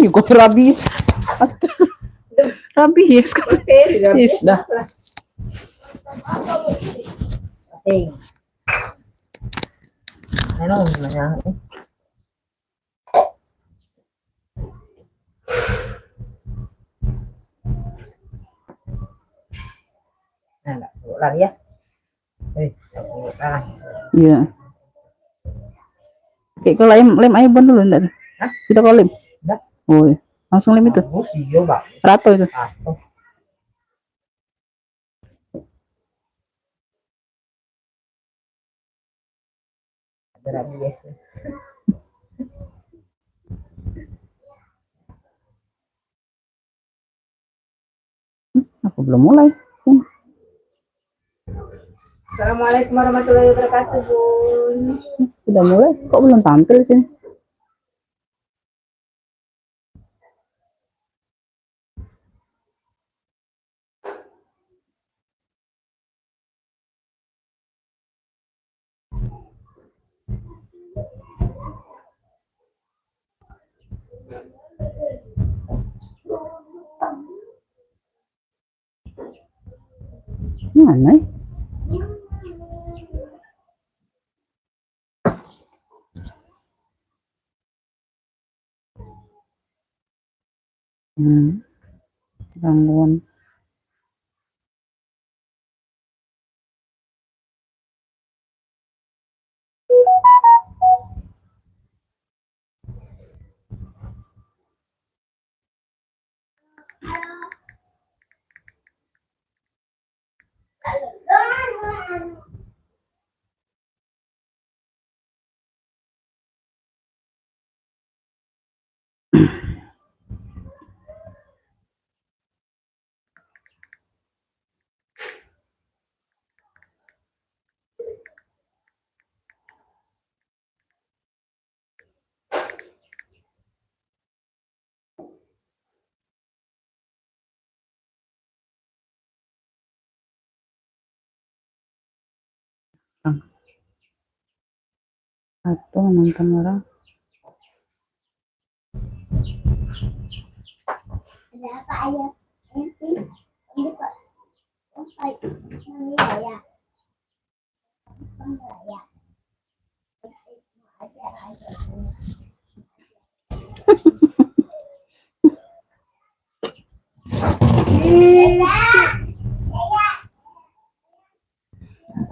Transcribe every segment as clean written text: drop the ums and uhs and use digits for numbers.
juga rabies. Astaga. Rabies kan. Yes dah. Ano na Nah, lari ya. Iya. Kayak kalau lem air bon dulu enggak? Hah? Sudah kalau lem? Udah. Oh, iya. Langsung lem itu. Rato itu. Rabies. Aku belum mulai. Assalamualaikum warahmatullahi wabarakatuh, Bun. Sudah mulai? Kok belum tampil sini? Mana? Gangguan. Atau nonton orang. Ada apa ayah? Ini kok ya?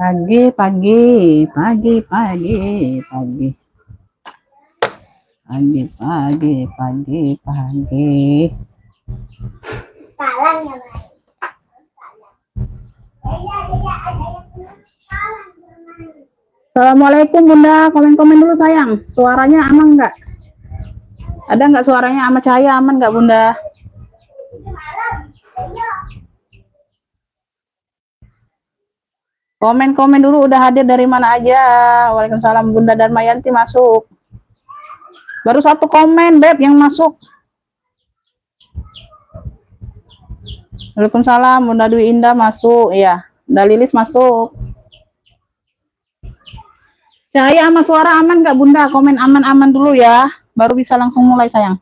Pagi. Sekarang ya, Mas. Assalamualaikum Bunda, komen-komen dulu sayang. Suaranya aman nggak? Ada nggak suaranya sama cahaya aman nggak Bunda? Komen-komen dulu udah hadir dari mana aja. Waalaikumsalam Bunda Darmayanti masuk. Baru satu komen Beb yang masuk. Waalaikumsalam Bunda Dwi Indah masuk. Iya, Bunda Lilis masuk. Cahaya sama suara aman nggak Bunda? Komen aman-aman dulu ya. Baru bisa langsung mulai sayang.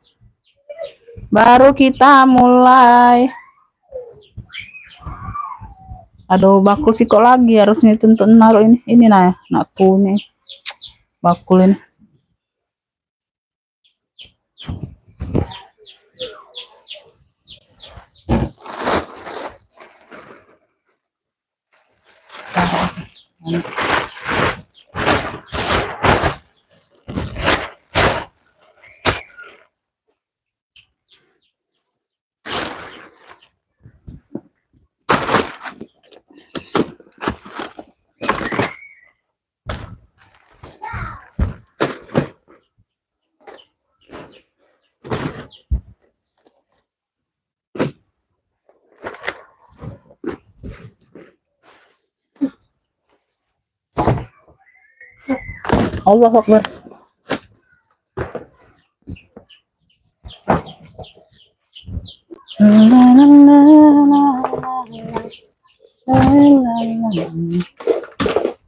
Baru kita mulai. Aduh, bakul sih kok lagi harusnya tuntun naruh ini nah, nakku nih. Bakul ini. Allahu Akbar.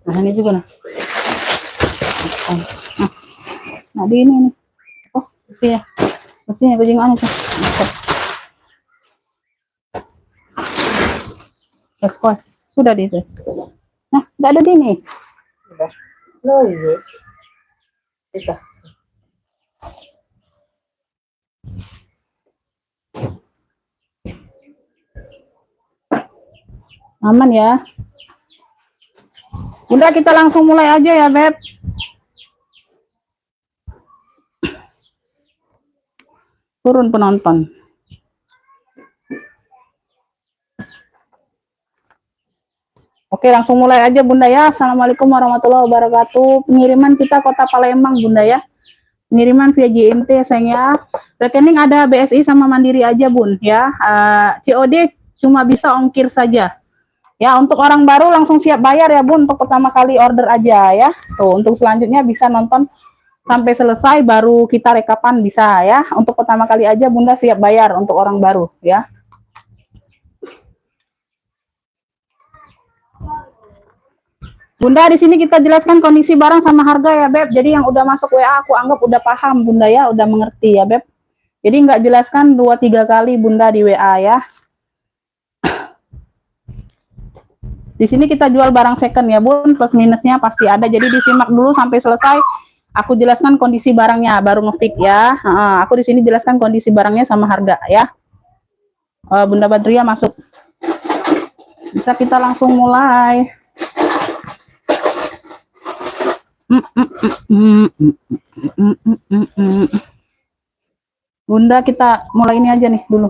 Nah ini juga nah. Nah di ini nih. Oh iya. Pastinya kucing mana tuh? Kos. Sudah di itu. Nah, nggak ada di ini. Udah. No, iya. Kita. Aman ya. Udah kita langsung mulai aja ya, Beb. Turun penonton. Oke, langsung mulai aja Bunda ya. Assalamualaikum warahmatullahi wabarakatuh. Pengiriman kita Kota Palembang Bunda ya. Pengiriman via GMT sayangnya. Rekening ada BSI sama Mandiri aja Bun ya. COD cuma bisa ongkir saja. Ya, untuk orang baru langsung siap bayar ya Bun. Untuk pertama kali order aja ya. Tuh, untuk selanjutnya bisa nonton sampai selesai baru kita rekapan bisa ya. Untuk pertama kali aja Bunda siap bayar untuk orang baru ya. Bunda, di sini kita jelaskan kondisi barang sama harga ya, Beb. Jadi yang udah masuk WA aku anggap udah paham, Bunda ya, udah mengerti ya, Beb. Jadi nggak jelaskan 2-3 kali Bunda di WA ya. Di sini kita jual barang second ya, Bun. Plus minusnya pasti ada. Jadi disimak dulu sampai selesai. Aku jelaskan kondisi barangnya, baru ngepick ya. Aku di sini jelaskan kondisi barangnya sama harga ya. Bunda Badria masuk. Bisa kita langsung mulai. Bunda, kita mulai ini aja nih dulu.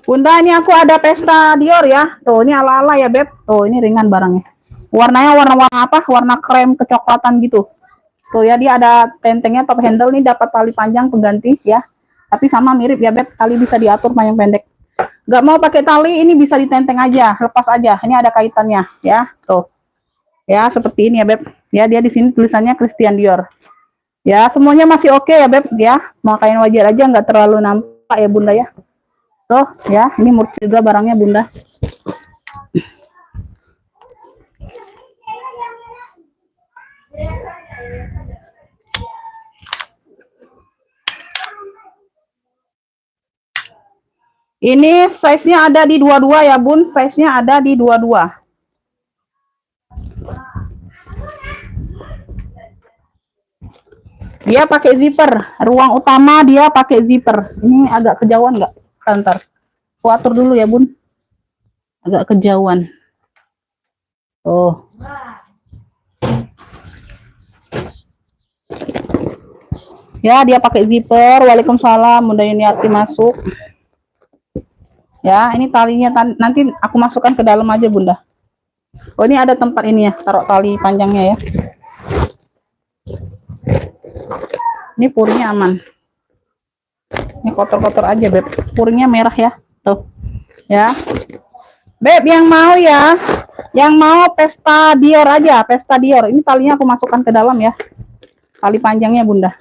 Bunda, ini aku ada pesta Dior ya. Tuh, ini ala-ala ya, Beb. Tuh, ini ringan barangnya. Warnanya warna apa? Warna krem kecoklatan gitu. Tuh ya, dia ada tentengnya top handle nih, dapat tali panjang pengganti ya. Tapi sama mirip ya, Beb. Tali bisa diatur panjang pendek. Gak mau pakai tali, ini bisa ditenteng aja, lepas aja. Ini ada kaitannya ya. Tuh. Ya, seperti ini ya, Beb. Ya, dia di sini tulisannya Christian Dior. Ya, semuanya masih oke ya, Beb. Ya, makanya wajar aja, nggak terlalu nampak ya, Bunda ya. Tuh, ya, ini murah juga barangnya, Bunda. Ini size-nya ada di 22 ya, Bun. Size-nya ada di 22. Dia pakai zipper. Ruang utama dia pakai zipper. Ini agak kejauhan nggak? Ntar. Aku atur dulu ya, Bun. Agak kejauhan. Oh. Ya, dia pakai zipper. Waalaikumsalam. Bunda Yuniarti masuk. Ya, ini talinya nanti aku masukkan ke dalam aja, Bunda. Oh, ini ada tempat ini ya, taruh tali panjangnya ya. Ini purnya aman. Ini kotor-kotor aja, Beb. Purnya merah ya. Tuh. Ya. Beb, yang mau ya. Yang mau pesta Dior aja, pesta Dior. Ini talinya aku masukkan ke dalam ya. Tali panjangnya, Bunda.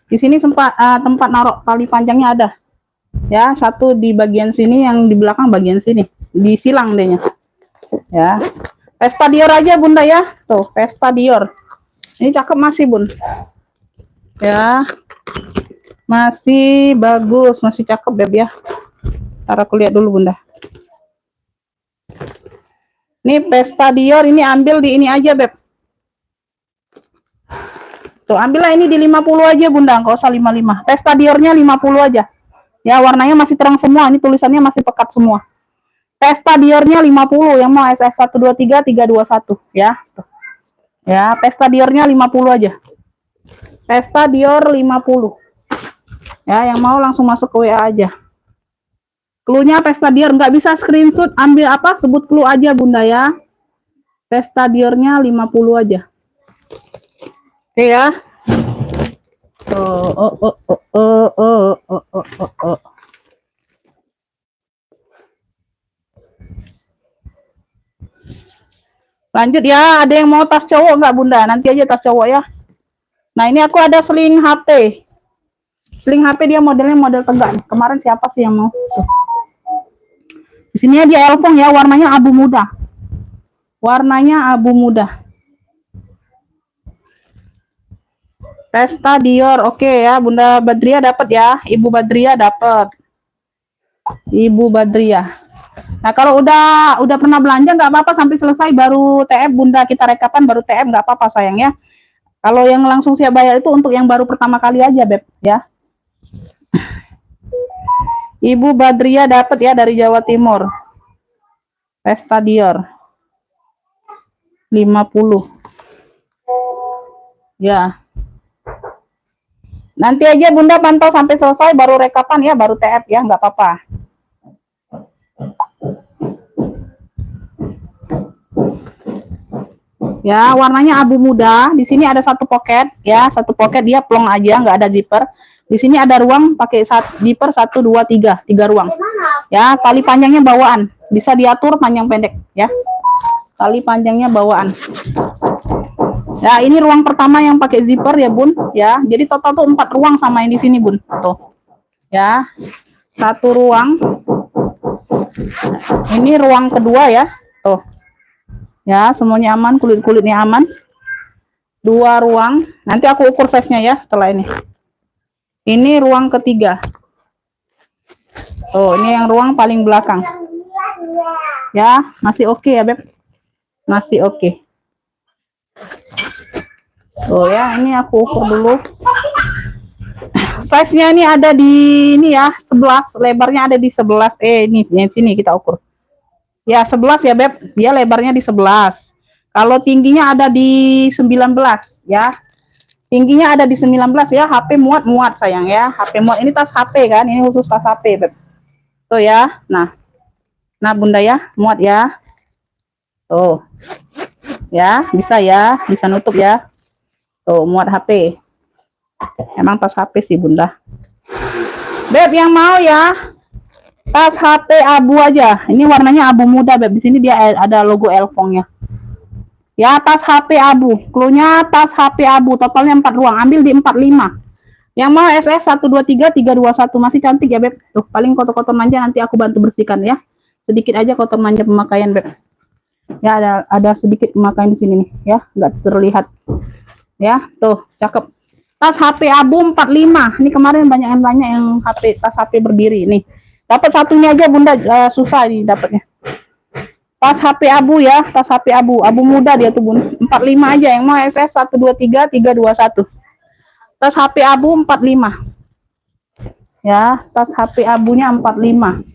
Di sini tempat naruh tali panjangnya ada. Ya, satu di bagian sini, yang di belakang bagian sini. Di silang dehnya. Ya. Pesta Dior aja, Bunda ya. Tuh, pesta Dior. Ini cakep masih, Bun. Ya. Masih bagus, masih cakep, Beb ya. Ntar aku lihat dulu, Bunda. Ini pesta Dior, ini ambil di ini aja, Beb. Tuh, ambillah ini di 50 aja, Bunda. Enggak usah 55. Pesta Diornya 50 aja. Ya, warnanya masih terang semua. Ini tulisannya masih pekat semua. Pesta Diornya 50. Yang mau SS 123 321 ya. Tuh. Ya, pesta Diornya 50 aja. Pesta Dior 50. Ya, yang mau langsung masuk ke WA aja. Cluenya pesta Dior, nggak bisa screenshot, ambil apa? Sebut clue aja, Bunda ya. Pesta Diornya 50 aja. Oke ya. Lanjut ya, ada yang mau tas cowok nggak, Bunda? Nanti aja tas cowok ya. Nah, ini aku ada sling HP. Sling HP dia modelnya model tegak. Kemarin siapa sih yang mau? Di sini dia elpong ya, warnanya abu muda. Warnanya abu muda. Pesta Dior, oke ya, Bunda Badria dapat ya, Ibu Badria dapat. Ibu Badria. Nah, kalau udah pernah belanja nggak apa-apa sampai selesai baru TF Bunda kita rekapan baru TF nggak apa-apa sayang ya. Kalau yang langsung siap bayar itu untuk yang baru pertama kali aja, Beb, ya. Ibu Badria dapat ya dari Jawa Timur. Pesta Dior. 50. Ya. Nanti aja Bunda pantau sampai selesai baru rekapan ya, baru TF ya, nggak apa-apa. Ya, warnanya abu muda. Di sini ada satu pocket ya, satu pocket dia plong aja, nggak ada zipper. Di sini ada ruang pakai zipper 1 2 3, 3 ruang. Ya, tali panjangnya bawaan. Bisa diatur panjang pendek ya. Tali panjangnya bawaan. Ya, ini ruang pertama yang pakai zipper ya, Bun, ya. Jadi total tuh 4 ruang sama yang di sini, Bun. Tuh. Ya. Satu ruang. Ini ruang kedua ya. Tuh. Ya, semuanya aman, kulit-kulitnya aman. 2 ruang. Nanti aku ukur size-nya ya setelah ini. Ini ruang ketiga. Tuh, ini yang ruang paling belakang. Ya, masih oke ya, Beb. Masih oke. Oh ya, ini aku ukur dulu. Size-nya ini ada di ini ya, 11, lebarnya ada di 11. Ini sini kita ukur. Ya, 11 ya, Beb. Dia lebarnya di 11. Kalau tingginya ada di 19 ya. Tingginya ada di 19 ya. HP muat sayang ya. HP muat. Ini tas HP kan. Ini khusus tas HP, Beb. Tuh ya. Nah, Bunda ya, muat ya. Tuh. Ya, bisa nutup ya. Tuh, muat HP. Emang tas HP sih, Bunda. Beb, yang mau ya, tas HP abu aja. Ini warnanya abu muda, Beb. Di sini dia ada logo Elfong-nya. Ya, tas HP abu. Cluenya tas HP abu. Totalnya 4 ruang. Ambil di 45. Yang mau SS 123 321 masih cantik ya, Beb. Tuh, paling kotor-kotor manja nanti aku bantu bersihkan ya. Sedikit aja kotor manja pemakaian, Beb. Ya, ada sedikit pemakaian di sini nih, ya. Nggak terlihat. Ya, tuh, cakep. Tas HP abu 45. Ini kemarin banyak yang tas HP berdiri nih. Dapat satunya aja, Bunda, susah nih dapatnya. Tas HP abu ya, tas HP abu muda dia tuh, Bun. 45 aja yang mau SS 123 321. Tas HP abu 45. Ya, tas HP abunya 45.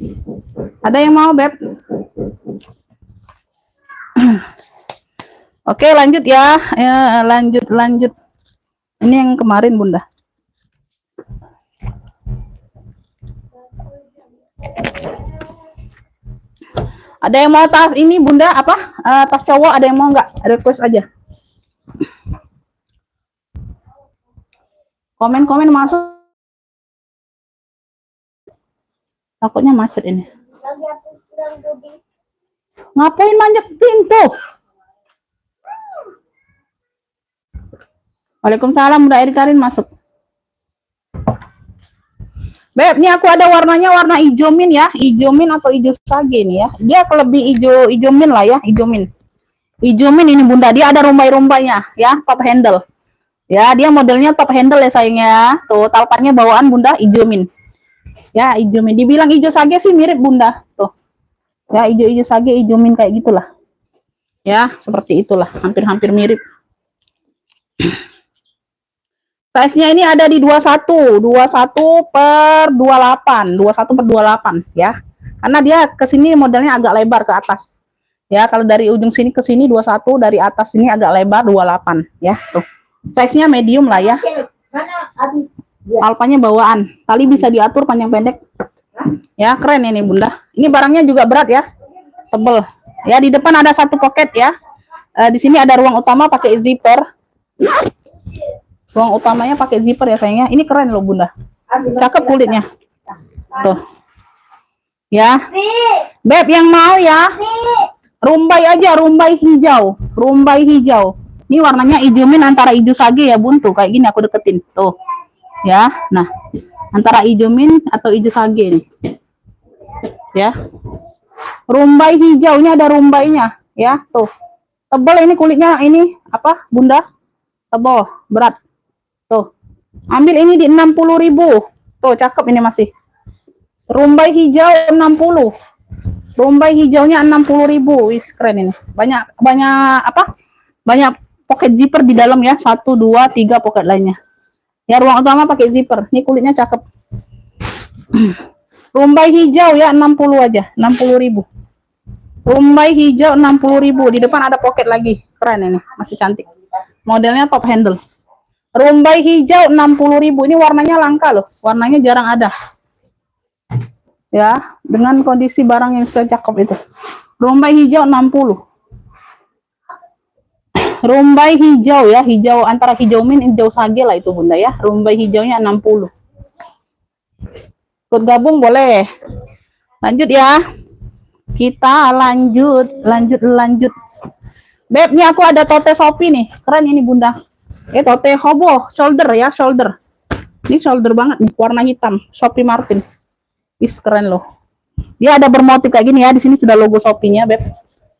Ada yang mau, Beb? Oke, lanjut ya. Lanjut. Ini yang kemarin, Bunda. Ada yang mau tas ini, Bunda? Apa? Tas cowok ada yang mau nggak? Request aja. Komen-komen masuk. Takutnya macet ini. Ngapain manjat pintu? Waalaikumsalam, Bunda Erikarin masuk. Beb, ini aku ada warnanya warna hijau min ya, hijau min atau hijau sage nih ya. Dia lebih hijau min lah ya, hijau min. Hijau min ini, Bunda, dia ada rumbai-rumbainya ya, top handle. Ya, dia modelnya top handle ya sayangnya. Tuh, talpannya bawaan, Bunda, hijau min. Ya, hijau min. Dibilang hijau sage sih mirip, Bunda. Tuh. Ya, hijau sage, hijau min kayak gitulah. Ya, seperti itulah, hampir-hampir mirip. Size-nya ini ada di 21 per 28, 21 per 28 ya. Karena dia ke sini modelnya agak lebar ke atas. Ya, kalau dari ujung sini ke sini 21, dari atas sini agak lebar 28 ya. Tuh. Size-nya medium lah ya. Alpanya bawaan. Tali bisa diatur panjang pendek. Ya, keren ini, Bunda. Ini barangnya juga berat ya. Tebel. Ya, di depan ada satu pocket ya. Di sini ada ruang utama pakai zipper. Ruang utamanya pakai zipper ya sayangnya. Ini keren loh, Bunda. Cakep kulitnya. Tuh. Ya. Beb, yang mau ya. Rumbai aja, rumbai hijau. Rumbai hijau. Ini warnanya hijau min antara hijau sage ya, Bun. Tuh, kayak gini aku deketin. Tuh. Ya. Nah, antara hijau min atau hijau sage nih. Ya. Rumbai hijau, ini ada rumbainya ya. Tuh. Tebal ini kulitnya ini apa, Bunda? Tebal, berat. Tuh. Ambil ini di 60.000. Tuh, cakep ini masih. Rumbai hijau 60. Rumbai hijaunya 60.000. Wis, keren ini. Banyak apa? Banyak pocket zipper di dalam ya. 1 2 3 pocket lainnya. Ya, ruang utama pakai zipper. Ini kulitnya cakep. Rumbai hijau ya 60 aja, 60.000. Rumbai hijau 60.000. Di depan ada pocket lagi. Keren ini, masih cantik. Modelnya top handle. Rumbai hijau 60.000. Ini warnanya langka loh. Warnanya jarang ada. Ya, dengan kondisi barang yang secakep itu. Rumbai hijau 60. Rumbai hijau ya, hijau antara hijau mint, hijau sage lah itu Bunda ya. Rumbai hijaunya 60. Ikut gabung boleh. Lanjut ya. Kita lanjut. Beb, ini aku ada tote Shopee nih. Keren ini Bunda. Tote hobo, shoulder ya, shoulder. Ini shoulder banget nih, warna hitam, Shopee Martin. Is keren loh. Dia ada bermotif kayak gini ya. Di sini sudah logo Shopee-nya, Beb.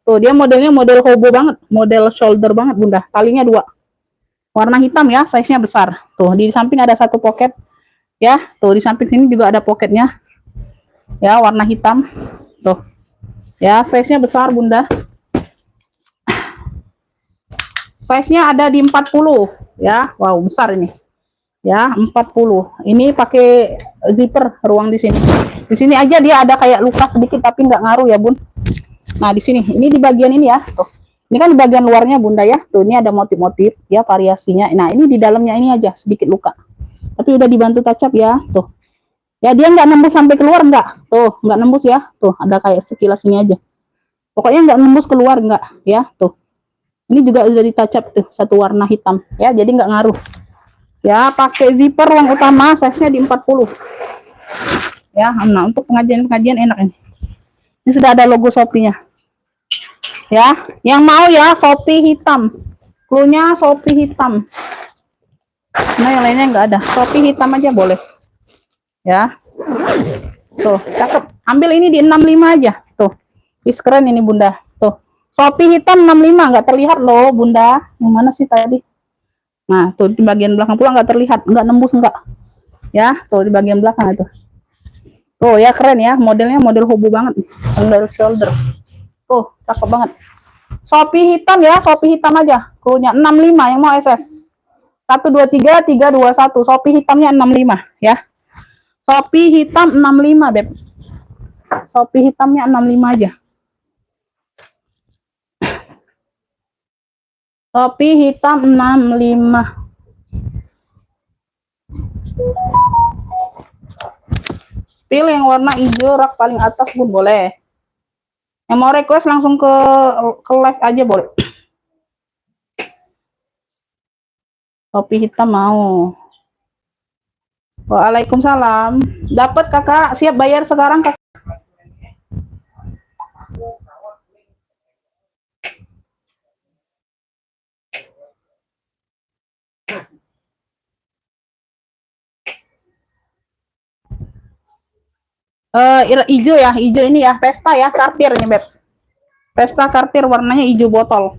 Tuh, dia modelnya model hobo banget, model shoulder banget, Bunda. Talinya 2. Warna hitam ya, size-nya besar. Tuh, di samping ada 1 pocket. Ya, tuh di samping sini juga ada pocketnya. Ya, warna hitam. Tuh. Ya, size-nya besar, Bunda. Size-nya ada di 40, ya. Wow, besar ini. Ya, 40. Ini pakai zipper ruang di sini. Di sini aja dia ada kayak luka sedikit tapi nggak ngaruh ya, Bun. Nah, di sini. Ini di bagian ini ya. Tuh. Ini kan di bagian luarnya, Bunda ya. Tuh, ini ada motif-motif ya, variasinya. Nah, ini di dalamnya ini aja sedikit luka. Tapi udah dibantu touch up ya. Tuh. Ya, dia nggak nembus sampai keluar nggak. Tuh, nggak nembus ya. Tuh, ada kayak sekilas ini aja. Pokoknya nggak nembus keluar nggak ya. Tuh. Ini juga udah di touch up tuh, satu warna hitam ya, jadi nggak ngaruh. Ya, pakai zipper ruang utama, size-nya di 40. Ya, nah untuk pengajian-pengajian enak ini. Ini sudah ada logo Shopee-nya. Ya, yang mau ya Shopee hitam. Cluenya Shopee hitam. Nah, yang lainnya nggak ada. Shopee hitam aja boleh. Ya. Tuh, cakep. Ambil ini di 65 aja. Tuh. Is keren ini Bunda. Tuh. Shopee hitam 65, nggak terlihat loh Bunda. Yang mana sih tadi? Nah, tuh di bagian belakang pula nggak terlihat, nggak nembus nggak. Ya, tuh di bagian belakang itu. Tuh ya keren ya, modelnya model hobo banget, model shoulder. Tuh, cakep banget. Shopee hitam ya, Shopee hitam aja. Cluenya 65 yang mau SS. 123 321. Shopee hitamnya 65 ya. Shopee hitam 65, Beb. Shopee hitamnya 65 aja. Shopee hitam 65. Spill yang warna hijau rak paling atas pun boleh. Yang mau request langsung ke live aja boleh. Shopee hitam mau. Waalaikumsalam. Dapat Kakak, siap bayar sekarang Kakak. Hijau ya, hijau ini ya, Pesta ya, Cartier ini Beb. Pesta Cartier warnanya hijau botol.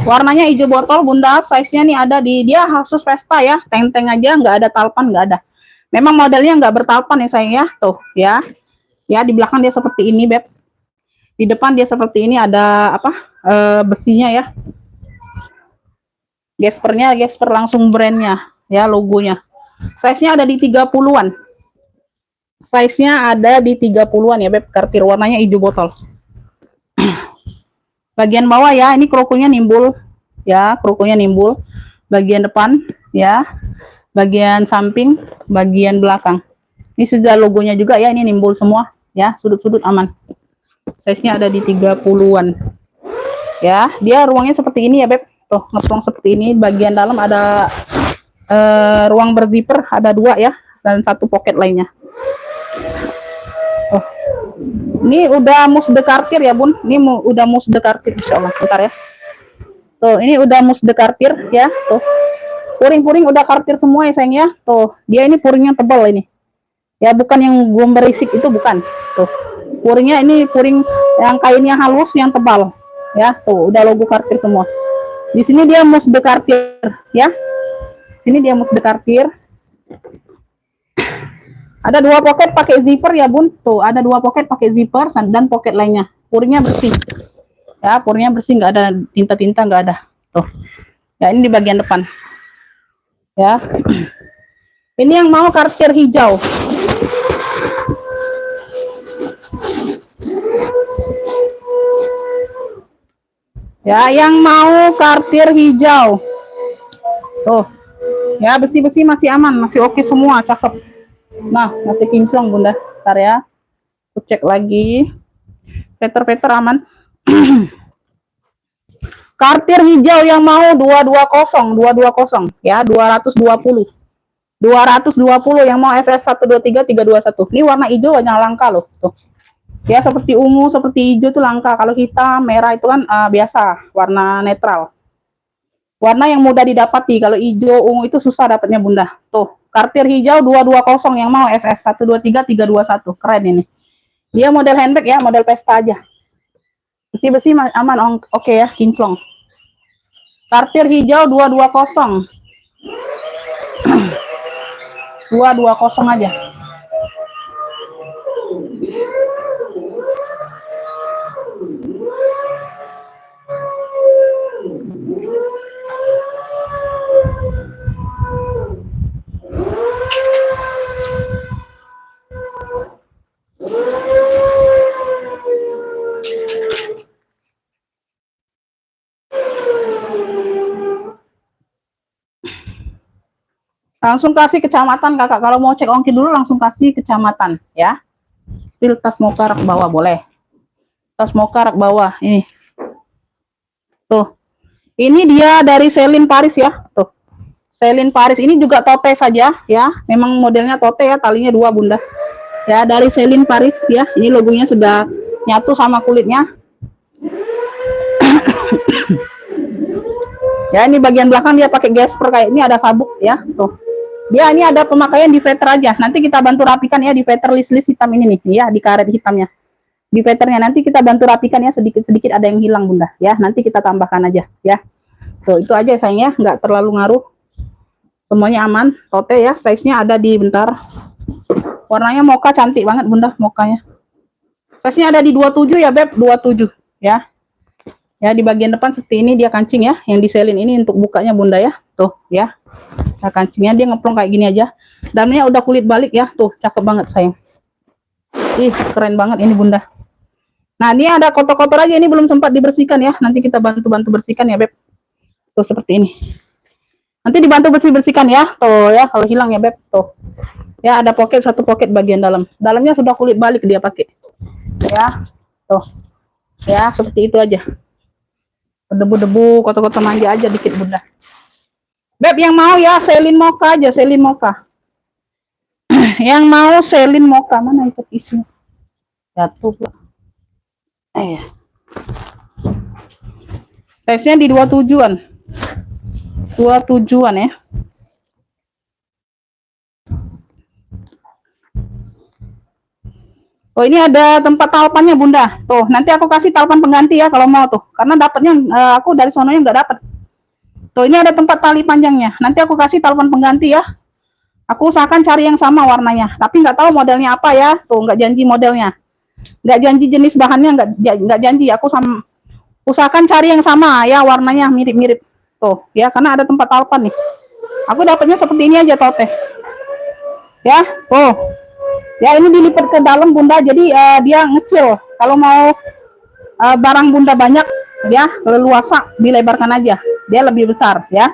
Warnanya hijau botol Bunda, size-nya nih ada di dia khusus Pesta ya, teng-teng aja, nggak ada talpan, nggak ada. Memang modelnya nggak bertalpan ya sayang ya, tuh ya. Ya di belakang dia seperti ini Beb. Di depan dia seperti ini ada apa? Besinya ya. Gaspernya, Gasper langsung brandnya ya, logonya. Size-nya ada di 30-an. Size-nya ada di 30-an ya, Beb. Cartier warnanya hijau botol. Bagian bawah ya, ini krokonya nimbul. Ya, krokonya nimbul. Bagian depan ya. Bagian samping, bagian belakang. Ini sudah logonya juga ya, ini nimbul semua ya, sudut-sudut aman. Size-nya ada di 30-an. Ya, dia ruangnya seperti ini ya, Beb. Tuh, ngeplong seperti ini. Bagian dalam ada ruang berzipper, ada 2 ya, dan 1 pocket lainnya. Oh, ini udah mousse de Cartier ya Bun, ini udah mousse de Cartier insyaallah. Bentar ya. Tuh, ini udah mousse de Cartier ya, tuh. Puring-puring udah Cartier semua ya sayang ya. Tuh, dia ini puringnya tebal ini. Ya, bukan yang gom berisik itu bukan. Tuh. Puringnya ini puring yang kainnya halus yang tebal. Ya, tuh udah logo Cartier semua. Di sini dia mousse de Cartier ya. Sini dia mousse de Cartier. Ada 2 pocket pakai zipper ya bun. Tuh ada 2 pocket pakai zipper dan pocket lainnya. Purnya bersih. Ya purnya bersih, nggak ada tinta-tinta, nggak ada. Tuh. Ya ini di bagian depan. Ya. Ini yang mau Cartier hijau. Ya, yang mau Cartier hijau. Tuh. Ya, besi-besi masih aman, masih oke semua, cakep. Nah, masih kinclong Bunda. Bentar ya. Aku cek lagi. Peter aman. Cartier hijau yang mau 220 ya, 220. 220 yang mau SS 123 321. Ini warna hijau banyak langka loh, tuh. Ya seperti ungu, seperti hijau tuh langka. Kalau hitam, merah itu kan biasa, warna netral. Warna yang mudah didapati. Kalau hijau, ungu itu susah dapatnya Bunda. Tuh, Cartier hijau 220 yang mau SS 123 321. Keren ini. Dia model handbag ya, model pesta aja. Besi-besi aman, oke ya, kinclong. Cartier hijau 220. 220 aja. Langsung kasih kecamatan kakak. Kalau mau cek ongkir dulu langsung kasih kecamatan ya. Pil tas moka rak bawah boleh. Tas moka rak bawah ini. Tuh. Ini dia dari Celine Paris ya. Tuh. Celine Paris ini juga tote saja ya. Memang modelnya tote ya, talinya 2 Bunda. Ya, dari Celine Paris ya. Ini logonya sudah nyatu sama kulitnya. Ya, ini bagian belakang dia pakai gesper kayak ini ada sabuk ya. Tuh. Dia ini ada pemakaian di veter aja. Nanti kita bantu rapikan ya di veter list-list hitam ini nih ya, di karet hitamnya. Di veternya nanti kita bantu rapikan ya, sedikit-sedikit ada yang hilang Bunda ya. Nanti kita tambahkan aja ya. Tuh, itu aja sayangnya, nggak terlalu ngaruh. Semuanya aman, tote ya. Size-nya ada di bentar. Warnanya mocha cantik banget Bunda, mokanya. Size-nya ada di 27 ya Beb, 27 ya. Ya, di bagian depan seperti ini dia kancing ya, yang di Celine ini untuk bukanya Bunda ya. Tuh ya. Nah, kancingnya dia ngeplong kayak gini aja. Dalamnya udah kulit balik ya. Tuh, cakep banget sayang. Ih, keren banget ini Bunda. Nah, ini ada kotor-kotor aja, ini belum sempat dibersihkan ya. Nanti kita bantu-bantu bersihkan ya, Beb. Tuh, seperti ini. Nanti dibantu bersih-bersihkan ya. Tuh ya, kalau hilang ya, Beb. Tuh. Ya, ada pocket, 1 pocket bagian dalam. Dalamnya sudah kulit balik dia pakai. Ya. Tuh. Ya, seperti itu aja. Debu-debu, kotor-kotor manja aja dikit Bunda. Beb, yang mau ya Celine Mocha aja, Celine Mocha. Yang mau Celine Mocha, mana itu isinya? Jatuh pula. Size-nya di 27-an. 27-an ya. Oh, ini ada tempat talpannya Bunda. Tuh, nanti aku kasih talpan pengganti ya kalau mau tuh. Karena dapatnya aku dari sononya nggak dapat. Tuh, ini ada tempat tali panjangnya. Nanti aku kasih talpan pengganti ya. Aku usahakan cari yang sama warnanya. Tapi nggak tahu modelnya apa ya. Tuh, nggak janji modelnya. Nggak janji jenis bahannya, nggak janji. Aku usahakan cari yang sama ya, warnanya mirip-mirip. Tuh, ya, karena ada tempat talpan nih. Aku dapatnya seperti ini aja tote. Ya, tuh. Ya, ini dilipat ke dalam Bunda, jadi dia ngecil. Kalau mau barang Bunda banyak, ya leluasa dilebarkan aja. Dia lebih besar, ya.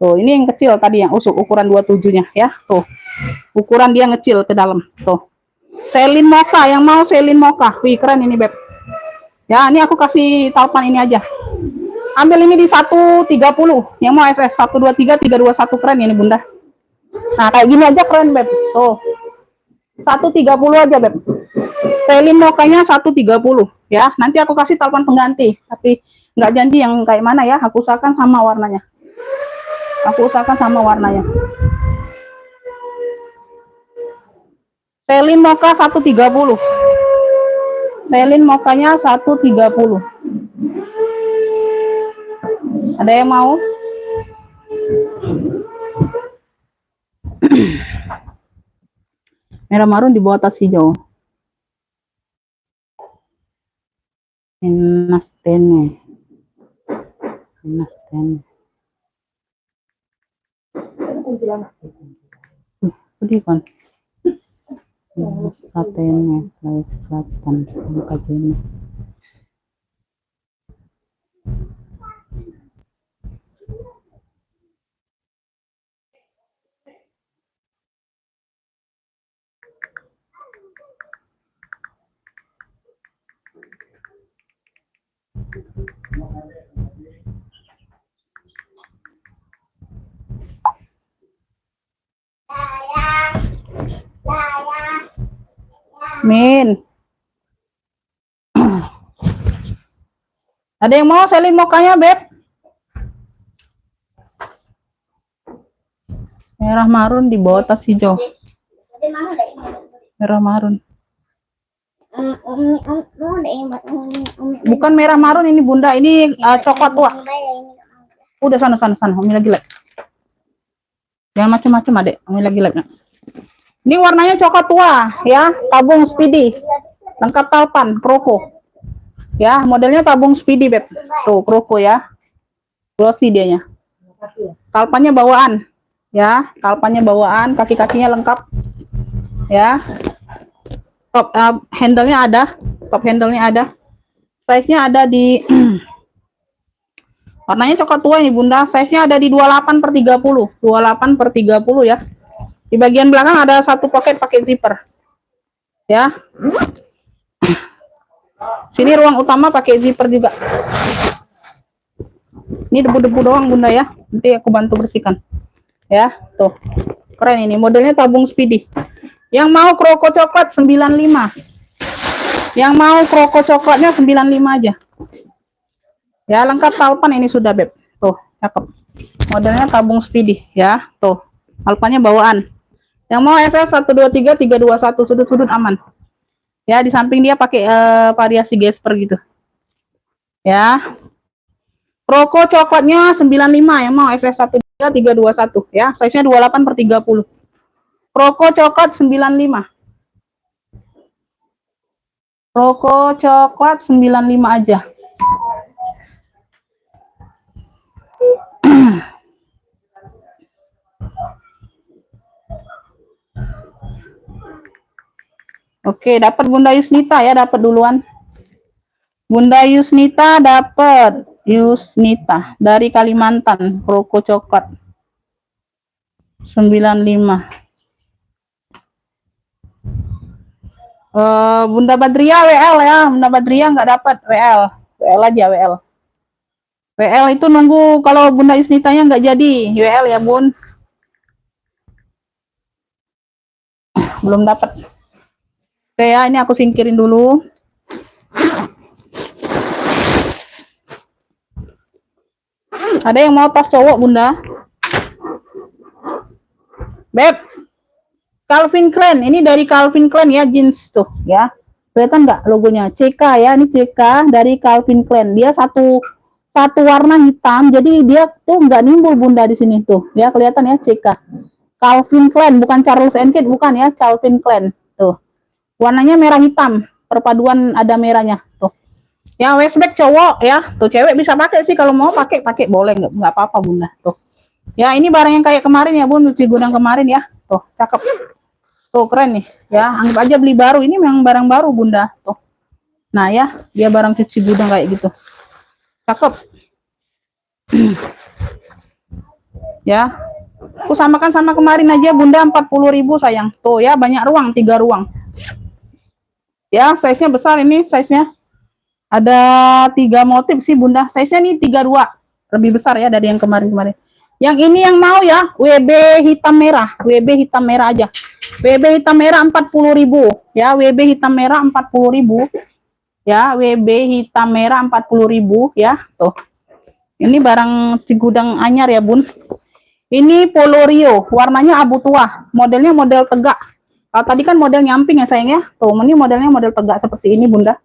Tuh, ini yang kecil tadi yang ukuran 27-nya, ya. Tuh, ukuran dia ngecil ke dalam. Tuh, Celine Mocha, yang mau Celine Mocha. Wih, keren ini Beb. Ya, ini aku kasih talpan ini aja. Ambil ini di 130. Yang mau SS 123 321, keren ini Bunda. Nah, kayak gini aja keren Beb. Tuh. 130 aja Beb. Celine Mocha-nya 130 ya. Nanti aku kasih talpan pengganti, tapi nggak janji yang kayak mana ya. Aku usahakan sama warnanya. Celine Mocha 130. Celine Mocha-nya 130. Ada yang mau? Merah marun di bawah tas hijau. Nastene. Sedih kan? Satenya, selatan, kajiannya. Min. Ada yang mau selin mokanya, Beb? Merah marun di bawah tas hijau. Ada mana ada yang Merah marun. ada yang Bukan merah marun ini, Bunda. Ini coklat tua. Udah sana. Umi lagi like. Jangan macam-macam, Adek. Umi lagi like. Ini warnanya coklat tua, ya. Tabung Speedy. Lengkap talpan, Proko. Ya, modelnya tabung Speedy, Beb. Tuh, Proko ya. Glossy dianya. Talpannya bawaan. Ya, talpannya bawaan, kaki-kakinya lengkap. Ya. Top handle-nya ada. Top handle-nya ada. Size-nya ada di warnanya coklat tua ini, Bunda. Size-nya ada di 28/30. 28/30 ya. Di bagian belakang ada satu pocket pakai zipper. Ya. Sini ruang utama pakai zipper juga. Ini debu-debu doang, Bunda ya. Nanti aku bantu bersihkan. Ya, tuh. Keren ini, modelnya tabung Speedy. Yang mau kroko coklat 95. Yang mau kroko coklatnya 95 aja. Ya, lengkap talpan ini sudah, Beb. Tuh, cakep. Modelnya tabung Speedy ya. Tuh. Talpannya bawaan. Yang mau SS 123 321 sudut-sudut aman. Ya, di samping dia pakai variasi gesper gitu. Ya. Kroko coklatnya 95, yang mau SS 123 321 ya. Size-nya 28/30. Kroko coklat 95. Kroko coklat 95 aja. Oke, dapat Bunda Yusnita ya, dapat duluan. Bunda Yusnita dapat. Yusnita dari Kalimantan, Kroko coklat 95. Bunda Badria WL ya, Bunda Badria nggak dapat WL. WL aja WL. WL itu nunggu kalau Bunda Yusnitanya nggak jadi WL ya, Bun. Belum dapat. Oke ya, ini aku singkirin dulu. Ada yang mau tas cowok, Bunda? Beb, Calvin Klein. Ini dari Calvin Klein ya, jeans tuh ya. Kelihatan nggak logonya? CK ya, ini CK dari Calvin Klein. Dia satu warna hitam, jadi dia tuh nggak nimbul, Bunda, di sini tuh. Ya, kelihatan ya, CK. Calvin Klein, bukan Charles & Keith, bukan ya, Calvin Klein. Tuh. Warnanya merah hitam, perpaduan ada merahnya tuh. Ya, waistbag cowok ya, tuh cewek bisa pakai sih, kalau mau pakai boleh, nggak apa-apa, Bunda. Tuh. Ya, ini barang yang kayak kemarin ya, Bun, cuci gudang kemarin ya. Tuh, cakep. Tuh, keren nih. Ya, anggap aja beli baru. Ini memang barang baru, Bunda. Tuh. Nah, ya, dia barang cuci gudang kayak gitu. Cakep. Ya. Aku samakan sama kemarin aja, Bunda, 40.000 sayang. Tuh ya, banyak ruang, 3 ruang. Ya, size-nya besar ini, size-nya. Ada 3 motif sih, Bunda. Size-nya nih 32. Lebih besar ya dari yang kemarin-kemarin. Yang ini yang mau ya, WB hitam merah. WB hitam merah aja. WB hitam merah 40.000. Ya, WB hitam merah 40.000. Ya, WB hitam merah 40.000 ya. Tuh. Ini barang Cigudang anyar ya, Bun. Ini Polo Rio, warnanya abu tua. Modelnya model tegak. Kalau tadi kan model nyamping ya, sayang ya. Tuh, ini modelnya model tegak seperti ini, Bunda.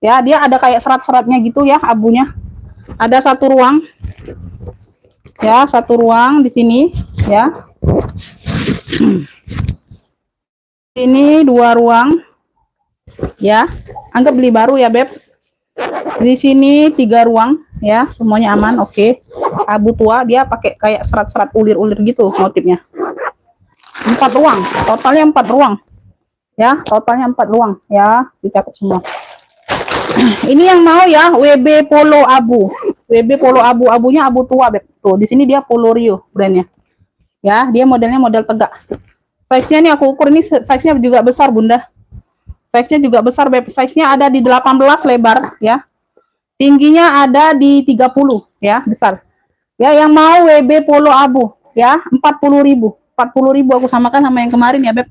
Ya, dia ada kayak serat-seratnya gitu ya, abunya. ada satu ruang. Ya, satu ruang di sini, ya. Ini 2 ruang. Ya, anggap beli baru ya, Beb. Di sini 3 ruang, ya, semuanya aman, oke. Abu tua, dia pakai kayak serat-serat ulir-ulir gitu motifnya. 4 ruang, totalnya 4 ruang. Ya, totalnya 4 ruang, ya, dicatat semua. Ini yang mau ya, WB Polo Abu. WB Polo Abu, abunya abu tua, Beb. Tuh, di sini dia Polo Rio brandnya. Ya, dia modelnya model tegak. Size-nya nih aku ukur, ini size-nya juga besar, Bunda. Size-nya juga besar, Beb. Size-nya ada di 18 lebar, ya. Tingginya ada di 30, ya, besar. Ya, yang mau WB Polo Abu, ya, 40.000. 40.000 aku samakan sama yang kemarin ya, Beb.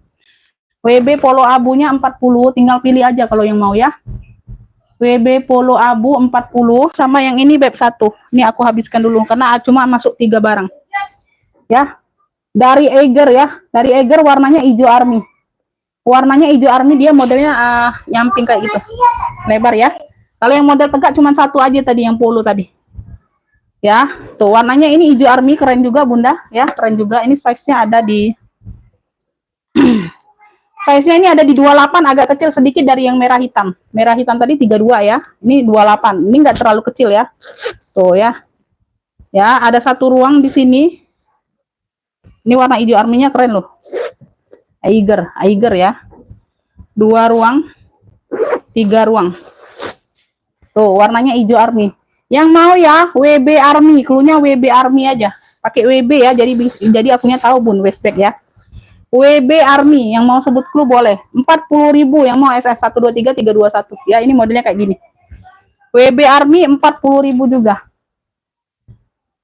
WB Polo Abunya 40, tinggal pilih aja kalau yang mau ya. WB Polo Abu 40 sama yang ini, Beb, 1. Ini aku habiskan dulu karena cuma masuk 3 barang. Ya. Dari Eiger ya. Dari Eiger warnanya hijau army. Warnanya hijau army, dia modelnya nyamping kayak gitu. Lebar ya. Kalau yang model tegak cuma 1 aja tadi, yang polo tadi. Ya, tuh warnanya ini hijau army, keren juga, Bunda, ya, keren juga. Ini size-nya ada di size-nya ini ada di 28, agak kecil sedikit dari yang merah hitam. Merah hitam tadi 32 ya. Ini 28. Ini enggak terlalu kecil ya. Tuh ya. Ya, ada satu ruang di sini. Ini warna hijau arminya keren loh. Eiger ya. 2 ruang, 3 ruang. Tuh, warnanya hijau army. Yang mau ya WB Army, cluenya WB Army aja. Pakai WB ya, jadi akunya tahu, Bun, Westpac ya. WB Army, yang mau sebut clue boleh. 40.000 yang mau SS 123 321. Ya, ini modelnya kayak gini. WB Army 40.000 juga.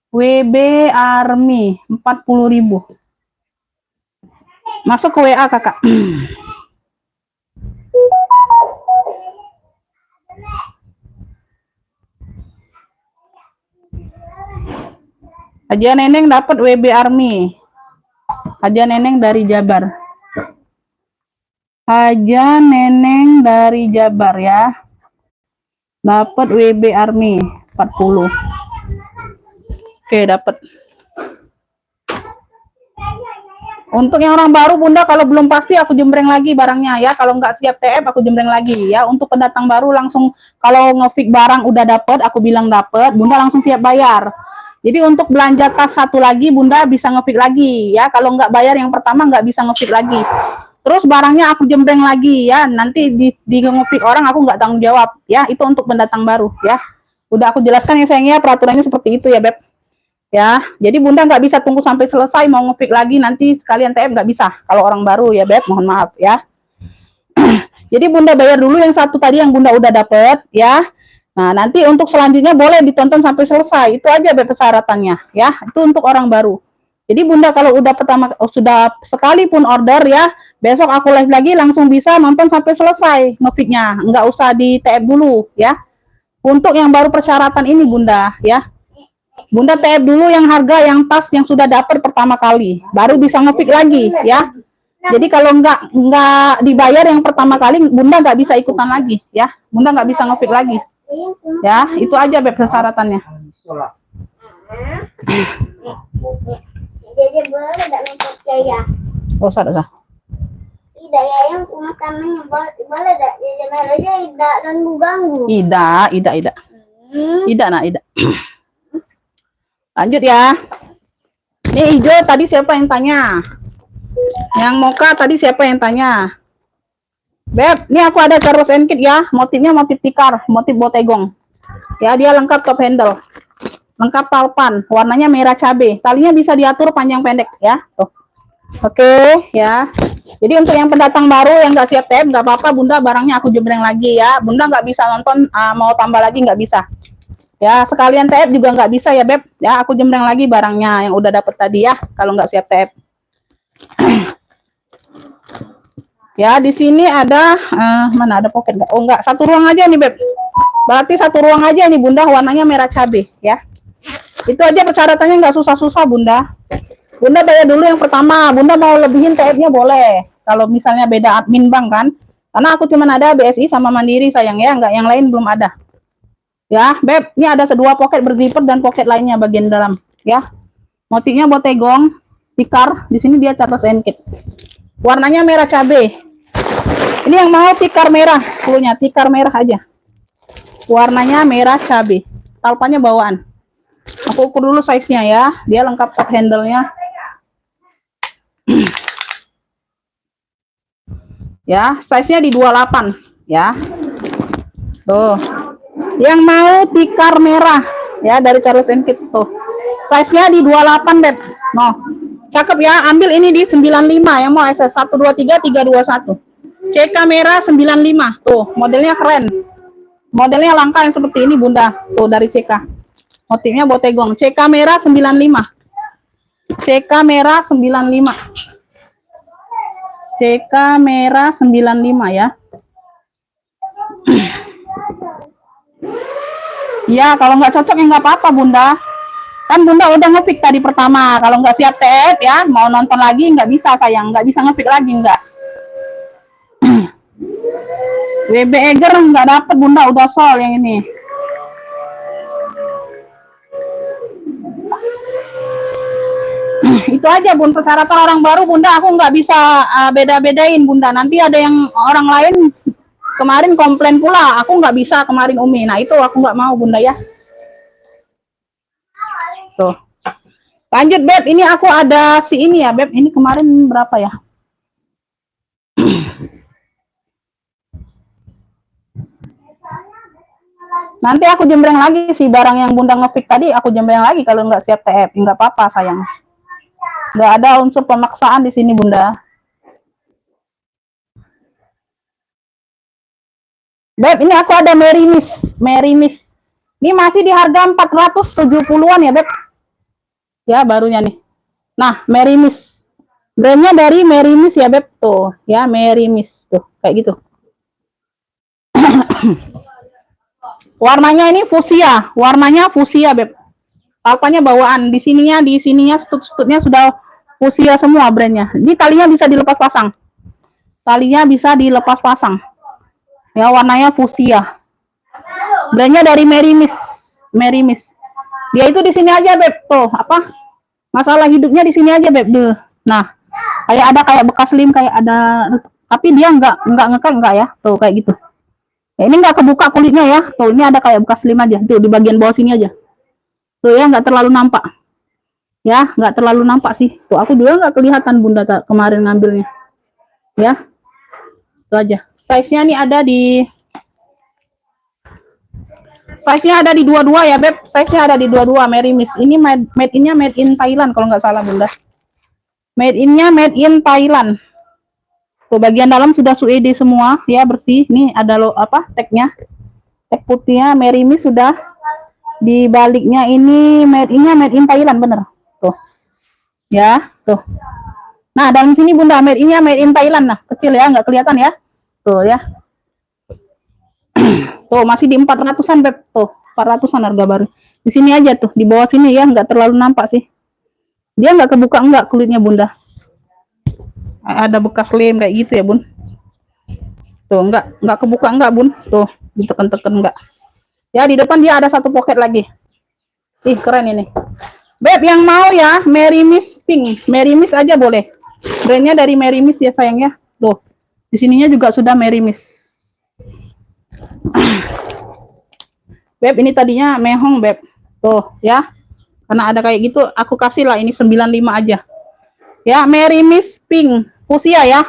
WB Army 40.000. Masuk ke WA, Kakak. Haja Neneng dapat WB Army. Haja Neneng dari Jabar. Haja Neneng dari Jabar ya. Dapat WB Army 40. Oke, dapat. Untuk yang orang baru, Bunda, kalau belum pasti aku jembreng lagi barangnya ya. Kalau nggak siap TF aku jembreng lagi ya. Untuk pendatang baru langsung kalau nge-fix barang udah dapat, aku bilang dapat, Bunda langsung siap bayar. Jadi untuk belanja tas satu lagi, Bunda bisa nge-fix lagi ya. Kalau nggak bayar yang pertama nggak bisa nge-fix lagi. Terus barangnya aku jembreng lagi ya. Nanti di nge-fix orang aku nggak tanggung jawab ya. Itu untuk pendatang baru ya. Udah aku jelaskan ya sayangnya, peraturannya seperti itu ya, Beb. Ya, jadi Bunda nggak bisa tunggu sampai selesai mau nge-fix lagi nanti sekalian TF, nggak bisa. Kalau orang baru ya, Beb, mohon maaf ya. Jadi Bunda bayar dulu yang satu tadi yang Bunda udah dapet ya. Nah, nanti untuk selanjutnya boleh ditonton sampai selesai. Itu aja, Beb, persyaratannya ya. Itu untuk orang baru. Jadi Bunda kalau udah sudah sekalipun order ya, besok aku live lagi langsung bisa nonton sampai selesai nge-fix-nya. Nggak usah di TF dulu ya. Untuk yang baru persyaratan ini, Bunda ya. Bunda TF dulu yang harga yang tas yang sudah dapat pertama kali, baru bisa nge-fix lagi ya. Jadi kalau nggak dibayar yang pertama kali, Bunda nggak bisa ikutan lagi ya. Bunda nggak bisa nge-fix lagi ya. Itu aja, Beb, persyaratannya. Jadi boleh tidak mempercaya? Usah. Tidak ya, yang pemakamannya boleh tidak? Jadi aja tidak ganggu. Ida. Ida. Lanjut ya. Ini hijau tadi siapa yang tanya? Yang mocha tadi siapa yang tanya? Beb, ini aku ada Carlos and Kit ya. Motifnya motif tikar, motif botegong. Ya, dia lengkap top handle. Lengkap palpan, warnanya merah cabe. Talinya bisa diatur panjang pendek ya. Tuh. Oke, ya. Jadi untuk yang pendatang baru yang nggak siap TF nggak apa-apa, Bunda barangnya aku jembreng lagi ya. Bunda nggak bisa nonton, mau tambah lagi nggak bisa. Ya, sekalian TF juga nggak bisa ya, Beb. Ya, aku jembreng lagi barangnya yang udah dapet tadi ya, kalau nggak siap TF. Ya, di sini ada, mana ada pocket nggak? Oh, nggak, satu ruang aja nih, Beb. Berarti satu ruang aja nih, Bunda, warnanya merah cabai ya. Itu aja persyaratannya, nggak susah-susah, Bunda. Bunda bayar dulu yang pertama. Bunda mau lebihin TF-nya boleh. Kalau misalnya beda admin bank kan. Karena aku cuma ada BSI sama Mandiri sayang ya, nggak yang lain belum ada. Ya, Beb, ini ada dua pocket berzipper dan pocket lainnya bagian dalam, ya. Motifnya botegong, tikar, di sini dia Charles & Keith. Warnanya merah cabe. Ini yang mau tikar merah, punya tikar merah aja. Warnanya merah cabe. Talpanya bawaan. Aku ukur dulu size-nya ya. Dia lengkap top handle-nya. Ya, size-nya di 28 ya. Tuh. Yang mau tikar merah ya dari Charles & Keith tuh. Size-nya di 28, Beb. No. Cakep ya. Ambil ini di 95 yang mau SS 123 321. CK merah 95. Tuh, modelnya keren. Modelnya langka yang seperti ini, Bunda. Tuh dari CK. Motifnya botegong. CK merah 95. CK merah 95. CK merah 95 ya. Ya, kalau nggak cocok ya nggak apa-apa, Bunda. Kan Bunda udah ngepick tadi pertama. Kalau nggak siap TF ya, mau nonton lagi nggak bisa sayang. Nggak bisa ngepick lagi, nggak. WB Eger nggak dapet, Bunda. Udah sold yang ini. Itu aja, Bun. Persyaratan orang baru, Bunda. Aku nggak bisa beda-bedain, Bunda. Nanti ada yang orang lain kemarin komplain pula, aku nggak bisa kemarin Umi. Nah itu aku nggak mau, Bunda ya. Tuh. Lanjut, Beb. Ini aku ada si ini ya, Beb. Ini kemarin berapa ya? Nanti aku jembreng lagi sih barang yang Bunda ngepick tadi. Aku jembreng lagi kalau nggak siap TF. Nggak apa-apa, sayang. Nggak ada unsur pemaksaan di sini, Bunda. Beb, ini aku ada Merimis. Ini masih di harga 470-an ya, Beb. Ya, barunya nih. Nah, Merimis. Brandnya dari Merimis ya, Beb. Tuh, ya, Merimis. Tuh, kayak gitu. Warnanya ini fusia. Warnanya fusia, Beb. Talpanya bawaan. Di sininya stut-stutnya sudah fusia semua brandnya. Ini talinya bisa dilepas pasang. Talinya bisa dilepas pasang. Ya, warnanya fusia. Brandnya dari Merimis. Dia itu di sini aja, Beb. Tuh, apa? Masalah hidupnya di sini aja, Beb. Duh. Nah, kayak bekas lem, kayak ada, tapi dia nggak ngekek nggak ya. Tuh, kayak gitu. Ya, ini nggak kebuka kulitnya ya. Tuh, ini ada kayak bekas lem aja. Tuh, di bagian bawah sini aja. Tuh ya, nggak terlalu nampak. Ya, nggak terlalu nampak sih. Tuh, aku juga nggak kelihatan, Bunda kemarin ngambilnya. Ya. Itu aja. Size-nya nih ada di 22 ya, Beb. Size-nya ada di 22 Merimis. Ini made in-nya made in Thailand kalau nggak salah, Bunda. Made in-nya made in Thailand. Tuh, bagian dalam sudah suede semua, ya, bersih. Nih ada tag-nya. Tag putihnya Merimis sudah. Di baliknya ini made in-nya made in Thailand, bener. Tuh. Ya, tuh. Nah, dalam sini, Bunda, made in-nya made in Thailand. Nah, kecil ya, nggak kelihatan ya. Tuh ya. Tuh, masih di 400-an, Beb. Tuh, 400-an harga baru. Di sini aja tuh, di bawah sini ya, nggak terlalu nampak sih. Dia nggak kebuka enggak kulitnya, Bunda. Ada bekas lem kayak gitu ya, Bun. Tuh, nggak kebuka enggak, Bun. Tuh, ditekan-tekan enggak. Ya, di depan dia ada satu pocket lagi. Ih, keren ini. Beb, yang mau ya, Merimis pink. Merimis aja boleh. Brandnya dari Merimis ya, sayangnya. Tuh, di sininya juga sudah Merimis. Beb, ini tadinya mehong, Beb. Tuh, ya. Karena ada kayak gitu, aku kasih lah ini 95 aja. Ya, Merimis pink. Fusia ya.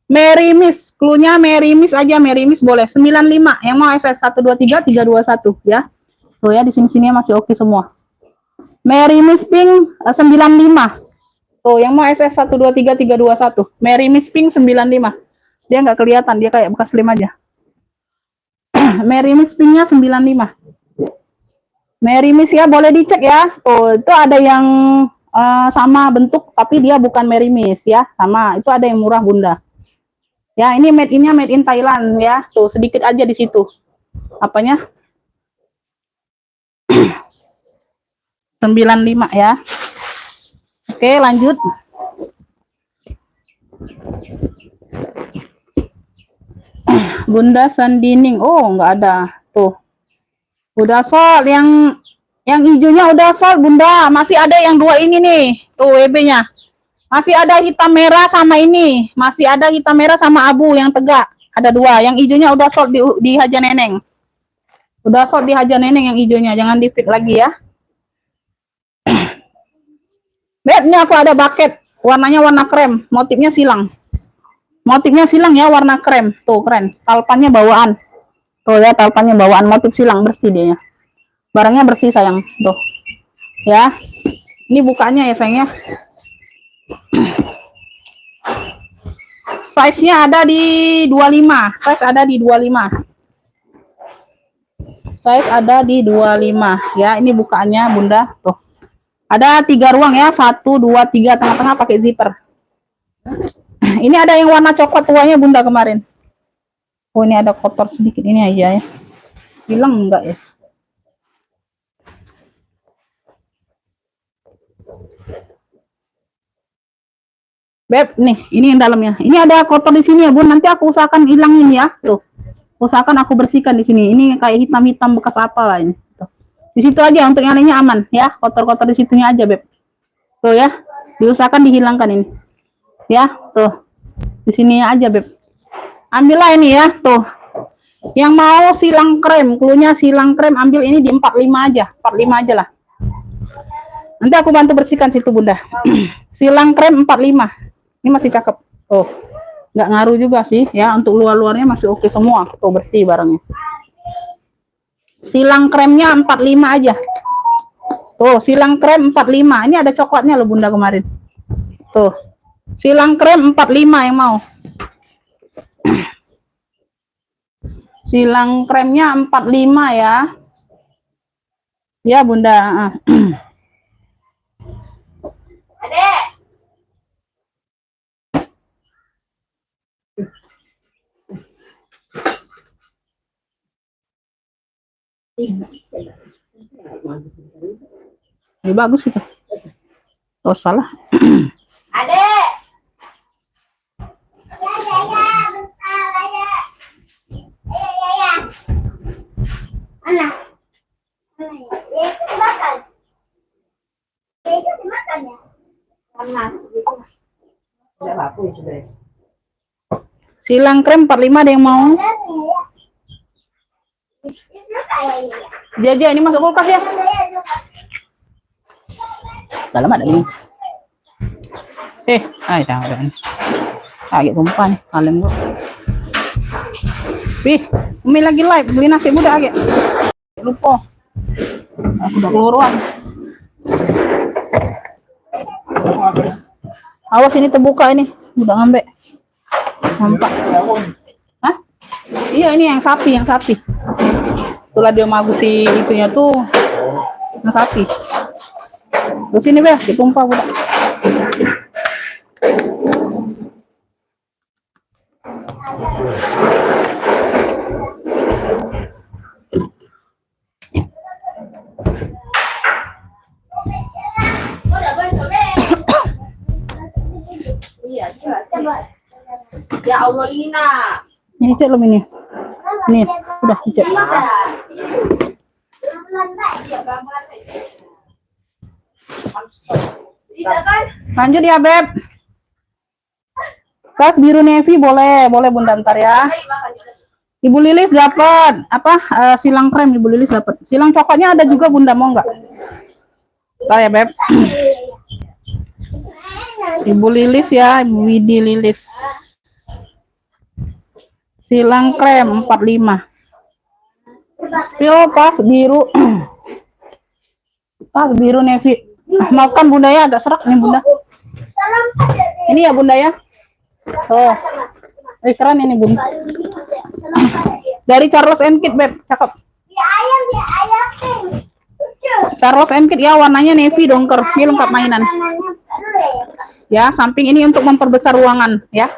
Merimis, cluenya Merimis aja, Merimis boleh. 95, yang mau SS 123 321 ya. Tuh ya, di sini-sini masih oke semua. Merimis pink 95. Tuh, yang mau SS 123 321. Merimis pink 95. Dia nggak kelihatan, dia kayak bekas lem aja. Merimis pinknya 95. Merimis ya, boleh dicek ya. Tuh, itu ada yang sama bentuk tapi dia bukan Merimis ya. Sama, itu ada yang murah, Bunda. Ya, ini made in-nya made in Thailand ya. Tuh, sedikit aja di situ. Apanya? 95 ya. Oke, lanjut. Bunda Sandining. Oh, nggak ada. Tuh. Udah sold, yang hijaunya udah sold Bunda. Masih ada yang dua ini nih. Tuh WB-nya. Masih ada hitam merah sama ini. Masih ada hitam merah sama abu yang tegak. Ada dua. Yang hijaunya udah sold di Haja Neneng. Udah sold di Haja Neneng yang hijaunya. Jangan di fit lagi ya. Beb, ini aku ada bucket. Warnanya warna krem. Motifnya silang. Motifnya silang ya, warna krem. Tuh keren. Talpannya bawaan. Tuh ya, talpannya bawaan. Motif silang, bersih dia. Barangnya bersih sayang. Tuh. Ya. Ini bukanya ya sayangnya. Size-nya ada di 25. Size ada di 25. Size ada di 25. Ya, ini bukaannya Bunda. Tuh. Ada 3 ruang ya. 1, 2, 3. Tengah-tengah pakai zipper. Ini ada yang warna coklat tuanya Bunda kemarin. Oh, ini ada kotor sedikit ini aja ya. Hilang enggak ya? Beb, nih, ini yang dalamnya. Ini ada kotor di sini ya, Bun. Nanti aku usahakan hilangin ya. Tuh. Usahakan aku bersihkan di sini. Ini kayak hitam-hitam bekas apa lah ini. Tuh. Di situ aja untuk yang lainnya aman ya. Kotor-kotor di situnya aja, Beb. Tuh ya. Diusahakan dihilangkan ini. Ya, tuh. Di sini aja, Beb. Ambillah ini ya, tuh. Yang mau silang krem, klunya silang krem, ambil ini di 45 aja. 45 aja lah. Nanti aku bantu bersihkan situ, Bunda. Silang krem 45. Ini masih cakep. Oh, nggak ngaruh juga sih ya. Untuk luar-luarnya masih oke semua. Tuh bersih barangnya. Silang kremnya 45 aja. Tuh, silang krem 45. Ini ada coklatnya loh Bunda kemarin. Tuh. Silang krem 45 yang mau. Silang kremnya 45 ya. Ya, Bunda. Adek. Ini bagus itu. Oh, salah. Adek. Ya, bentar ya. Ya. Mana? Ya, itu makan. Ya, itu dimakan ya. Panas gitu. Tidak apa-apa itu deh. Silang krem 45 ada yang mau? Dia ini masuk kulkas ya. Dalam ada ini. Ada. Agak tumpah nih, kalem gua. Wih, Umi lagi live, beli nasi muda agak. Lupa. Aku udah keluaran. Awas ini terbuka ini, udah ngambek. Nampak. Hah? Iya ini yang sapi. Itulah dia magusi itunya tuh. Yang sapi. Terus sini Bel, ditumpah budak. Ya Allah ini nak. Ini cek belum ini. Nih, udah cek. Lanjut ya Beb. Tas biru navy boleh Bunda ntar ya. Ibu Lilis dapat silang krem Ibu Lilis dapat. Silang coklatnya ada juga Bunda mau nggak? Ntar ya Beb. Ibu Lilis ya, Ibu Widi Lilis. Silang krem 45. Spill pas biru. Pas biru navy. Maafkan Bunda ya agak serak nih Bunda. Ini ya Bunda ya. Oh. Keren ini Bunda. Dari Charles & Kit Beb, cakep. Charles & Kit ya warnanya navy dongker. Ini lengkap mainan. Ya, samping ini untuk memperbesar ruangan ya.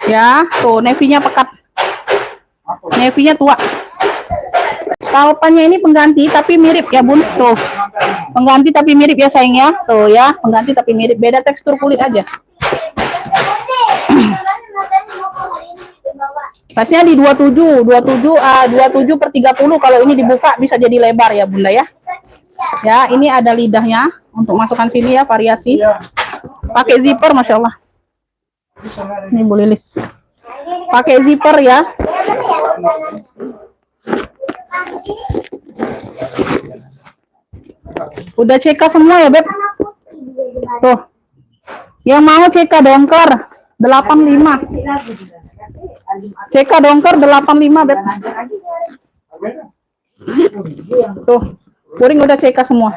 Ya, tuh navy-nya pekat. Navy-nya tua. Talpannya ini pengganti tapi mirip ya Bun. Tuh. Pengganti tapi mirip ya sayang ya. Tuh ya, pengganti tapi mirip. Beda tekstur kulit aja. Size-nya di 27, 27 per 30. Kalau ini dibuka bisa jadi lebar ya Bunda ya. Ya, ini ada lidahnya untuk masukkan sini ya, variasi. Pakai zipper, Masya Allah. Ini Bu Lilis. Pakai zipper ya. Udah CK semua ya, Beb? Tuh. Yang mau CK dongker 85. CK dongker 85, Beb. Tuh. Kuring udah CK semua.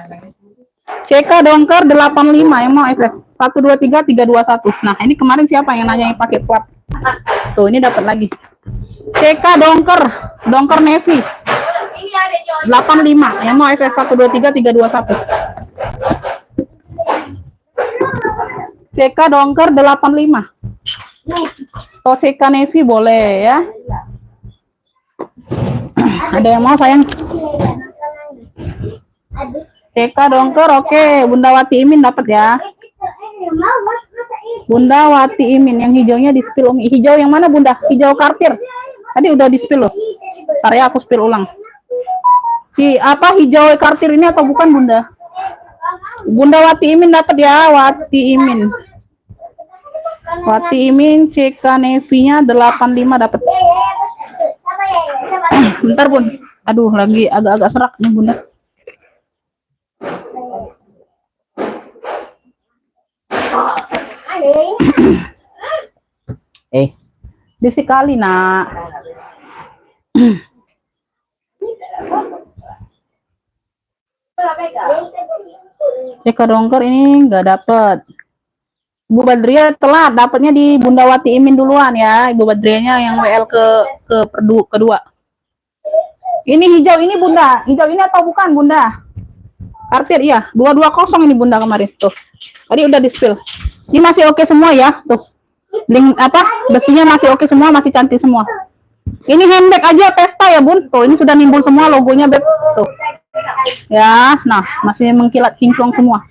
CK dongker 85 yang mau SS. 123 321. Nah, ini kemarin siapa yang nanya yang pakai plat? Tuh, ini dapat lagi. CK dongker navy 85 yang mau SS 123 321. CK dongker 85. Oh, CK navy boleh ya. Ada yang mau sayang? CK dongker, oke. Bunda Wati Imin dapat ya. Bunda Wati Imin yang hijaunya di spill Umi. Hijau yang mana Bunda? Hijau kartir. Tadi udah di spill loh. Ntar ya aku spill ulang. Si apa hijau kartir ini atau bukan Bunda? Bunda Wati Imin dapat ya, Wati Imin. Wati Imin CK navy-nya 85 dapat. Bentar Bun. Aduh, lagi agak-agak serak nih Bunda. Disikali nak. CK dongker ini nggak dapet. Ibu Badria telat, dapatnya di Bunda Wati Imin duluan ya. Ibu Badrianya yang WL kedua. Ini hijau ini Bunda. Hijau ini atau bukan Bunda? Kartir iya, 220 ini Bunda kemarin tuh. Tadi udah di spill. Ini masih oke semua ya, tuh. Link apa? Besinya masih oke semua, masih cantik semua. Ini handbag aja pesta ya Bun. Tuh, ini sudah nimbul semua logonya Beb. Tuh. Ya, nah, masih mengkilat kinclong semua.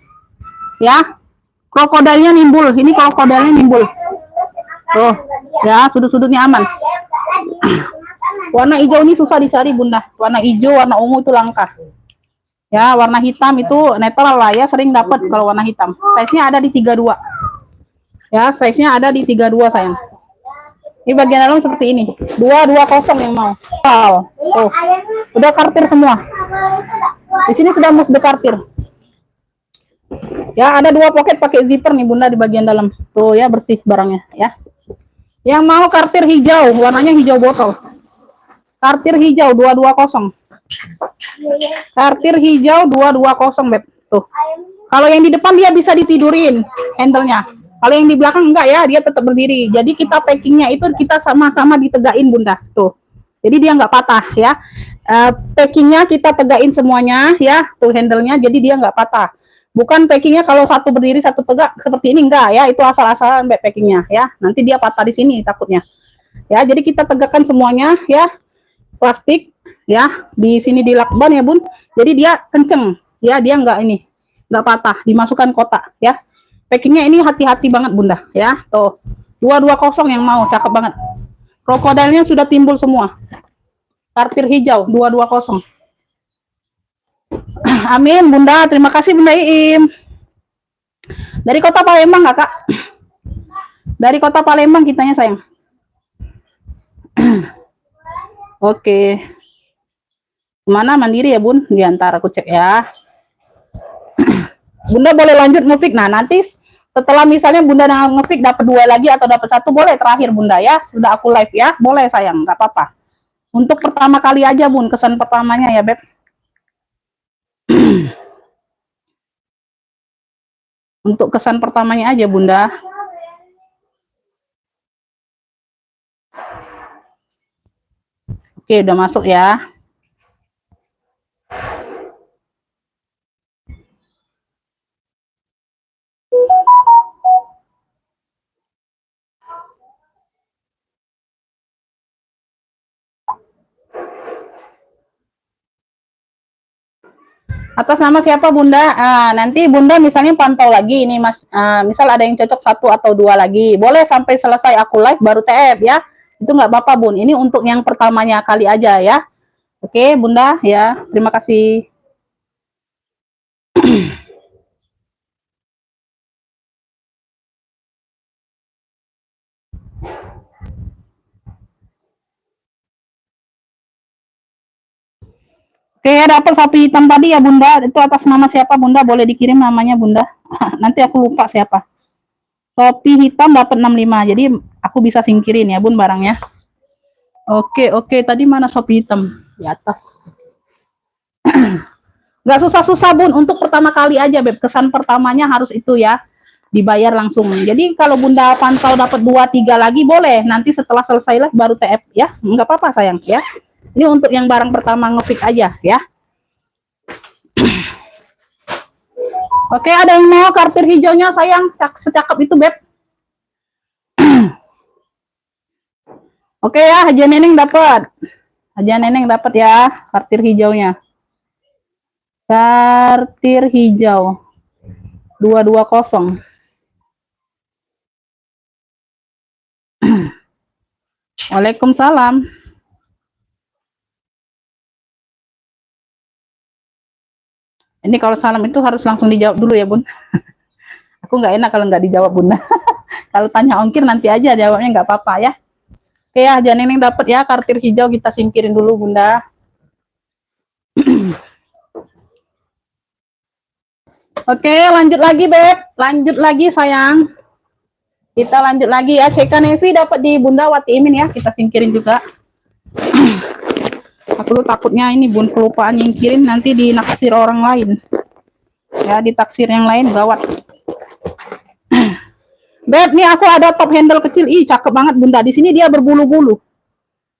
Ya. Krokodilnya nimbul. Ini krokodilnya nimbul. Tuh. Ya, sudut-sudutnya aman. Warna hijau ini susah dicari Bunda. Warna hijau, warna ungu itu langka. Ya, warna hitam itu netral lah ya, sering dapat kalau warna hitam. Size-nya ada di 32. Ya, size-nya ada di 32 sayang. Ini bagian dalam seperti ini. 220 yang mau. Wow. Tuh. Udah kartir semua. Di sini sudah musde kartir. Ya, ada 2 pocket pakai zipper nih Bunda di bagian dalam. Tuh ya, bersih barangnya ya. Yang mau kartir hijau, warnanya hijau botol. Kartir hijau 220. Kartir hijau 220 Beb. Tuh. Kalau yang di depan dia bisa ditidurin handle-nya. Kalau yang di belakang enggak ya, dia tetap berdiri. Jadi kita packingnya itu kita sama-sama ditegain Bunda. Tuh. Jadi dia nggak patah ya. Packingnya kita tegain semuanya ya. Tuh handle-nya jadi dia nggak patah. Bukan packingnya kalau satu berdiri satu tegak seperti ini enggak ya. Itu asal-asalan Beb packingnya ya. Nanti dia patah di sini takutnya. Ya, jadi kita tegakkan semuanya ya. Plastik ya, di sini di lakban ya Bun. Jadi dia kenceng ya, dia enggak ini. Enggak patah, dimasukkan kotak ya. Packingnya ini hati-hati banget Bunda ya. Tuh. 220 yang mau, cakep banget. Krokodilnya sudah timbul semua. Kartir hijau 220. Amin Bunda, terima kasih Bunda Iim. Dari kota Palembang nggak Kak? Dari kota Palembang kitanya sayang. Oke. Mana mandiri ya Bun? Di antara aku cek ya. Bunda boleh lanjut ngepick. Nah nanti setelah misalnya Bunda ngepick dapat 2 lagi atau dapat 1 boleh terakhir Bunda ya. Sudah aku live ya. Boleh sayang, nggak apa-apa. Untuk pertama kali aja Bun, kesan pertamanya ya Beb. Untuk kesan pertamanya aja Bunda. Oke, udah masuk ya. Atas nama siapa Bunda? Nanti Bunda misalnya pantau lagi ini Mas. Misal ada yang cocok 1 atau 2 lagi. Boleh sampai selesai aku live baru TF ya. Itu nggak apa-apa Bun. Ini untuk yang pertamanya kali aja ya. Oke Bunda ya. Terima kasih. Oke, dapat sapi hitam tadi ya Bunda. Itu atas nama siapa Bunda? Boleh dikirim namanya Bunda. Nanti aku lupa siapa. Sapi hitam dapat 65. Jadi aku bisa singkirin ya Bun barangnya. Oke, oke. Tadi mana sapi hitam? Di atas. Nggak susah-susah Bun. Untuk pertama kali aja Beb. Kesan pertamanya harus itu ya. Dibayar langsung. Jadi kalau Bunda pantau dapat 2-3 lagi boleh. Nanti setelah selesai live baru TF ya. Nggak apa-apa sayang ya. Ini untuk yang barang pertama ngepick aja ya. Oke, ada yang mau kartir hijaunya sayang? Secakep itu Beb. Oke ya, Haja Neneng dapat. Haja Neneng dapat ya kartir hijaunya. Kartir hijau 220. Waalaikumsalam. Ini kalau salam itu harus langsung dijawab dulu ya Bun. Aku nggak enak kalau nggak dijawab Bunda. Kalau tanya ongkir nanti aja jawabnya nggak apa-apa ya. Oke ya, Haja Neneng dapat ya kartir hijau, kita singkirin dulu Bunda. Oke, lanjut lagi Beb. Lanjut lagi sayang. Kita lanjut lagi ya. CK Nevi dapat di Bunda Wati Imin ya. Kita singkirin juga. Aku tuh takutnya ini Bun kelupaan nyingkirin nanti dinaksir orang lain. Ya, ditaksir yang lain gawat. Beb, nih aku ada top handle kecil. Ih, cakep banget Bunda. Di sini dia berbulu-bulu.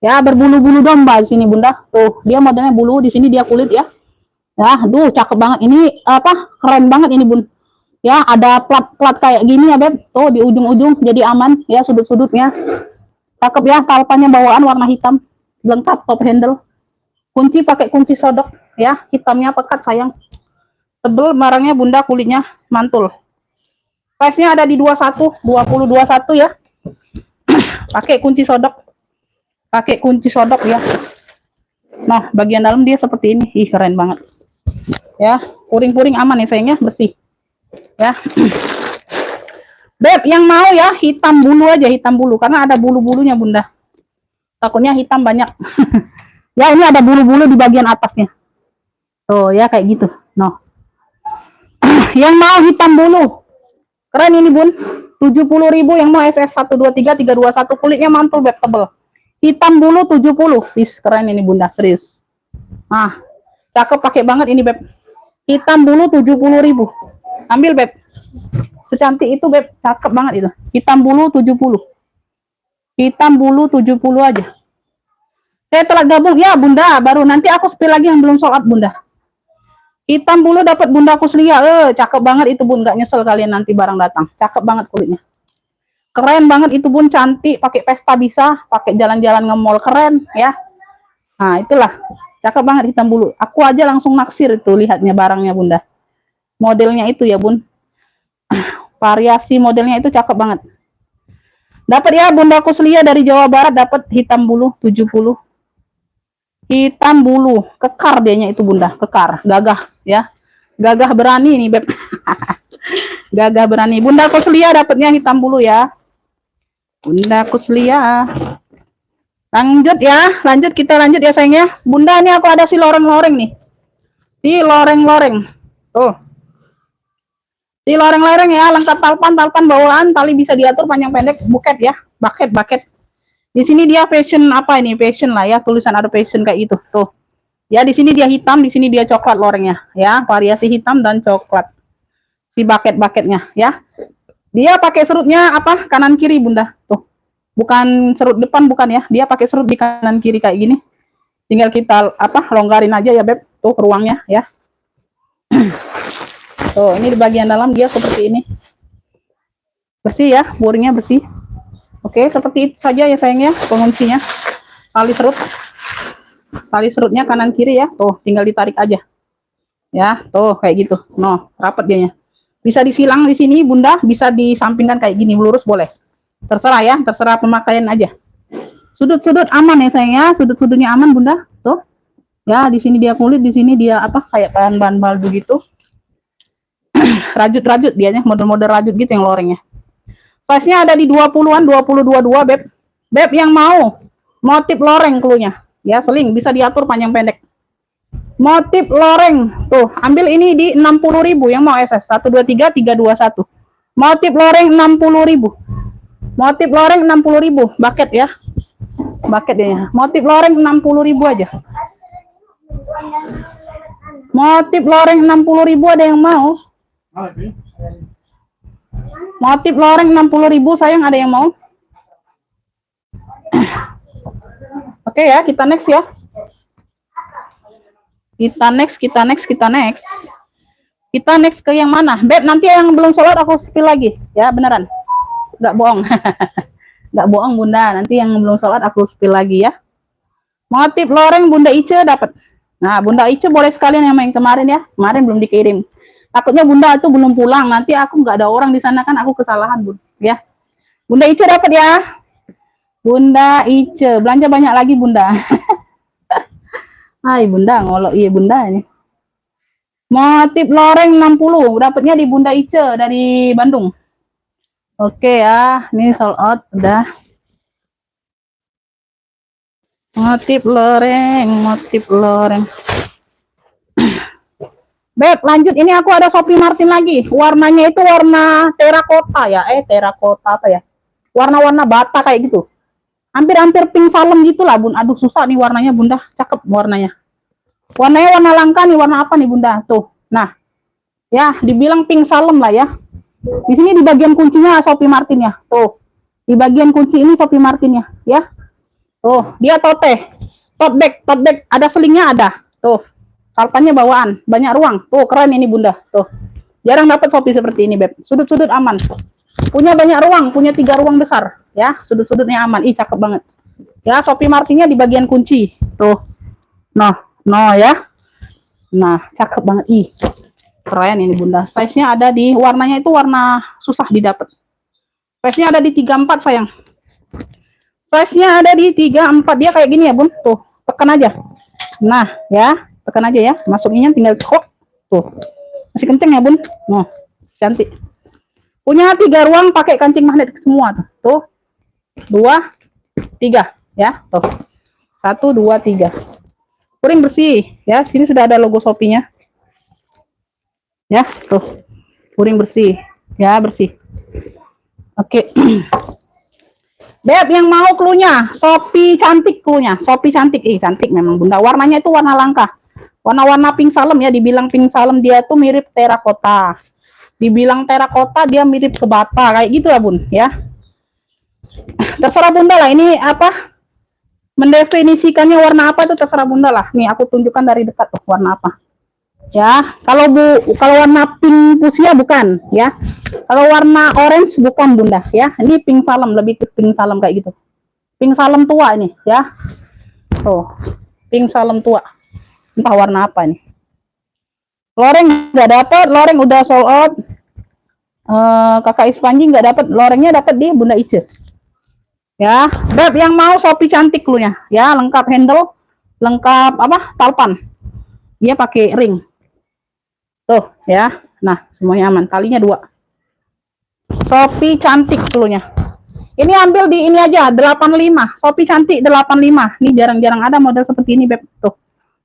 Ya, berbulu-bulu domba di sini Bunda. Tuh, dia modelnya bulu, di sini dia kulit ya. Ya, aduh cakep banget. Ini apa? Keren banget ini Bun. Ya, ada plat-plat kayak gini ya Beb. Tuh di ujung-ujung jadi aman ya sudut-sudutnya. Cakep ya, talpannya bawaan warna hitam. Lengkap top handle. Kunci pakai kunci sodok ya, hitamnya pekat sayang. Tebel barangnya Bunda, kulitnya mantul. Size-nya ada di 21, 20 21 ya. Pakai kunci sodok. Pakai kunci sodok ya. Nah, bagian dalam dia seperti ini. Ih, keren banget. Ya, puring-puring aman ya sayangnya, bersih. Ya. Beb, yang mau ya hitam bulu aja, hitam bulu karena ada bulu-bulunya Bunda. Takutnya hitam banyak. Ya, ini ada bulu-bulu di bagian atasnya. Tuh, ya kayak gitu. No. Yang mau hitam bulu. Keren ini Bun. 70.000 yang mau SS 123 321 kulitnya mantul Beb, tebel. Hitam bulu 70. Wis, keren ini Bunda, serius. Nah, cakep pakai banget ini Beb. Hitam bulu 70.000. Ambil Beb. Secantik itu Beb, cakep banget itu. Hitam bulu 70. Hitam bulu 70 aja. Saya telah gabung ya Bunda, baru nanti aku spill lagi yang belum sold out Bunda. Hitam bulu dapat Bunda Kuslia. Cakep banget itu Bun, nggak nyesel kalian nanti barang datang. Cakep banget kulitnya. Keren banget itu Bun, cantik, pakai pesta bisa, pakai jalan-jalan nge-mall keren ya. Nah, itulah. Cakep banget hitam bulu. Aku aja langsung naksir itu lihatnya barangnya Bunda. Modelnya itu ya Bun. Variasi modelnya itu cakep banget. Dapat ya Bunda Kuslia dari Jawa Barat, dapat hitam bulu 70. Hitam bulu, kekar dianya itu Bunda, kekar, gagah ya. Gagah berani nih Beb. Gagah berani. Bunda Kuslia dapatnya hitam bulu ya. Bunda Kuslia. Lanjut ya, lanjut kita lanjut ya sayangnya. Bunda, ini aku ada si loreng-loreng nih. Si loreng-loreng. Tuh. Si loreng-loreng ya, lengkap talpan bawaan, tali bisa diatur panjang pendek, buket ya, bucket. Di sini dia fashion apa ini? Fashion lah ya, tulisan ada fashion kayak gitu. Tuh. Ya, di sini dia hitam, di sini dia coklat lorengnya ya, variasi hitam dan coklat. Si bucket-bucketnya ya. Dia pakai serutnya apa? Kanan kiri Bunda. Tuh. Bukan serut depan bukan ya. Dia pakai serut di kanan kiri kayak gini. Tinggal kita apa? Longgarin aja ya Beb. Tuh ruangnya ya. Tuh, ini di bagian dalam dia seperti ini. Bersih ya, boringnya bersih. Oke, seperti itu saja ya sayangnya penguncinya. Tali serut. Tali serutnya kanan kiri ya. Tuh, tinggal ditarik aja. Ya, tuh kayak gitu. No, rapat dianya. Bisa disilang di sini Bunda, bisa disampingkan kayak gini lurus boleh. Terserah ya, terserah pemakaian aja. Sudut-sudut aman ya sayang ya, sudut-sudutnya aman bunda. Tuh, ya di sini dia kulit, di sini dia apa kayak bahan-bahan baldu gitu. Rajut-rajut dianya, model-model rajut gitu yang lorengnya. Size-nya ada di 20-an, 20-22 beb. Beb yang mau motif loreng klunya, ya seling bisa diatur panjang pendek. Motif loreng tuh, ambil ini di 60.000 yang mau SS 123 321. Motif loreng 60.000. Motif loreng 60.000, bucket ya. Bucket ya. Motif loreng 60.000 aja. Motif loreng 60.000 ada yang mau? Motif loreng 60.000 sayang, ada yang mau? Oke ya, kita next ya. Kita next. Kita next ke yang mana? Beb, nanti yang belum sholat aku spill lagi. Ya, beneran. Nggak bohong. Nggak bohong, bunda. Nanti yang belum sholat aku spill lagi ya. Motif loreng Bunda Ice dapat. Nah, Bunda Ice boleh sekalian yang kemarin ya. Kemarin belum dikirim. Takutnya bunda itu belum pulang. Nanti aku nggak ada orang di sana kan aku kesalahan, bun. Ya. Bunda Ice dapat ya. Bunda Ice. Belanja banyak lagi, bunda. Hai bunda, ngolok iya bunda ini. Motif loreng 60, dapatnya di Bunda Ice dari Bandung. Oke ya, ini sold out udah. Motif loreng. Beb, lanjut ini aku ada Sophie Martin lagi. Warnanya itu warna terakota ya, terakota apa ya? Warna-warna bata kayak gitu. Hampir-hampir pink salem gitulah, bun. Aduh susah nih warnanya bunda, cakep warnanya. Warnanya warna langka nih, warna apa nih bunda? Tuh, nah, ya dibilang pink salem lah ya. Di sini di bagian kuncinya Sophie Martin ya, tuh. Di bagian kunci ini Sophie Martin ya. Tuh, dia tote bag, ada selingnya ada. Tuh, kalpannya bawaan, banyak ruang. Tuh, keren ini bunda. Tuh, jarang dapat Sophie seperti ini beb. Sudut-sudut aman. Punya banyak ruang, punya 3 ruang besar. Ya, sudut-sudutnya aman. Ih, cakep banget. Ya, Sophie Martinnya di bagian kunci. Tuh, no ya. Nah, cakep banget. Ih, keren ini bunda. Size-nya ada di, warnanya itu warna susah didapat. Size-nya ada di 34 sayang. Size-nya ada di 34. Dia kayak gini ya bun. Tuh, tekan aja. Nah, ya, tekan aja ya. Masukinnya tinggal kok. Tuh, masih kenceng ya bun. Nah, cantik. Punya 3 ruang pakai kancing magnet semua tuh. Tuh, 2, 3 ya. Tuh, 1, 2, 3. Kuring bersih ya. Sini sudah ada logo Shopee-nya. Ya, tuh. Kuring bersih. Ya, bersih. Oke. Beb yang mau klunya, Sophie cantik klunya. Sophie cantik. Cantik memang bunda. Warnanya itu warna langka. Warna-warna pink salem ya. Dibilang pink salem dia tuh mirip terakota. Dibilang terakota dia mirip ke bata kayak gitu lah bun ya. Terserah bunda lah ini apa, mendefinisikannya warna apa itu terserah bunda lah. Nih aku tunjukkan dari dekat tuh warna apa ya. Kalau warna pink fuchsia bukan ya, kalau warna orange bukan bunda ya. Ini pink salem, lebih ke pink salem kayak gitu, pink salem tua ini ya. Tuh, pink salem tua, entah warna apa nih. Loreng nggak dapat, loreng udah sold out. Kakak Ispanji nggak dapat, lorengnya dapat di Bunda Ice. Ya, beb yang mau Sophie cantik klunya, ya lengkap handle, lengkap apa talpan. Dia pakai ring. Tuh ya, nah semuanya aman. Talinya 2. Sophie cantik klunya. Ini ambil di ini aja 85. Sophie cantik 85. Ini jarang-jarang ada model seperti ini beb. Tuh.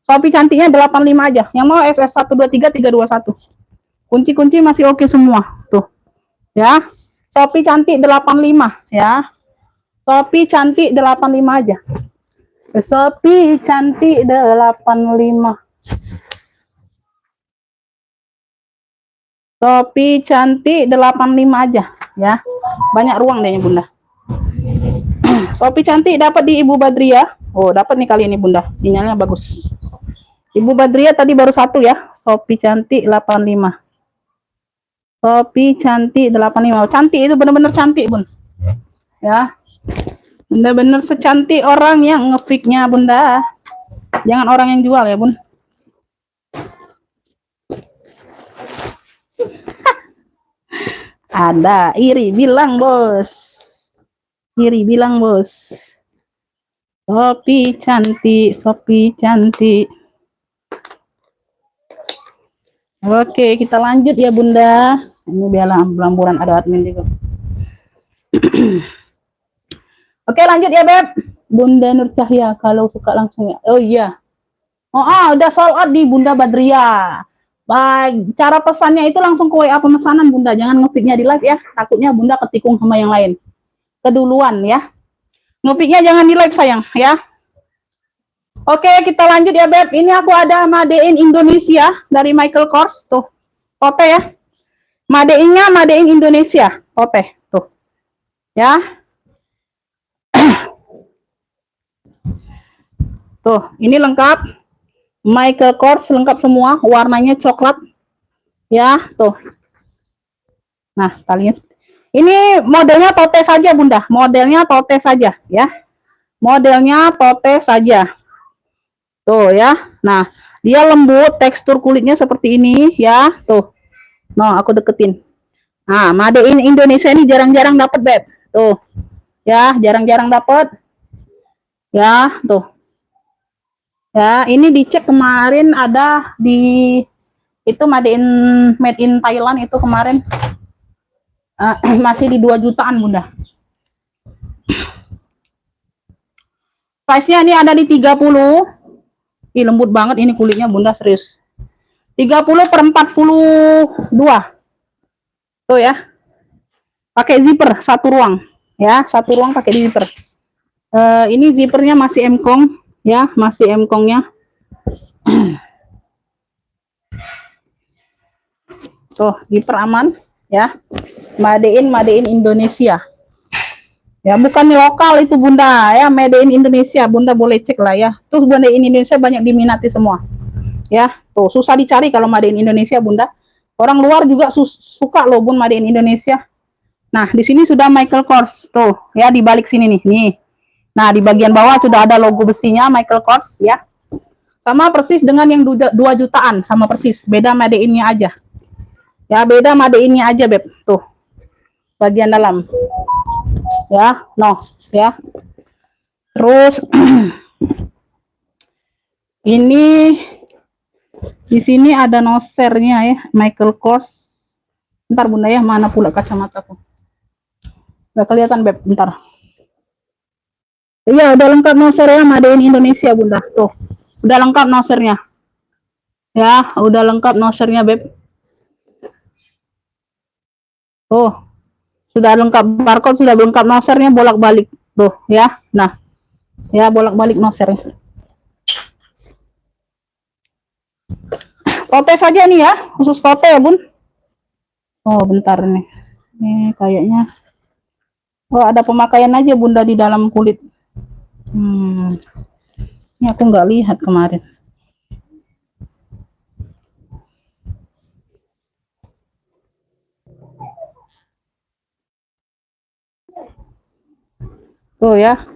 Sophie cantiknya 85 aja. Yang mau SS 123 321. Kunci-kunci masih oke semua. Tuh. Ya. Sophie cantik 85 ya. Sophie cantik 85 aja. Sophie cantik 85. Sophie cantik 85 aja ya. Banyak ruang deh bunda. Sophie cantik dapat di Ibu Badria. Oh, dapat nih kali ini bunda. Sinyalnya bagus. Ibu Badria tadi baru 1 ya. Sophie cantik 85. Sophie cantik 85. Cantik itu benar-benar cantik, bun. Ya. Benar-benar secantik orang yang ngefiknya, bunda. Jangan orang yang jual ya, bun. Ada iri bilang, bos. Iri bilang, bos. Sopi cantik, Sopi cantik. Oke, kita lanjut ya Bunda. Ini biar lamburan ada admin juga. Oke, lanjut ya Beb. Bunda Nur Cahya, kalau suka langsung ya. Oh iya. Udah sold out di Bunda Badria. Baik, cara pesannya itu langsung ke WA pemesanan Bunda. Jangan ngefiknya di live ya. Takutnya Bunda ketikung sama yang lain. Keduluan ya. Ngefiknya jangan di live sayang ya. Oke, kita lanjut ya Beb. Ini aku ada Made in Indonesia dari Michael Kors tuh. Tote ya. Made in Indonesia. Tote tuh. Ya. Tuh, ini lengkap. Michael Kors lengkap semua, warnanya coklat. Ya, tuh. Nah, talinya ini modelnya tote saja, Bunda. Modelnya tote saja, ya. Modelnya tote saja. Tuh ya. Nah, dia lembut, tekstur kulitnya seperti ini ya. Tuh. Nah, aku deketin. Nah, Made in Indonesia ini jarang-jarang dapat, Beb. Tuh. Ya, jarang-jarang dapat. Ya, tuh. Ya, ini dicek kemarin ada di itu made in Thailand itu kemarin masih di 2 jutaan Bunda. Size-nya ini ada di 30. Ih, lembut banget ini kulitnya Bunda, serius. 30/42. Tuh ya. Pakai zipper satu ruang ya, satu ruang pakai zipper. Ini zippernya masih emkong ya, masih emkongnya. Tuh, zipper aman ya. Made in Indonesia. Ya, bukan lokal itu Bunda ya, Made in Indonesia. Bunda boleh cek lah ya. Tuh Made in Indonesia banyak diminati semua. Ya, tuh susah dicari kalau Made in Indonesia Bunda. Orang luar juga suka loh Bun Made in Indonesia. Nah, di sini sudah Michael Kors tuh ya, di balik sini nih. Nih. Nah, di bagian bawah sudah ada logo besinya Michael Kors ya. Sama persis dengan yang 2 jutaan, sama persis. Beda Made in-nya aja. Ya, beda Made in-nya aja, Beb. Tuh. Bagian dalam. Ya, no, ya. Terus ini di sini ada nosernya ya, Michael Kors. Bentar Bunda ya, mana pula kacamataku? Gak kelihatan Beb, bentar. Iya, udah lengkap noser ya, Made in Indonesia Bunda. Tuh, udah lengkap nosernya. Ya, udah lengkap nosernya Beb. Tuh, sudah lengkap barcode, sudah lengkap nosernya, bolak-balik. Tuh, ya. Nah, ya bolak-balik nosernya. Tote saja nih ya, khusus tote ya Bun. Oh, bentar nih. Ini kayaknya. Oh, ada pemakaian aja Bunda di dalam kulit. Ini aku nggak lihat kemarin. Tuh ya.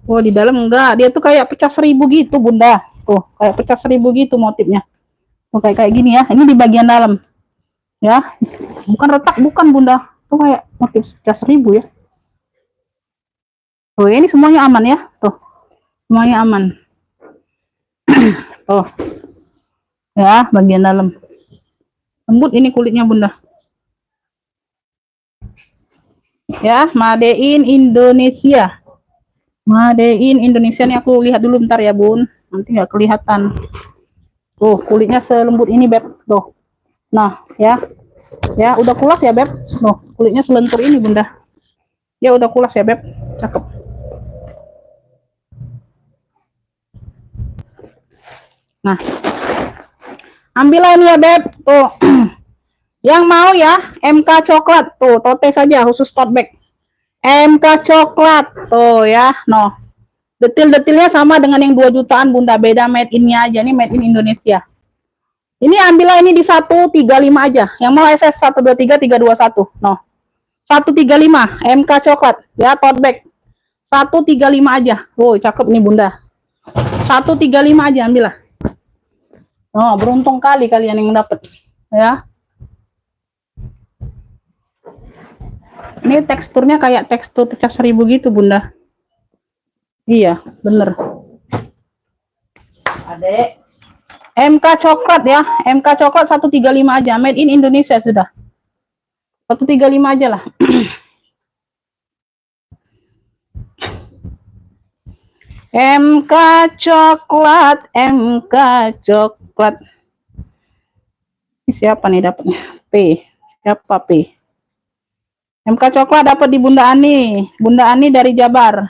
Oh, di dalam enggak. Dia tuh kayak pecah 1000 gitu Bunda. Tuh, kayak pecah 1000 gitu motifnya. Tuh, kayak gini ya. Ini di bagian dalam. Ya. Bukan retak, bukan Bunda. Tuh kayak motif pecah 1000 ya. Tuh, ini semuanya aman ya. Tuh. Semuanya aman. Tuh. Ya, bagian dalam. Lembut ini kulitnya Bunda. Ya, Made in Indonesia. Made in Indonesia nih, aku lihat dulu bentar ya Bun. Nanti nggak kelihatan. Tuh, kulitnya selembut ini Beb. Tuh. Nah, ya. Ya, udah kulas ya Beb. Tuh, kulitnya selentur ini Bunda. Ya udah kulas ya Beb. Cakep. Nah. Ambillah ini ya Beb. Tuh. Yang mau ya, MK coklat. Tuh, tote saja khusus tote bag. MK coklat. Tuh ya, no. Detil-detilnya sama dengan yang 2 jutaan Bunda, beda made in-nya aja. Ini made in Indonesia. Ini ambillah ini di 135 aja. Yang mau SS 123 321. No. 135 MK coklat ya, tote bag. 135 aja. Oh, cakep nih Bunda. 135 aja ambillah. Oh, beruntung kali kalian yang dapat. Ya. Ini teksturnya kayak tekstur pecah 1000 gitu Bunda. Iya, bener. Adek. MK coklat ya, MK coklat 135 aja, made in Indonesia sudah. 135 aja lah. MK coklat, MK coklat. Ini siapa nih dapatnya? P. Siapa P? MK coklat dapat di Bunda Ani. Bunda Ani dari Jabar.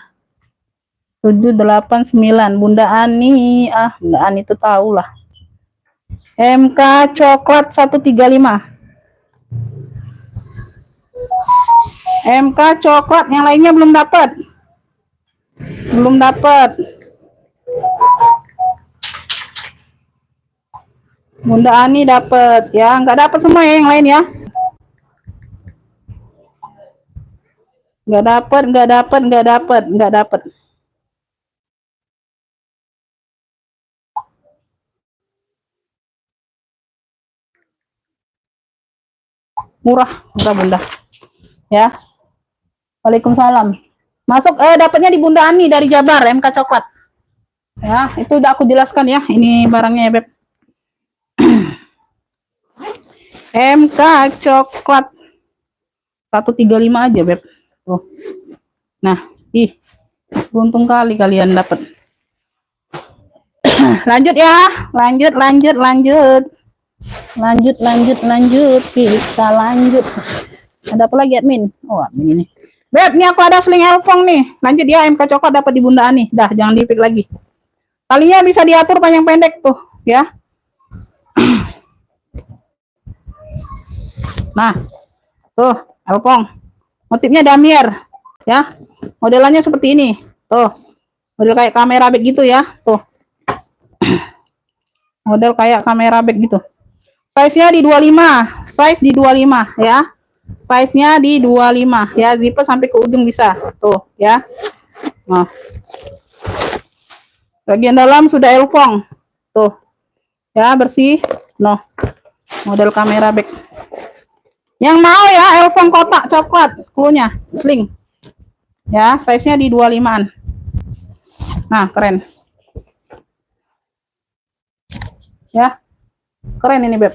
789. Bunda Ani, Bunda Ani itu tahu lah. MK coklat 135. MK coklat yang lainnya belum dapat. Belum dapat. Bunda Ani dapat ya, nggak dapat semua ya yang lain ya. Nggak dapat. Murah Bunda. Ya. Waalaikumsalam. Masuk dapatnya di Bunda Ani dari Jabar, MK coklat. Ya, itu udah aku jelaskan ya. Ini barangnya ya, Beb. MK coklat 135 aja, Beb. Tuh. Nah, beruntung kali kalian dapat. Lanjut ya, lanjut. Kita lanjut. Ada apa lagi admin? Oh, admin ini. Beb, ini aku ada sling elfong nih. Lanjut ya, MK coklat dapat di Bunda Ani. Dah, jangan dipik lagi. Talinya bisa diatur panjang pendek tuh, ya. Nah, tuh, elfong. Motifnya damier, ya. Modelannya seperti ini. Tuh. Model kayak kamera bag gitu ya. Tuh. Model kayak kamera bag gitu. Size-nya di 25. Size di 25 ya. Size-nya di 25 ya. Zipper sampai ke ujung bisa. Tuh ya. Nah. Bagian dalam sudah elfong. Tuh. Ya, bersih. Noh. Model kamera bag. Yang mau ya elfong kotak coklat, cluenya sling. Ya, size-nya di 25-an. Nah, keren. Ya. Keren ini, Beb.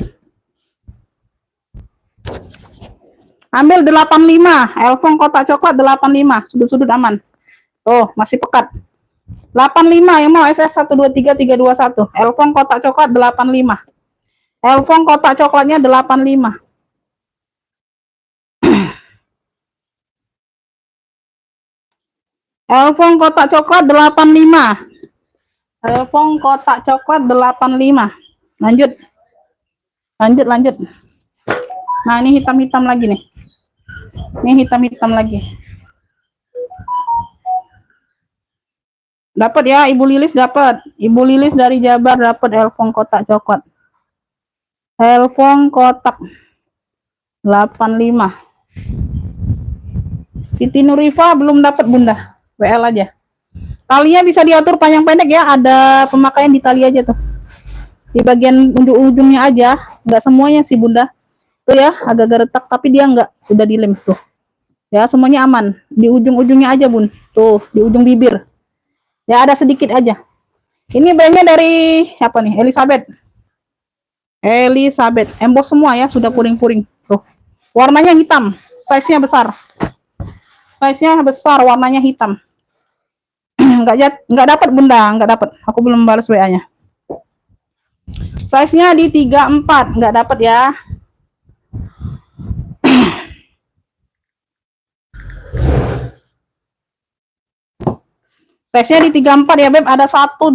Ambil 85, elfong kotak coklat 85, sudut-sudut aman. Tuh, masih pekat. 85 yang mau SS 123321, elfong kotak coklat 85. Elfong kotak coklatnya 85. Elfong kotak coklat 85. Elfong kotak coklat 85. Lanjut. Nah, ini hitam-hitam lagi nih. Ini hitam-hitam lagi. Dapat ya, Ibu Lilis dapat. Ibu Lilis dari Jabar dapat elfong kotak coklat. Elfong kotak 85. Siti Nurifa belum dapat Bunda. WL aja. Talinya bisa diatur panjang pendek ya, ada pemakaian di tali aja tuh. Di bagian ujung-ujungnya aja, nggak semuanya sih Bunda. Tuh ya, agak geretak tapi dia nggak, udah dilem tuh. Ya, semuanya aman. Di ujung-ujungnya aja Bun. Tuh, di ujung bibir. Ya, ada sedikit aja. Ini brandnya dari apa nih? Elizabeth. Emboss semua ya, sudah puring-puring. Tuh. Warnanya hitam, size-nya besar. Warnanya hitam. Nggak dapat Bunda, nggak dapat. Aku belum balas WA-nya. Size-nya di 34, nggak dapat ya. Size-nya di 34 ya Beb, ada 1 2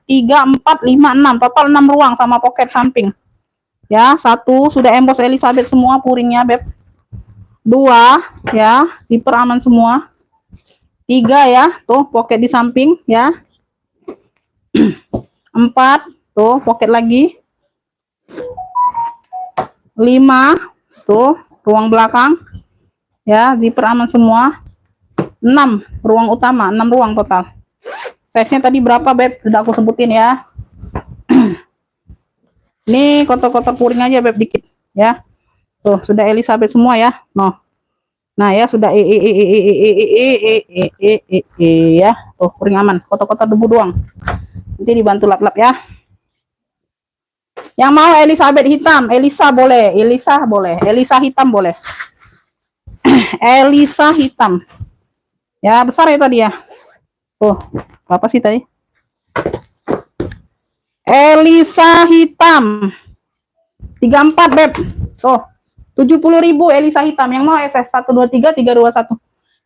3 4 5 6, total 6 ruang sama pocket samping. Ya, 1 sudah emboss Elizabeth semua puringnya Beb. 2 ya, zipper aman semua. 3 ya, tuh pocket di samping ya. 4 tuh pocket lagi. 5 tuh ruang belakang ya, zipper aman semua. 6 ruang utama, 6 ruang total. Size-nya tadi berapa Beb, sudah aku sebutin ya. Ini kotak-kotak puring aja Beb dikit ya. Tuh sudah Elizabeth semua ya. Noh. Nah ya sudah ya. Tuh kering aman. Kotor-kotor debu doang. Nanti dibantu lap-lap ya. Yang mau Elizabeth hitam, Elisa boleh, Elisa boleh, Elisa hitam boleh. Elisa hitam. Ya besar ya tadi ya. Tuh apa sih tadi? Elisa hitam 34 beb. Tuh 70.000 Elisa hitam. Yang mau SS 123 321.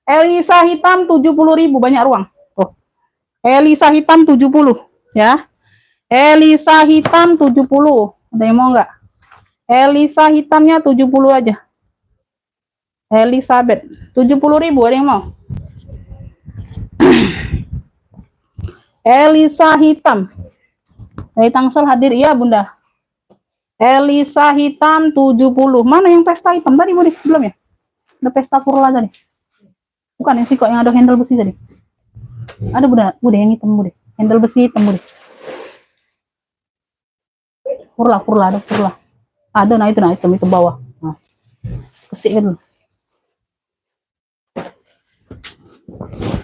Elisa hitam 70.000, banyak ruang. Tuh. Elisa hitam 70 ya. Elisa hitam 70. Ada yang mau nggak? Elisa hitamnya 70 aja. Elizabeth 70.000, ada yang mau? Elisa hitam. Dari Tangsel hadir, iya bunda. Elisa hitam 70. Mana yang pesta hitam tadi Budi? Belum ya? Ada pesta purla tadi. Bukan yang sih kok yang ada handle besi tadi. Ada bunda, bunda yang hitam budi. Handle besi hitam budi. Purla ada purla. Ada nah itu bawah. Nah. Kesik dulu.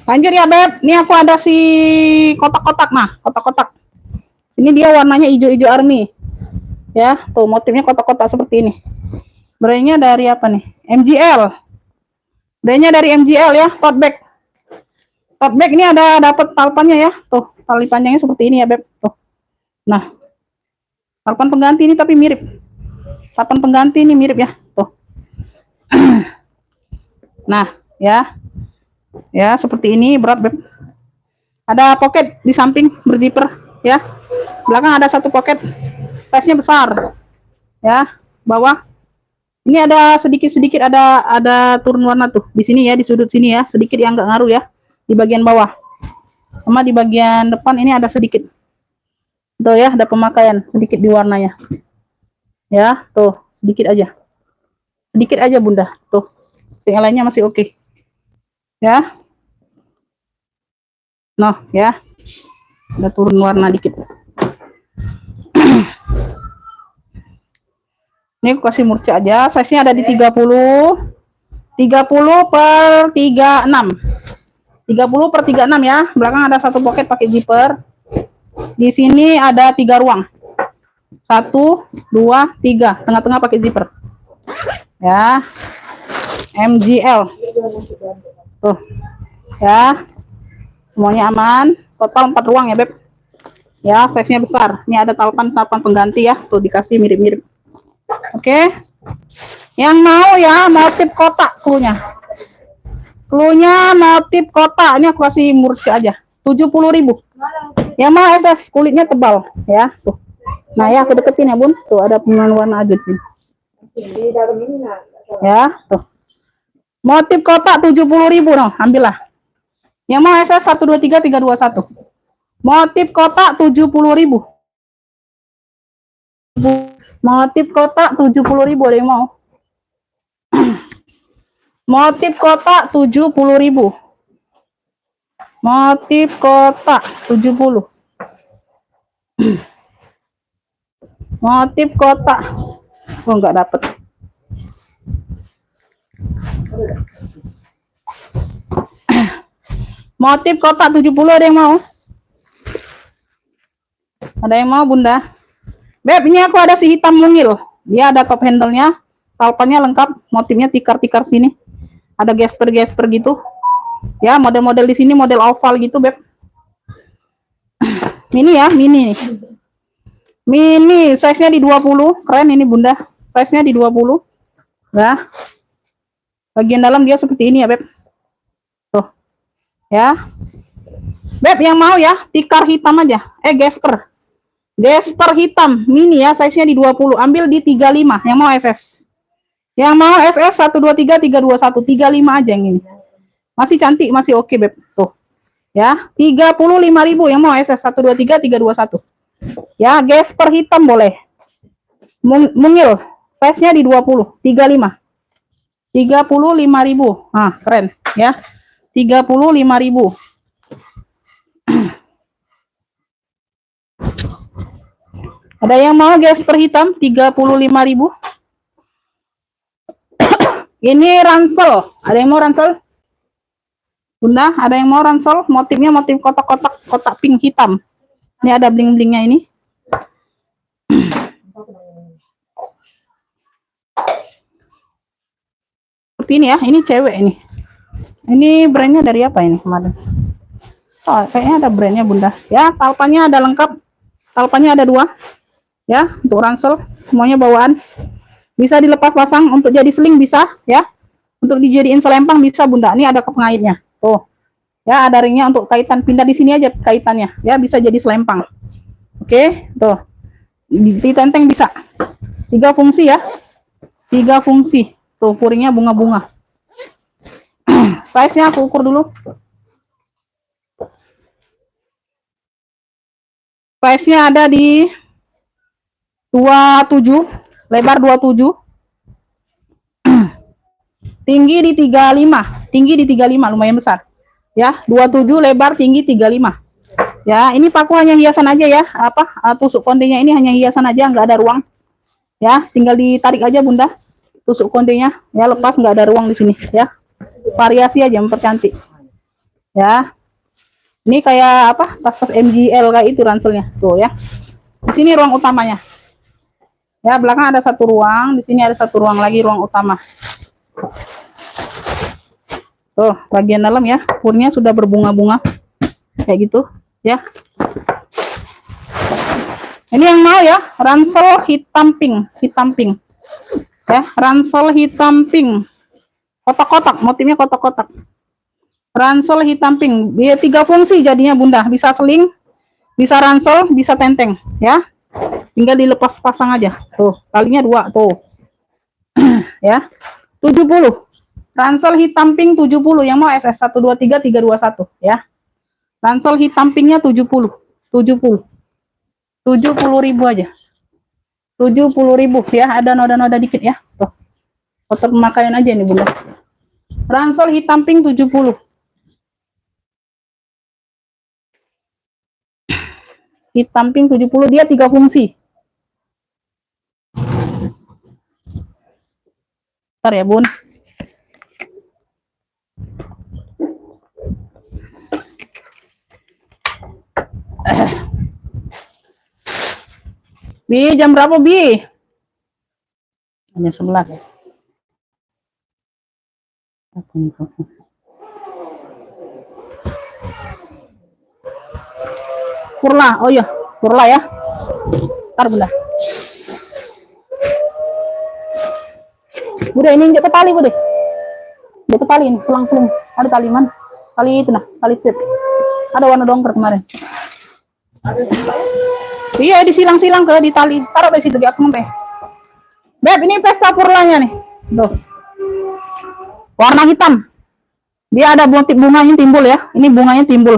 Lanjut ya beb. Ini aku ada si kotak-kotak nah, kotak-kotak. Ini dia warnanya hijau-hijau army. Ya, tuh motifnya kotak-kotak seperti ini. Brandnya dari apa nih? MGL. Brandnya dari MGL ya, tote bag. Tote bag ini ada dapat talpannya ya. Tuh, tali panjangnya seperti ini ya, beb. Tuh. Nah. Talpan pengganti ini tapi mirip. Talpan pengganti ini mirip ya. Tuh. Nah, ya. Ya, seperti ini berat, beb. Ada pocket di samping berzipper ya. Belakang ada satu pocket. Size-nya besar. Ya, bawah. Ini ada sedikit-sedikit ada turun warna tuh. Di sini ya, di sudut sini ya, sedikit yang enggak ngaruh ya. Di bagian bawah. Sama di bagian depan ini ada sedikit. Tuh ya, ada pemakaian sedikit di warnanya. Ya, tuh, sedikit aja. Sedikit aja, Bunda. Tuh. Yang lainnya masih oke. Ya. Nah, ya. Ada turun warna dikit. Ini aku kasih murca aja. Size-nya ada di 30 per 36. 30 per 36 ya. Belakang ada satu pocket pakai zipper. Di sini ada 3 ruang. 1, 2, 3. Tengah-tengah pakai zipper. Ya. MGL. Tuh. Ya. Semuanya aman. Total 4 ruang ya, Beb. Ya, size-nya besar. Ini ada talpan pengganti ya. Tuh dikasih mirip-mirip. Oke. Yang mau ya motif kotak cluenya. Cluenya motif kotak. Ini aku kasih murca aja. 70.000. Yang mau SS kulitnya tebal ya. Tuh. Nah, ya aku deketin ya, Bun. Tuh ada pemain warna aja sih. Ya, tuh. Motif kotak 70.000 noh, ambillah. Yang mau SS 123 321. Motif kotak 70.000. Motif kotak 70.000, ada yang mau? Motif kotak 70.000. Motif kotak 70. Motif kotak. Oh, enggak dapet. Motif kotak 70, ada yang mau? Ada yang mau, Bunda? Beb, ini aku ada si hitam mungil. Dia ada top handle-nya, talpannya lengkap, motifnya tikar-tikar sini. Ada gesper-gesper gitu. Ya, model-model di sini model oval gitu, Beb. Mini ya, mini. Mini, size-nya di 20. Keren ini, Bunda. Size-nya di 20. Ya. Bagian dalam dia seperti ini ya, Beb. Tuh. Ya. Beb, yang mau ya, tikar hitam aja. Gesper. Gesper hitam mini ya, size-nya di 20. Ambil di 35. Yang mau SS. Yang mau SS 123 321. 35 aja yang ini. Masih cantik, masih oke, Beb. Tuh. Ya, 35.000 yang mau SS 123 321. Ya, gesper hitam boleh. Mungil. Size-nya di 20. 35. 35.000. Nah, keren ya. 35.000. Ada yang mau gesper hitam 35.000? Ini ransel. Ada yang mau ransel? Bunda, ada yang mau ransel? Motifnya motif kotak-kotak, kotak pink hitam. Ini ada bling-blingnya ini. Seperti ini ya. Ini cewek ini. Ini brandnya dari apa ini kemarin? Oh, kayaknya ada brandnya Bunda. Ya, talpannya ada lengkap. Talpannya ada 2. Ya, untuk ransel semuanya bawaan. Bisa dilepas pasang untuk jadi sling bisa ya. Untuk dijadiin selempang bisa Bunda. Ini ada pengaitnya. Tuh. Ya, ada ringnya untuk kaitan, pindah di sini aja kaitannya. Ya, bisa jadi selempang. Oke, tuh. Ditenteng bisa. 3 fungsi ya. 3 fungsi. Tuh, puringnya bunga-bunga. Size-nya aku ukur dulu. Size-nya ada di 27, lebar 27. Tinggi di 35. Tinggi di 35 lumayan besar. Ya, 27 lebar, tinggi 35. Ya, ini paku hanya hiasan aja ya. Tusuk kondenya ini hanya hiasan aja, nggak ada ruang. Ya, tinggal ditarik aja Bunda. Tusuk kondenya, ya lepas, nggak ada ruang di sini ya. Variasi aja mempercantik. Ya. Ini kayak apa? Tas-tas MGL kayak itu ranselnya. Tuh ya. Di sini ruang utamanya. Ya, belakang ada 1 ruang, di sini ada 1 ruang lagi, ruang utama. Tuh, bagian dalam ya, purnya sudah berbunga-bunga. Kayak gitu, ya. Ini yang mau ya, ransel hitam pink, Ya, ransel hitam pink. Kotak-kotak, motifnya kotak-kotak. Ransel hitam pink. Dia 3 fungsi jadinya Bunda, bisa sling, bisa ransel, bisa tenteng, ya. Tinggal dilepas pasang aja. Tuh, kalinya 2 tuh. Ya. 70. Ransel hitam pink 70, yang mau SS 123 321 ya. Ransel hitam pinknya 70. 70. 70.000 aja. 70.000 ya, ada noda-noda dikit ya. Tuh. Kotor pemakaian aja nih Bunda. Ransel hitam pink 70. Hitam pink 70, dia 3 fungsi. Bentar ya Bun. Bi, jam berapa Bi? Jam 11 ya. Purla, oh iya, Purla ya. Ntar Bunda. Bude, ini jatuh tali Bude. Jatuh tali ini, pulang-pulang. Ada tali man. Tali itu nah, tali strip. Ada warna dongker kemarin. Iya, disilang-silang ke di tali. Taruh di situ di aku ngombe. Beb, ini pesta purlanya nih. Tuh. Warna hitam. Dia ada motif bunganya timbul ya. Ini bunganya timbul.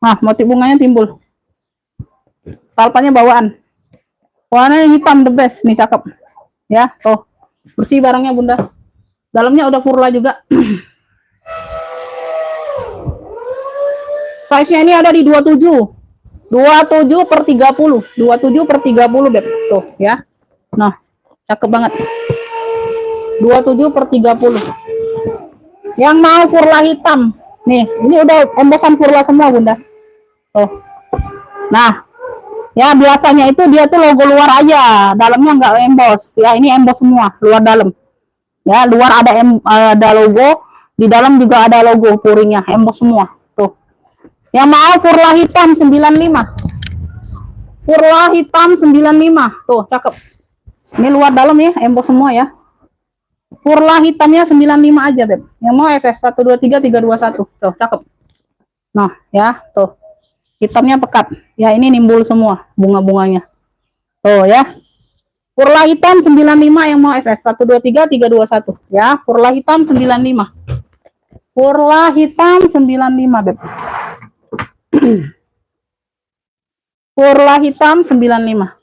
Nah, motif bunganya timbul. Talpanya bawaan. Warnanya hitam the best nih, cakep. Ya, tuh. Bersih barangnya Bunda. Dalamnya udah purla juga. Size-nya ini ada di 27. 27 per 30. 27 per 30, Beb. Tuh, ya. Nah, cakep banget. 27 per 30. Yang mau purla hitam. Nih, ini udah embosan purla semua, Bunda. Tuh. Nah, ya biasanya itu dia tuh logo luar aja, dalamnya nggak embos. Ya, ini embos semua, luar dalam. Ya, luar ada logo, di dalam juga ada logo puringnya, embos semua. Tuh. Yang mau purla hitam 95. Purla hitam 95. Tuh, cakep. Ini luar dalam ya, embos semua ya. Purla hitamnya 95 aja, Beb. Yang mau SS 123 321. Tuh, cakep. Nah, ya, tuh. Hitamnya pekat. Ya, ini nimbul semua bunga-bunganya. Tuh ya. Purla hitam 95 yang mau SS 123 321. Ya, purla hitam 95. Purla hitam 95, Beb. Purla hitam 95.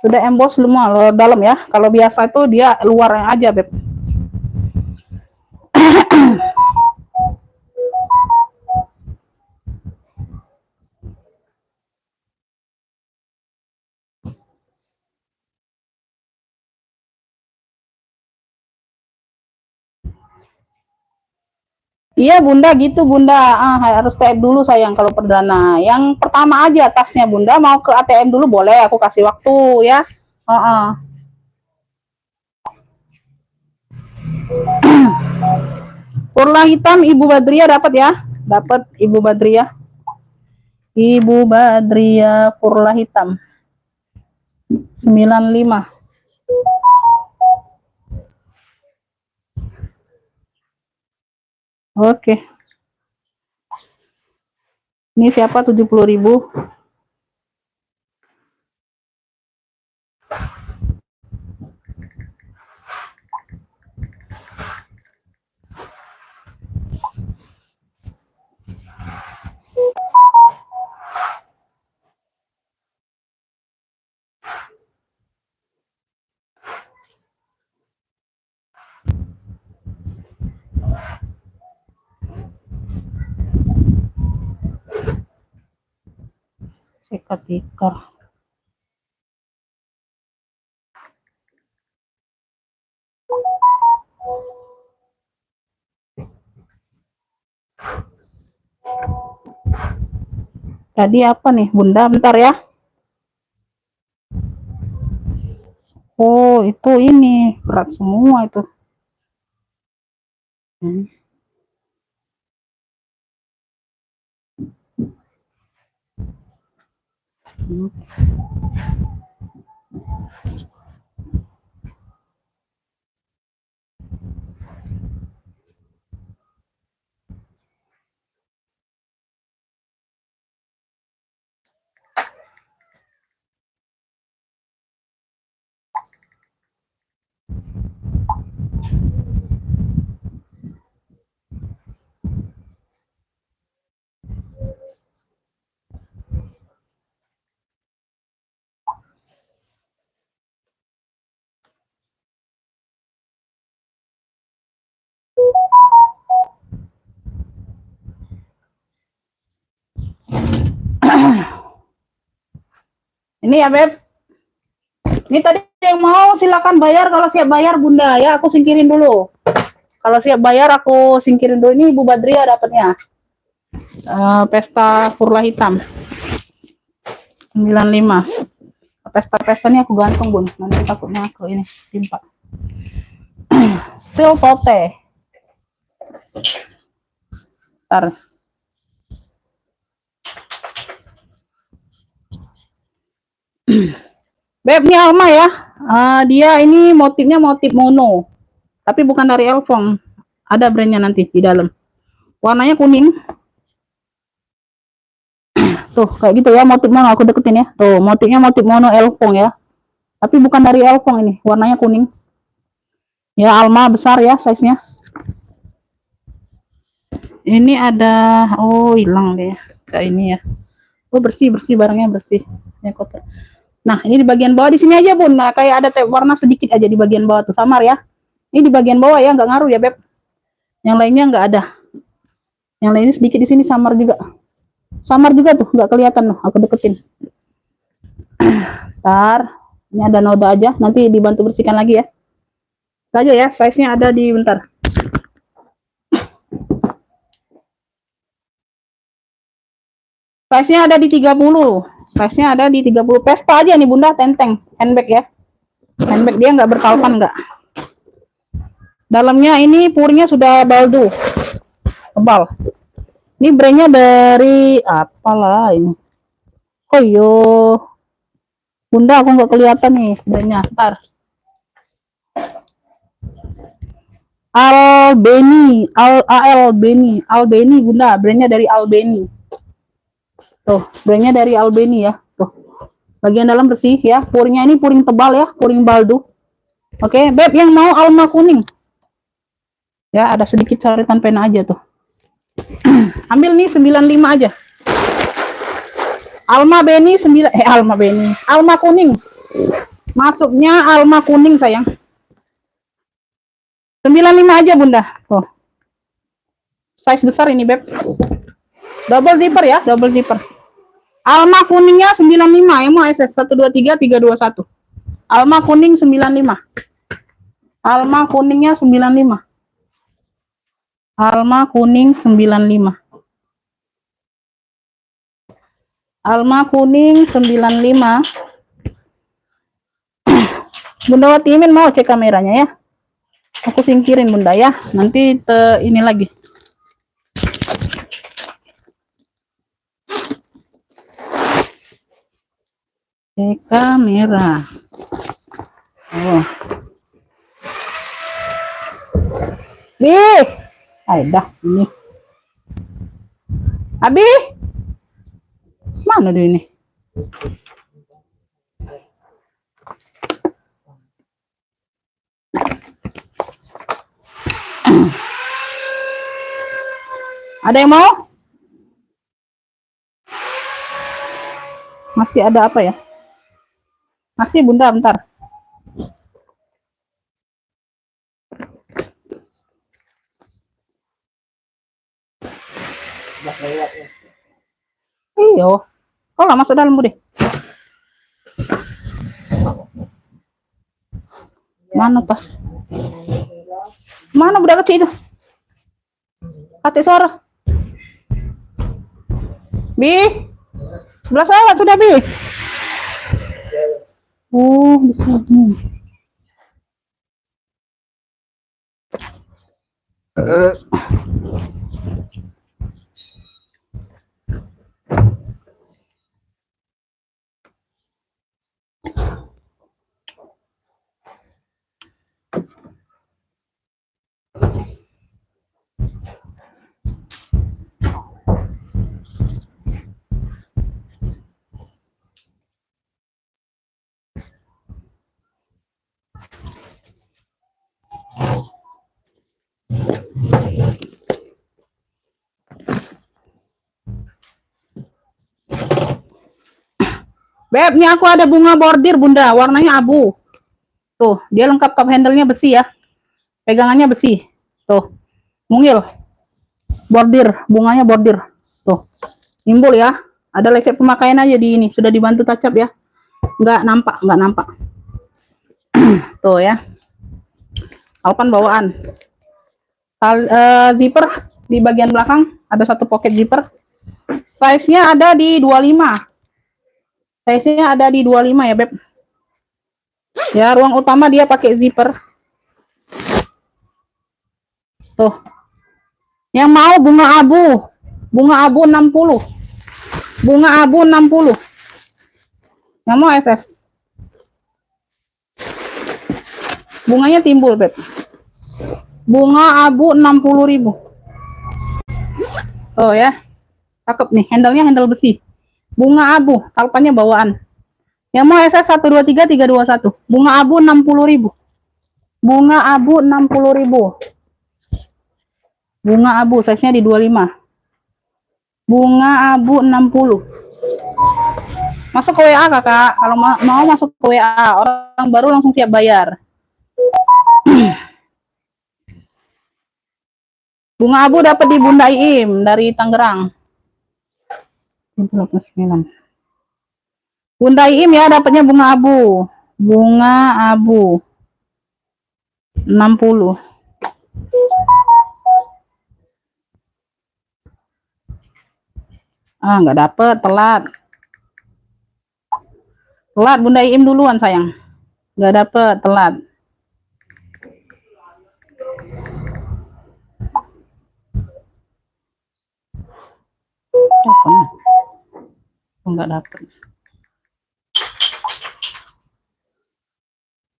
Sudah embos semua luar dalam ya. Kalau biasa itu dia luarnya aja, Beb. Iya Bunda gitu Bunda, harus TM dulu sayang kalau perdana. Yang pertama aja tasnya Bunda, mau ke ATM dulu boleh, aku kasih waktu ya. Purla hitam Ibu Badria dapat ya, dapat Ibu Badria. Ibu Badria purla hitam 95. Oke. Ini siapa 70.000? Sikat tikar. Tadi apa nih Bunda, bentar ya. Oh itu ini berat semua itu. Ini ya Beb. Ini tadi yang mau silakan bayar, kalau siap bayar Bunda ya, aku singkirin dulu. Kalau siap bayar aku singkirin dulu. Ini Ibu Badria dapatnya. Pesta purla hitam 95. Pesta ini aku gantung Bun, nanti takutnya ke ini timpa. Still tote. Ntar. Beb, ini Alma ya. Dia ini motifnya motif mono, tapi bukan dari Elfong. Ada brandnya nanti di dalam. Warnanya kuning. Tuh kayak gitu ya, motif mono, aku deketin ya. Tuh motifnya motif mono Elfong ya, tapi bukan dari Elfong ini. Warnanya kuning. Ya Alma besar ya size nya. Ini ada, oh hilang deh kayak ini ya. Oh bersih barangnya bersih ya, kotor. Nah ini di bagian bawah, di sini aja Bun. Nah kayak ada warna sedikit aja di bagian bawah tuh, samar ya. Ini di bagian bawah ya, nggak ngaruh ya Beb. Yang lainnya nggak ada. Yang lainnya sedikit di sini samar juga. Samar juga tuh, nggak kelihatan loh. Aku deketin. Ntar, ini ada noda aja. Nanti dibantu bersihkan lagi ya. Saja ya, size-nya ada di bentar. Size-nya ada di 30. Size-nya ada di 30. Pesta aja nih Bunda, tenteng. Handbag ya. Handbag dia nggak berkalpan nggak. Dalamnya ini purnya sudah baldu. Tebal. Ini brandnya dari apalah ini. Oh yo. Bunda aku nggak kelihatan nih brandnya. Ntar. Albeni Bunda, brandnya dari Albeni. Tuh, brandnya dari Albeni ya. Tuh. Bagian dalam bersih ya. Purnya ini puring tebal ya, puring baldu. Oke, Beb yang mau Alma kuning. Ya, ada sedikit coretan pena aja tuh. Ambil nih 95 aja. Alma Beni 9 Alma kuning. Masuknya Alma kuning sayang. 95 aja Bunda. Tuh. Size besar ini Beb. Double zipper ya, double zipper. Alma kuningnya 95, yang mau SS 123321. Alma kuning 95. Alma kuningnya 95. Alma kuning 95. Alma kuning 95. Bunda Wati Imin mau cek kameranya ya. Aku singkirin Bunda ya. Nanti ini lagi. Cek kamera. Oh. Ayo dah ini. Abi. Mana dia ini? Ada yang mau? Masih ada apa ya? Masih Bunda, bentar. Iyo. Oh lah, masuk dalam deh. Mana tas? Mana budak kecil itu? Hati suara. Bi. Sebelah saya sudah Bi. Oh, di sini. Beb, ini aku ada bunga bordir Bunda, warnanya abu. Tuh, dia lengkap top handle-nya besi ya. Pegangannya besi. Tuh, mungil. Bordir, bunganya bordir. Tuh, nimbul ya. Ada resep pemakaian aja di ini, sudah dibantu tacap ya. Nggak nampak. Tuh ya. Alpan bawaan. Zipper di bagian belakang, ada satu pocket zipper. Size-nya ada di 25. Size-nya ada di 25 ya, Beb. Ya, ruang utama dia pakai zipper. Tuh. Yang mau bunga abu 60. Bunga abu 60. Yang mau SS. Bunganya timbul, Beb. Bunga abu 60.000. Oh ya. Cakep nih, handle-nya handle besi. Bunga abu, kalpannya bawaan. Yang mau SS 123 321. Bunga abu 60.000. Bunga abu 60.000. Bunga abu, size-nya di 25. Bunga abu 60. Masuk ke WA Kakak. Kalau mau masuk ke WA, orang baru langsung siap bayar. Bunga abu dapat di Bunda Iim dari Tangerang. 29. Bunda Iim ya dapatnya bunga abu. Bunga abu 60. Ah, nggak dapet, telat. Telat Bunda Iim duluan sayang. Nggak dapet, telat. Nggak dapet.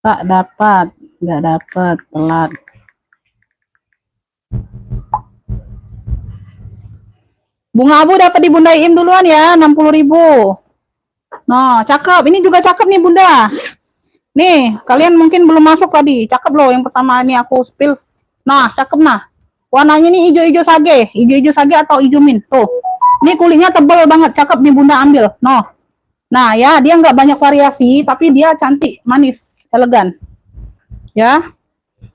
Tak dapat, nggak dapet, telat. Bunga abu dapat di Bunda Iim duluan ya, 60.000. Nah, cakep. Ini juga cakep nih Bunda. Nih, kalian mungkin belum masuk tadi. Cakep loh yang pertama ini aku spill. Nah, cakep nah. Warnanya nih hijau-hijau sage. Hijau-hijau sage atau hijau mint. Tuh. Ini kulitnya tebal banget. Cakep nih Bunda ambil. Nah, ya dia nggak banyak variasi, tapi dia cantik, manis, elegan. Ya.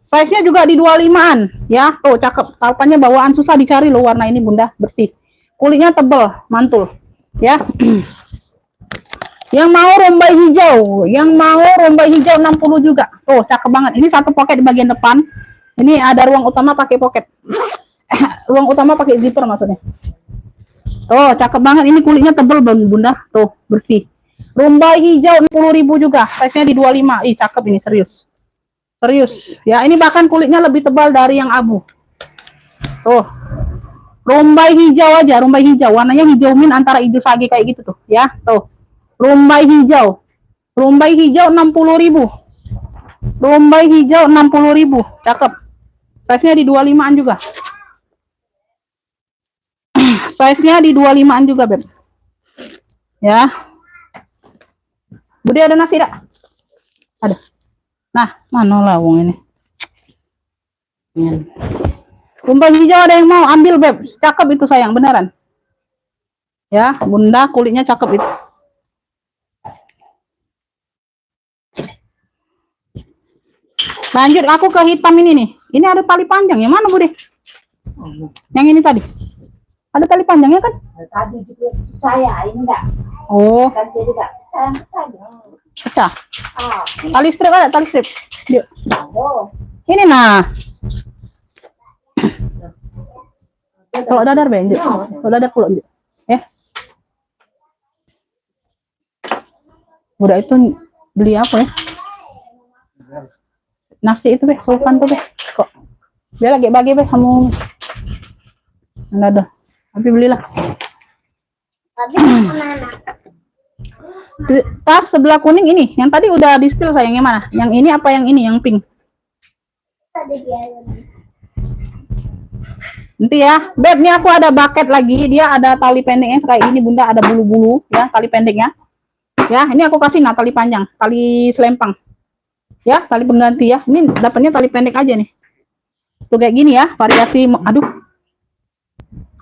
Size-nya juga di 25-an. Ya, tuh cakep. Kalpannya bawaan, susah dicari loh warna ini Bunda. Bersih. Kulitnya tebal, mantul. Ya. Yang mau rombai hijau, 60 juga. Tuh, cakep banget. Ini satu pocket di bagian depan. Ini ada ruang utama pakai pocket. ruang utama pakai zipper maksudnya. Oh, cakep banget. Ini kulitnya tebal bunda. Tuh, bersih. Rumbai hijau 60.000 juga. Size-nya di 25. Ih, cakep ini, serius. Serius. Ya, ini bahkan kulitnya lebih tebal dari yang abu. Tuh. Rumbai hijau aja, rumbai hijau. Warnanya hijau min antara hijau sage kayak gitu tuh, ya. Tuh. Rumbai hijau. Rumbai hijau 60.000. Rumbai hijau 60.000. Cakep. Size-nya di 25-an juga. Size-nya di 25-an juga, Beb. Ya. Budi ada nasi tak? Ada. Nah, mana lawang ini? Rumbai hijau ada yang mau ambil, Beb. Cakep itu sayang, beneran. Ya, bunda kulitnya cakep itu. Lanjut aku ke hitam ini nih. Ini ada tali panjang. Yang mana, Budi? Yang ini tadi. Ada tali panjangnya kan? Tadi juga saya ini enggak. Oh, Kan jadi enggak. Saya pecah. Ah, Tali strip ada, tali strip. Yuk. oh. Ini nah. Kalau dadar benjut. Kalau dadar pulau benjut. Udah itu beli apa ya? Nasi itu Beh, sultan tuh Beh. Kok dia lagi bagi Beh kamu. Ada. Tapi belilah. Tapi kemana? Tas sebelah kuning ini, yang tadi udah di spill sayangnya mana? Yang ini apa yang ini, yang pink? Tadi dia. Nanti ya, Beb, ini aku ada bucket lagi, dia ada tali pendeknya kayak ini bunda, ada bulu-bulu ya, tali pendeknya. Ya, ini aku kasih nah tali panjang, tali selempang. Ya, tali pengganti ya. Ini dapatnya tali pendek aja nih. Tuh kayak gini ya, variasi. Aduh,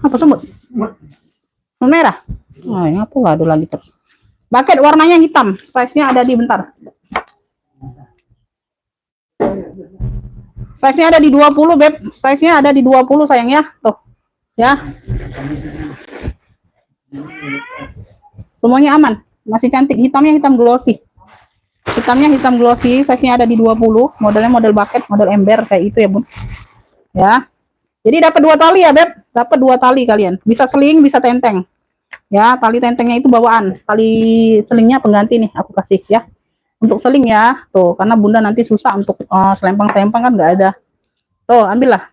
apa semut? Merah. Oh, yang apa? Aduh lagi terus. Bucket warnanya hitam, size-nya ada di bentar. Size-nya ada di 20, Beb. Size-nya ada di 20 sayang ya. Tuh. Ya. Semuanya aman. Masih cantik. Hitamnya hitam glossy. Hitamnya hitam glossy. Size-nya ada di 20. Modelnya model bucket, model ember kayak itu ya, Bun. Ya. Jadi dapat 2 tali ya, Beb. Dapat 2 tali kalian. Bisa seling, bisa tenteng. Ya, tali tentengnya itu bawaan. Tali selingnya pengganti nih aku kasih ya. Untuk seling ya. Tuh, karena bunda nanti susah untuk selempang-selempang kan nggak ada. Tuh, ambillah.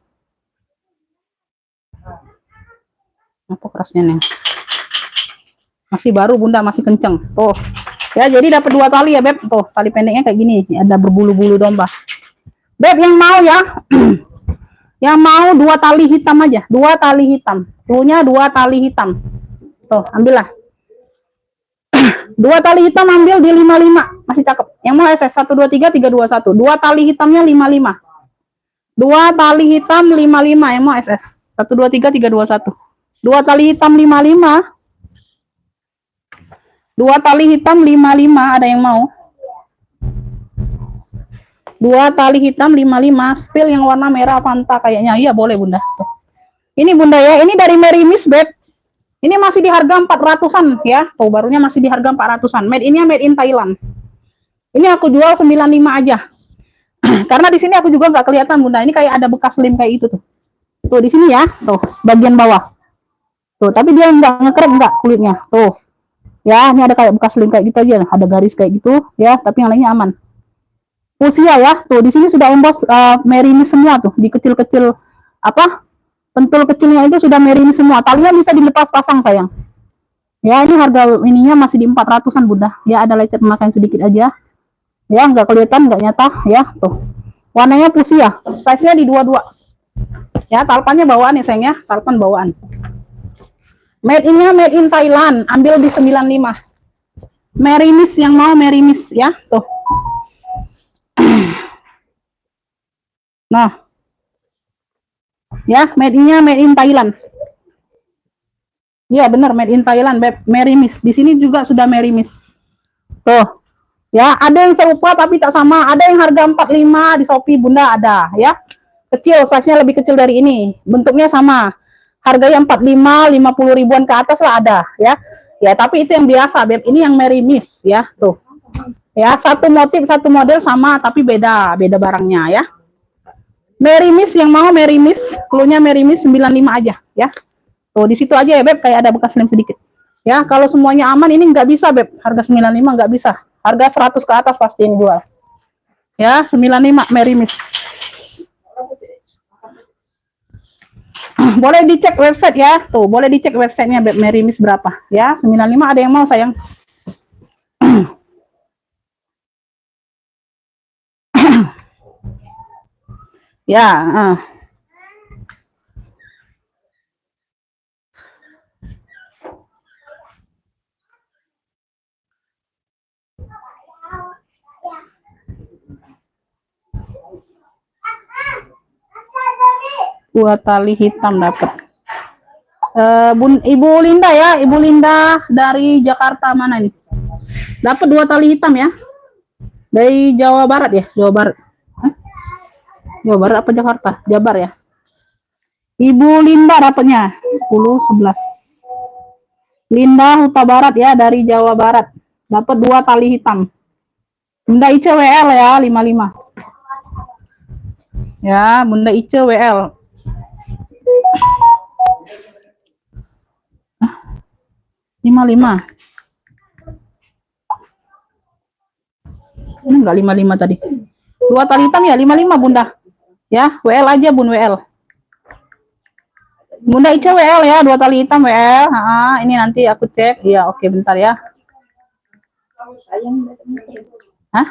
Apa kerasnya nih? Masih baru bunda, masih kenceng. Tuh. Ya, jadi dapat 2 tali ya, Beb. Tuh, tali pendeknya kayak gini. Ada berbulu-bulu domba. Beb, yang mau ya. Yang mau 2 tali hitam aja. 2 tali hitam. Punya 2 tali hitam. Tuh, ambillah. 2 tali hitam ambil di 55. Masih cakep. Yang mau SS 123 321. 2 tali hitamnya 55. 2 tali hitam 55 yang mau SS. 123 321. 2 tali hitam 55. 2 tali hitam 55 ada yang mau? 2 tali hitam 55. Spill yang warna merah Fanta kayaknya. Iya, boleh bunda. Tuh. Ini bunda ya, ini dari Merimis, Beb. Ini masih di harga 400-an ya. Tuh, barunya masih di harga 400-an. Made in-nya made in Thailand. Ini aku jual 95 aja. Karena di sini aku juga nggak kelihatan, bunda. Ini kayak ada bekas lem kayak itu tuh. Tuh di sini ya. Tuh, bagian bawah. Tuh, tapi dia nggak ngekrep nggak kulitnya. Tuh. Ya, ini ada kayak bekas lem kayak gitu aja. Ada garis kayak gitu ya, tapi yang lainnya aman. Usia ya. Tuh, di sini sudah emboss Merimis semua tuh. Di kecil-kecil apa? Pentul kecilnya itu sudah Merimis semua. Talinya bisa dilepas pasang sayang. Ya, ini harga ininya masih di 400-an bunda. Ya, ada lecet pemakaian sedikit aja. Ya, nggak kelihatan, nggak nyata. Ya, tuh. Warnanya fuchsia. Size-nya di 22. Ya, talpannya bawaan ya sayang ya. Talpan bawaan. Made in-nya made in Thailand. Ambil di 95. Merimis yang mau Merimis ya. Tuh. Nah. Ya, made in-nya made in Thailand. Iya, benar made in Thailand, Beb. Merimis. Di sini juga sudah Merimis. Tuh. Ya, ada yang serupa tapi tak sama. Ada yang harga 45 di Shopee, bunda ada, ya. Kecil, size-nya lebih kecil dari ini. Bentuknya sama. Harganya 45, 50 ribuan ke atas lah ada, ya. Ya, tapi itu yang biasa, Beb. Ini yang Merimis, ya. Tuh. Ya, satu motif, satu model sama tapi beda barangnya, ya. Mary Miss yang mau Mary Miss, cluenya Mary Miss 95 aja ya. Tuh di situ aja ya Beb, kayak ada bekas lem sedikit. Ya, kalau semuanya aman ini nggak bisa Beb, harga 95 nggak bisa. Harga 100 ke atas pasti ini jual. Ya, 95 Mary Miss. Boleh dicek website ya. Tuh, boleh dicek websitenya Beb, Mary Miss berapa. Ya, 95 ada yang mau sayang. Ya, dua tali hitam dapat. Ibu Linda ya, Ibu Linda dari Jakarta mana nih? Dapat 2 tali hitam ya. Dari Jawa Barat ya, Jawa Barat. Jawa Barat apa Jakarta? Jabar ya. Ibu Linda dapatnya 10 11. Linda Huta Barat ya, dari Jawa Barat. Dapat 2 tali hitam. Bunda Ice WL ya, 55. Ya, Bunda Ice WL. 55. Ini enggak 55 tadi. 2 tali hitam ya, 55 Bunda. Ya, WL aja Bun, WL. Bunda Ica WL ya, 2 tali hitam WL. Ini nanti aku cek. Iya, oke bentar ya. Hah?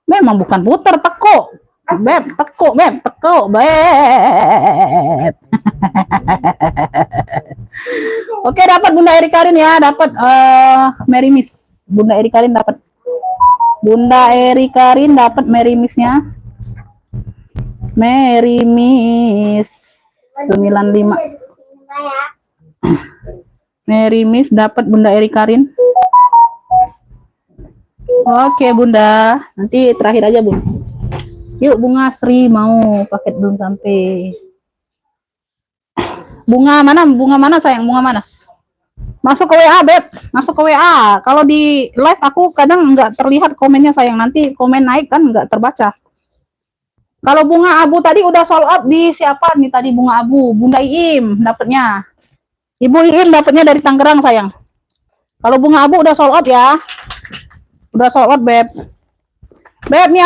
Memang bukan puter, teko. Beb, teko, Beb, teko, Beb. Oke, dapat Bunda Eri Karin ya, dapat Mary Miss. Bunda Eri Karin dapat. Bunda Eri Karin dapat Mary Miss-nya. Mary Miss 95. Mary Miss dapat Bunda Eri Karin. Oke Bunda, nanti terakhir aja Bun. Yuk Bunga Sri mau paket belum sampai. Bunga mana sayang? Bunga mana? Masuk ke WA Beb, masuk ke WA. Kalau di live aku kadang nggak terlihat komennya sayang, nanti komen naik kan nggak terbaca. Kalau bunga abu tadi udah sold out di siapa nih tadi bunga abu? Bunda Iim dapatnya. Ibu Iim dapatnya dari Tangerang sayang. Kalau bunga abu udah sold out ya. Udah sold out Beb. Beb nih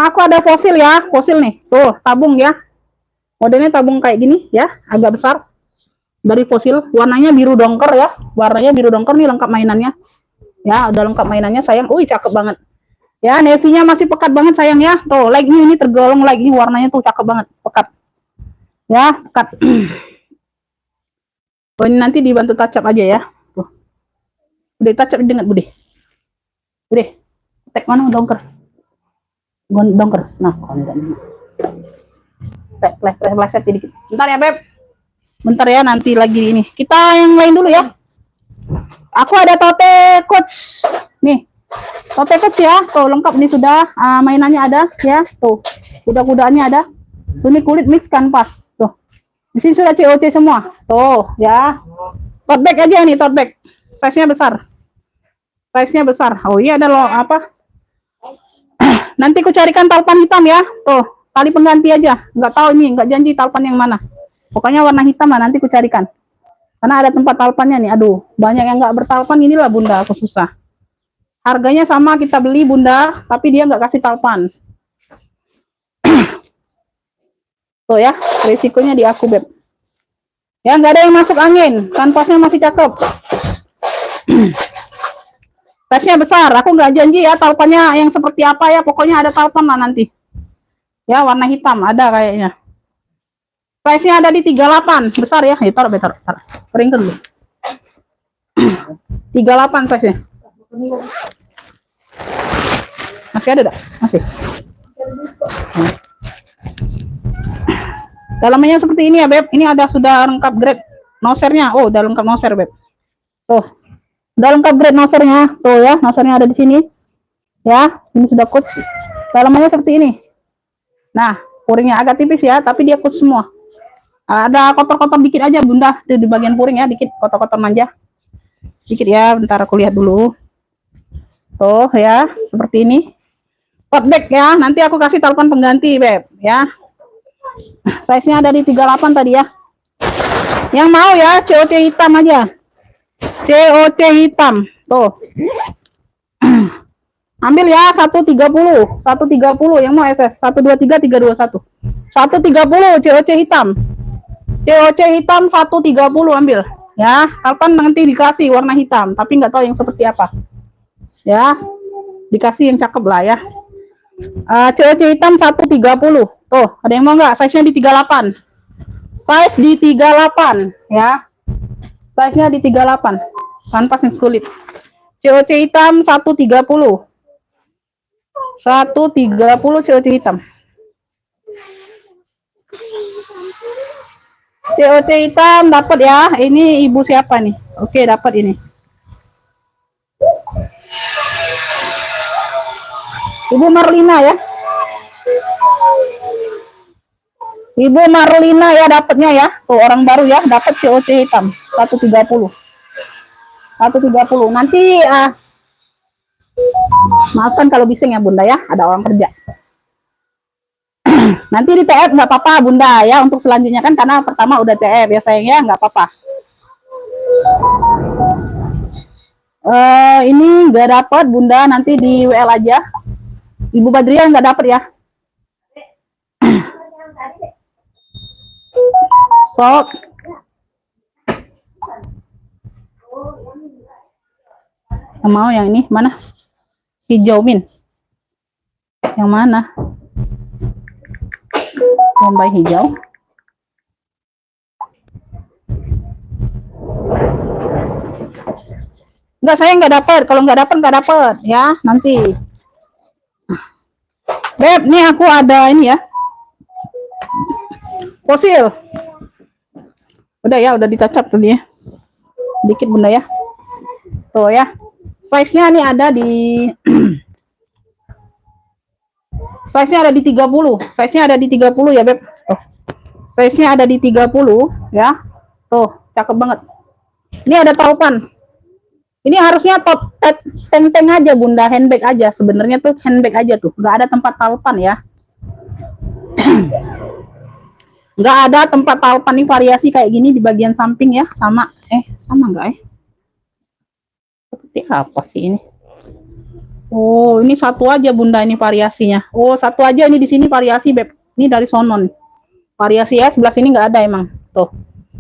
aku ada fosil ya, fosil nih. Tuh, tabung ya. Modelnya tabung kayak gini ya, agak besar. Dari fosil, warnanya biru dongker ya. Warnanya biru dongker nih, lengkap mainannya. Ya, udah lengkap mainannya sayang. Cakep banget. Ya, navy-nya masih pekat banget sayang ya. Tuh, like-nya ini tergolong like ini warnanya tuh cakep banget, pekat. Ya, pekat. Oh, ini nanti dibantu touch up aja ya. Tuh. Udah touch up dengan Bude. Bude. Tek mana dongker? Dongker. Nah, flash dikit. Bentar ya, Beb. Bentar ya, nanti lagi ini. Kita yang lain dulu ya. Aku ada tote coach. Nih. Tote coach ya, tuh lengkap nih sudah, mainannya ada ya, tuh kuda-kudaannya ada, suni kulit mix kanvas, tuh di sini sudah COC semua, tuh ya, tote bag aja nih, tote bag, size-nya besar, oh iya ada loh apa, nanti ku carikan talpan hitam ya, tuh tali pengganti aja, nggak tahu ini, nggak janji talpan yang mana, pokoknya warna hitam lah nanti ku carikan, karena ada tempat talpannya nih, aduh banyak yang nggak bertalpan, inilah Bunda aku susah. Harganya sama kita beli Bunda, tapi dia nggak kasih talpan. Tuh ya, risikonya di aku Beb. Ya nggak ada yang masuk angin, kanvasnya masih cakep. Size-nya besar, aku nggak janji ya talpannya yang seperti apa ya, pokoknya ada talpan lah nanti. Ya warna hitam ada kayaknya. Size-nya ada di 38, besar ya, taruh. Keringkan dulu. 38 size-nya. Masih ada, masih. Dalamnya seperti ini ya Beb. Ini ada sudah lengkap grade nosernya. Oh, udah lengkap noser Beb. Tuh, udah lengkap grade nosernya. Tuh ya, nosernya ada di sini. Ya, ini sudah coach. Dalamnya seperti ini. Nah, puringnya agak tipis ya, tapi dia coach semua. Ada kotor-kotor dikit aja Bunda, di bagian puring ya, dikit kotor-kotor manja. Dikit ya, bentar aku lihat dulu. Tuh ya, seperti ini. tote bag ya. Nanti aku kasih telepon pengganti, Beb, ya. Size-nya ada di 38 tadi ya. Yang mau ya, COC hitam aja. COC hitam. Tuh. Ambil ya 130. 130 yang mau SS. 123 321. 130 COC hitam. COC hitam 130 ambil. Ya, kapan nanti dikasih warna hitam, tapi nggak tahu yang seperti apa. Ya. Dikasih yang cakep lah ya. COC hitam 130. Tuh, ada yang mau nggak? Size-nya di 38. Size di 38 ya. Size-nya di 38. Kanvas yang sulit. COC hitam 130. 130 COC hitam. COC hitam dapat ya. Ini ibu siapa nih? Oke, dapat ini. Ibu Marlina ya. Ibu Marlina ya dapatnya ya. Tuh orang baru ya, dapat COC hitam 130. 130. Nanti maafkan kalau bising ya Bunda ya, ada orang kerja. Nanti di TF nggak apa-apa Bunda ya, untuk selanjutnya kan karena pertama udah TF ya sayang ya, nggak apa-apa. Ini nggak dapat Bunda, nanti di WL aja. Ibu Badria nggak dapat ya. Sok. Yang mau yang ini mana? Hijau min. Yang mana? Bombay hijau. Enggak, saya nggak dapat. Kalau nggak dapat ya nanti. Beb, nih aku ada ini ya. Fosil. Udah ya, udah ditacap tadi ya. Dikit Bunda ya. Tuh ya. Size-nya nih ada di size-nya ada di 30. Size-nya ada di 30 ya, Beb. Tuh. Size-nya ada di 30 ya. Tuh, cakep banget. Ini ada taupan. Ini harusnya top teng-teng aja Bunda, handbag aja. Sebenarnya tuh handbag aja tuh. Nggak ada tempat taupan ya. Nggak ada tempat taupan nih, variasi kayak gini di bagian samping ya. Sama nggak seperti apa sih ini? Oh, ini satu aja Bunda ini variasinya. Oh, satu aja ini di sini variasi, Beb. Ini dari sonon. Variasi ya, sebelah sini nggak ada emang. Tuh.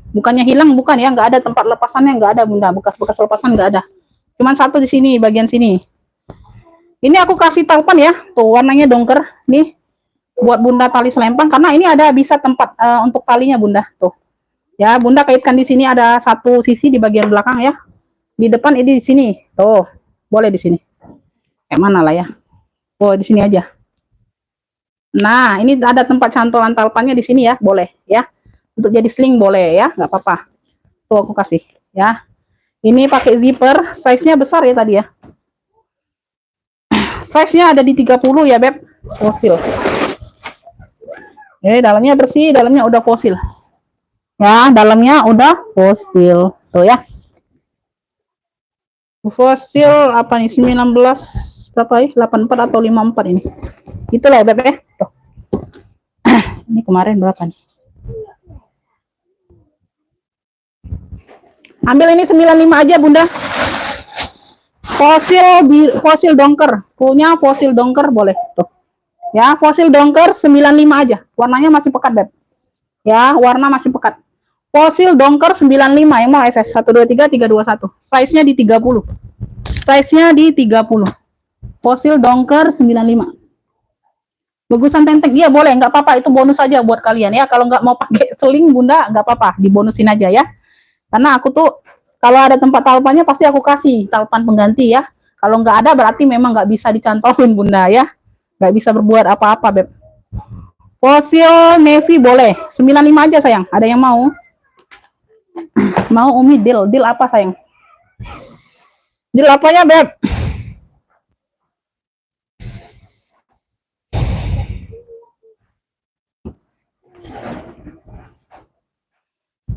Bukannya hilang, bukan ya, nggak ada tempat lepasannya, nggak ada Bunda. Bekas-bekas lepasan nggak ada. Cuman satu di sini, bagian sini. Ini aku kasih taupan ya. Tuh, warnanya dongker. Nih, buat Bunda tali selempang. Karena ini ada bisa tempat untuk talinya Bunda. Tuh. Ya, Bunda kaitkan di sini ada satu sisi di bagian belakang ya. Di depan ini di sini. Tuh, boleh di sini. Mana lah ya. Oh, di sini aja. Nah, ini ada tempat cantolan taupannya di sini ya, boleh ya. Untuk jadi sling boleh ya, nggak apa-apa. Tuh aku kasih ya. Ini pakai zipper, size-nya besar ya tadi ya. Size-nya ada di 30 ya, Beb. Fosil. Dalamnya bersih, dalamnya udah fosil. Ya, dalamnya udah fosil. Tuh ya. Fosil apa nih? 19 berapa ya? 84 atau 54 ini. Itulah ya, Beb ya. Tuh. Ini kemarin berapa nih? Ambil ini 95 aja Bunda. Fosil dongker. Punya fosil dongker boleh. Tuh. Ya, fosil dongker 95 aja. Warnanya masih pekat, Beb. Ya, warna masih pekat. Fosil dongker 95 yang mau SS 123 321. Size-nya di 30. Size-nya di 30. Fosil dongker 95. Bagusan tenteng, iya boleh, nggak apa-apa, itu bonus aja buat kalian ya. Kalau nggak mau pakai seling Bunda, nggak apa-apa, dibonusin aja ya. Karena aku tuh kalau ada tempat taupannya pasti aku kasih taupan pengganti ya. Kalau nggak ada berarti memang nggak bisa dicantolin Bunda ya. Nggak bisa berbuat apa-apa, Beb. Fosil navy boleh, 95 aja sayang. Ada yang mau? Mau Umi deal apa sayang? Deal apanya, Beb?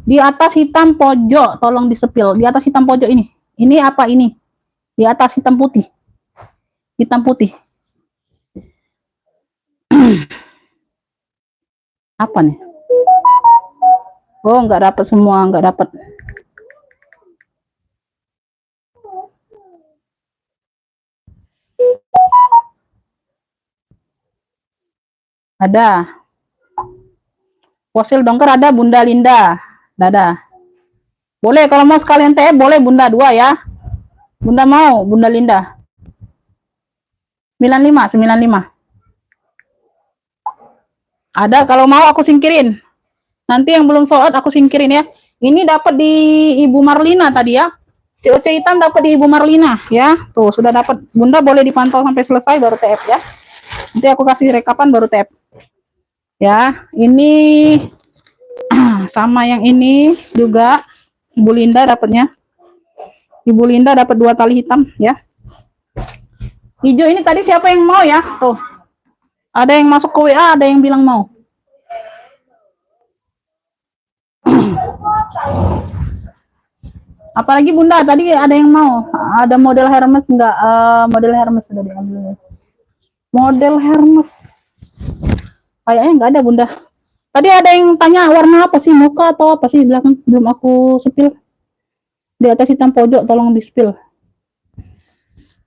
Di atas hitam pojok, tolong disepil. Di atas hitam pojok ini. Ini apa ini? Di atas hitam putih. Hitam putih. Apa nih? Oh, nggak dapat semua, nggak dapat. Ada. Fosil dongker ada, Bunda Linda. Ada. Boleh kalau mau sekalian TF boleh Bunda 2 ya. Bunda mau, Bunda Linda. 95. Ada, kalau mau aku singkirin. Nanti yang belum soal aku singkirin ya. Ini dapat di Ibu Marlina tadi ya. COC hitam dapat di Ibu Marlina ya. Tuh, sudah dapat. Bunda boleh dipantau sampai selesai baru TF ya. Nanti aku kasih rekapan baru TF. Ya, ini sama yang ini juga Ibu Linda dapatnya. Ibu Linda dapat 2 tali hitam ya. Hijau ini tadi siapa yang mau ya? Tuh. Ada yang masuk ke WA, ada yang bilang mau. Apalagi Bunda, tadi ada yang mau. Ada model Hermes enggak? Model Hermes sudah diambil. Model Hermes. Kayaknya enggak ada Bunda. Tadi ada yang tanya warna apa sih? Mocha atau apa sih belakang? Belum aku sepil. Di atas hitam pojok, tolong di spill.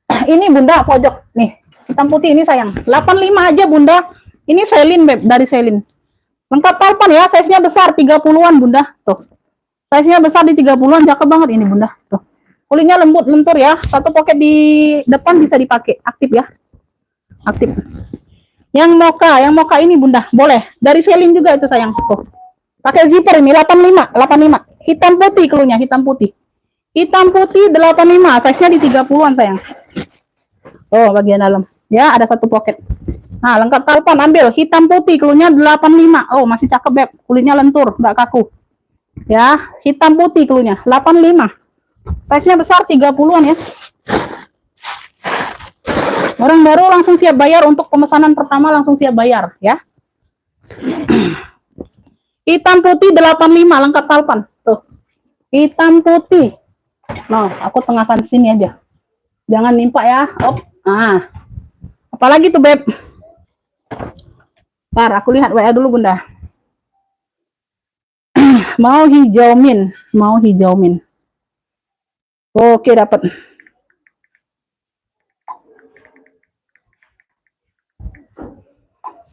Ini Bunda pojok nih. Hitam putih ini sayang. 85 aja Bunda. Ini Selin Beb, dari Selin. Lengkap palpan ya, size-nya besar 30-an Bunda. Tuh. Size-nya besar di 30-an, cakep banget ini Bunda. Tuh. Kulitnya lembut lentur ya. Satu pocket di depan bisa dipakai, aktif ya. Aktif. Yang mocha ini Bunda, boleh. Dari Selin juga itu sayang. Tuh. Pakai zipper ini 85. Hitam putih keluarnya, hitam putih. Hitam putih 85, size-nya di 30-an sayang. Oh, bagian dalam. Ya, ada satu pocket. Nah, lengkap talpan, ambil. Hitam putih, keluarnya 85. Oh, masih cakep, Beb. Kulitnya lentur, nggak kaku. Ya, hitam putih keluarnya 85. Size-nya besar 30-an ya. Orang baru langsung siap bayar untuk pemesanan pertama, langsung siap bayar ya. Hitam putih 85, lengkap talpan. Tuh. Hitam putih. Nah, aku tengahkan sini aja. Jangan nimpa ya. Op. Nah. Apalagi tuh, Beb? Ntar aku lihat WA dulu, Bunda. Mau hijau min. Oke, dapat.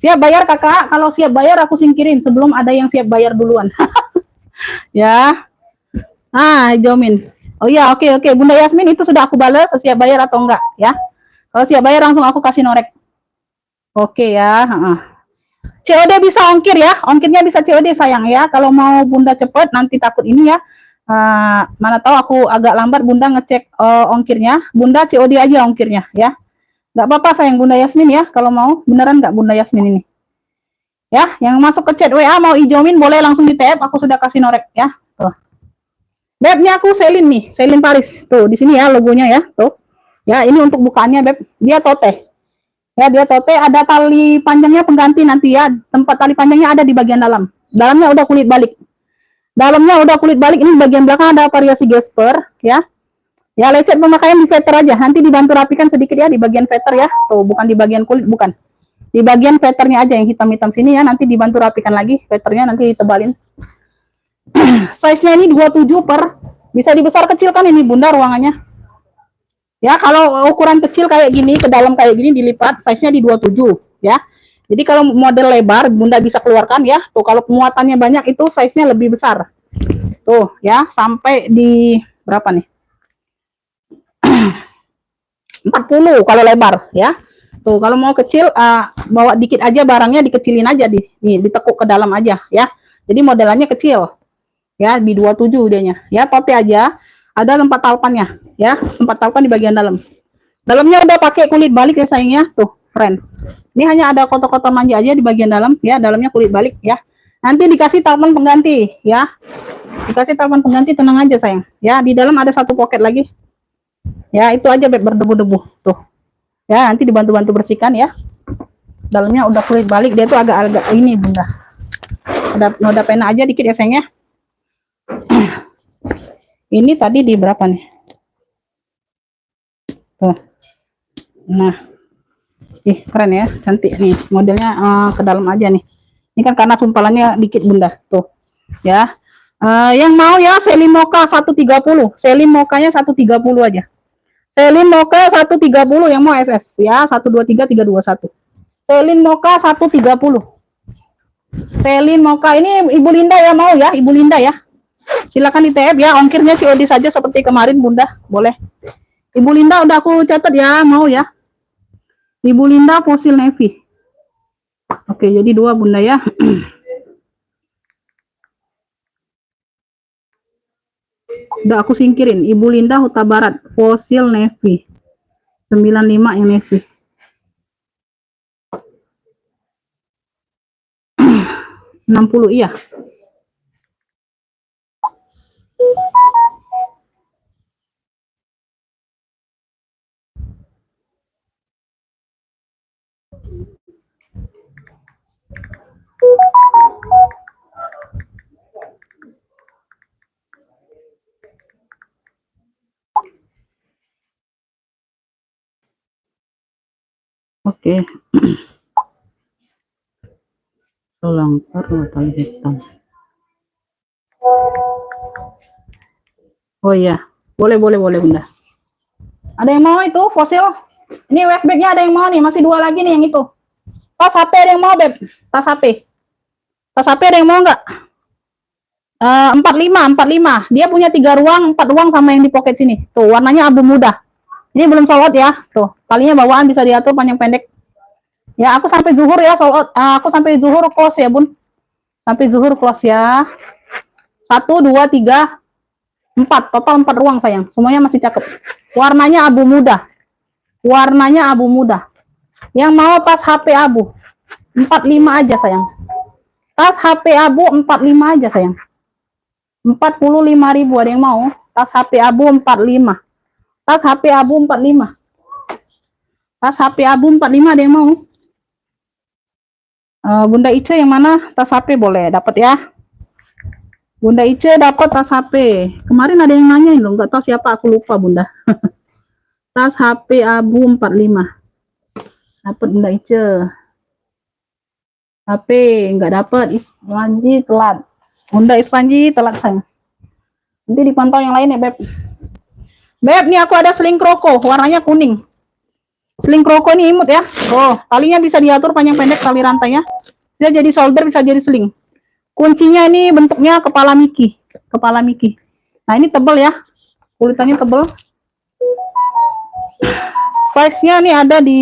Siap bayar, Kakak. Kalau siap bayar aku singkirin sebelum ada yang siap bayar duluan. Ya. Ah, hijau min. Oh iya, oke. Bunda Yasmin itu sudah aku balas siap bayar atau enggak ya. Kalau siap bayar langsung aku kasih norek. Oke ya. COD bisa ongkir ya. Ongkirnya bisa COD sayang ya. Kalau mau Bunda cepet nanti takut ini ya. Mana tahu aku agak lambat Bunda ngecek ongkirnya. Bunda COD aja ongkirnya ya. Nggak apa-apa sayang Bunda Yasmin ya. Kalau mau beneran nggak Bunda Yasmin ini. Ya, yang masuk ke chat WA mau ijomin boleh langsung di tab. Aku sudah kasih norek ya. Tuh. Bebnya aku Selin nih, Selin Paris. Tuh, di sini ya logonya ya. Tuh. Ya, ini untuk bukaannya Beb. Dia tote. Ya, dia tote ada tali panjangnya pengganti nanti ya. Tempat tali panjangnya ada di bagian dalam. Dalamnya udah kulit balik. Dalamnya udah kulit balik. Ini bagian belakang ada variasi gesper ya. Ya, lecet pemakaian di veter aja. Nanti dibantu rapikan sedikit ya di bagian veter ya. Tuh, bukan di bagian kulit, bukan. Di bagian veternya aja yang hitam-hitam sini ya. Nanti dibantu rapikan lagi veternya, nanti ditebalin. Size-nya ini 27 per, bisa dibesar kecilkan ini Bunda ruangannya. Ya, kalau ukuran kecil kayak gini, ke dalam kayak gini dilipat, size-nya di 27 ya. Jadi kalau model lebar Bunda bisa keluarkan ya. Tuh, kalau muatannya banyak itu size-nya lebih besar. Tuh ya, sampai di berapa nih? 40 kalau lebar ya. Tuh, kalau mau kecil bawa dikit aja barangnya, dikecilin aja ditekuk ke dalam aja ya. Jadi modelannya kecil. Ya, di 27 dianya. Ya, tote aja. Ada tempat talpannya, ya. Tempat talpan di bagian dalam. Dalamnya udah pakai kulit balik ya sayangnya. Tuh, keren. Ini hanya ada kotak-kotak manja aja di bagian dalam, ya. Dalamnya kulit balik, ya. Nanti dikasih talpan pengganti, ya. Dikasih talpan pengganti, tenang aja sayang. Ya, di dalam ada satu pocket lagi. Ya, itu aja Beb, berdebu-debu. Tuh. Ya, nanti dibantu-bantu bersihkan ya. Dalamnya udah kulit balik, dia tuh agak-agak ini, Bunda. Ada noda pena aja dikit ya sayangnya. Ini tadi di berapa nih? Tuh. Nah. Ih, keren ya, cantik nih. Modelnya ke dalam aja nih. Ini kan karena sumpalannya dikit bunda. Tuh. Ya. Yang mau ya Selin Mocha 130. Selin Mochanya 130 aja. Selin Mocha 130 yang mau SS ya. 123 321. Selin Mocha 130. Selin Mocha ini Ibu Linda ya mau ya, Ibu Linda ya. Silakan di TF ya, ongkirnya COD saja seperti kemarin bunda, boleh. Ibu Linda udah aku catat ya, mau ya. Ibu Linda fosil navy. Oke, jadi 2 bunda ya. Udah aku singkirin. Ibu Linda Huta Barat fosil navy 95 yang navy. 60 iya. Oke. Selangkar tali hitam. Oh iya, boleh bunda. Ada yang mau itu fosil? Ini westbacknya ada yang mau nih, masih 2 lagi nih yang itu. Tas HP ada yang mau beb? Tas HP. Tas HP ada yang mau nggak? 45. Dia punya 3 ruang, 4 ruang sama yang di pocket sini. Tuh warnanya abu muda. Ini belum sold out ya. Tuh talinya bawaan bisa diatur panjang pendek. Ya aku sampai zuhur ya sold out. Aku sampai zuhur close ya bun. Sampai zuhur close ya. 1, 2, 3, 4. Total 4 ruang sayang. Semuanya masih cakep. Warnanya abu muda. Warnanya abu muda. Yang mau tas HP abu 45 aja sayang. Tas HP abu 45 aja sayang. 45.000 ada yang mau? Tas HP abu 45. Tas HP abu 45. Tas HP abu 45 ada yang mau? Bunda Ice yang mana? Tas HP boleh dapat ya. Bunda Ice dapat tas HP. Kemarin ada yang nanya loh, nggak tahu siapa, aku lupa bunda. Tas HP abu 45. Dapat Bunda Ice. HP nggak dapat, Ispanji telat. Bunda Ispanji telat sayang. Nanti dipantau yang lain ya beb. Beb, nih aku ada sling kroko, warnanya kuning. Sling kroko ini imut ya. Oh, talinya bisa diatur panjang pendek tali rantainya. Bisa jadi solder, bisa jadi sling. Kuncinya ini bentuknya kepala Mickey. Kepala Mickey. Nah, ini tebal ya. Kulitannya tebal. Size-nya nih ada di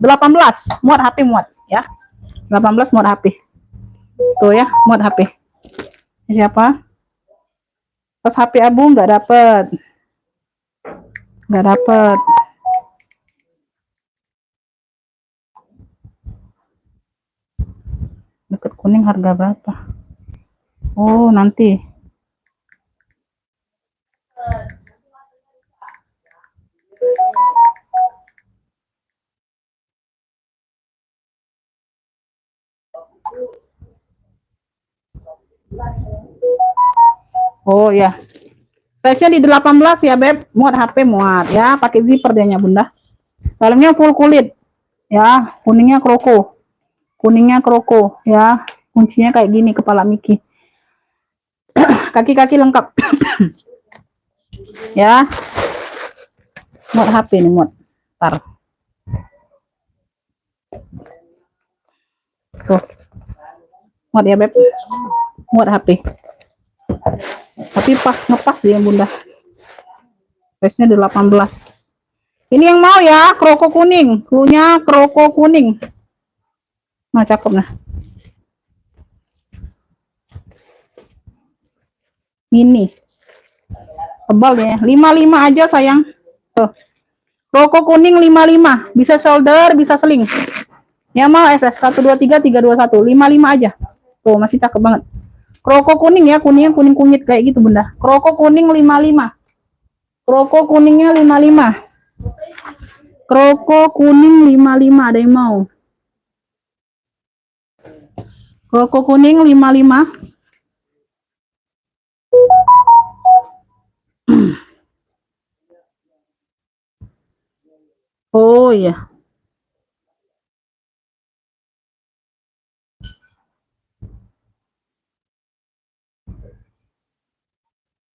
18. Muat HP muat ya. 18 muat HP. Tuh ya, muat HP. Siapa? Pas HP abu nggak dapet. Nggak dapet. Deket kuning harga berapa? Oh, nanti. Oh ya. Size-nya di 18 ya, Beb. Muat HP muat ya, pakai zipper dia bunda. Dalamnya full kulit. Ya, kuningnya kroko. Kuningnya kroko ya. Kuncinya kayak gini kepala Mickey. Kaki-kaki lengkap. Ya. Muat HP nih, muat. Ntar. Tuh. Muat ya, Beb. Muat HP. Tapi pas ngepas dia bunda. Size-nya 18. Ini yang mau ya, kroko kuning. Cluenya kroko kuning. Nah, cakep nah. Ini. Tebal ya. 55 aja sayang. Tuh. Kroko kuning 55. Bisa shoulder, bisa sling. Ya mau SS 123 321. 55 aja. Tuh, masih cakep banget. Kroko kuning ya, kuningnya kuning kunyit kayak gitu bunda. Kroko kuning 55. Kroko kuningnya 55. Kroko kuning 55 ada yang mau? Kroko kuning 55. Oh iya.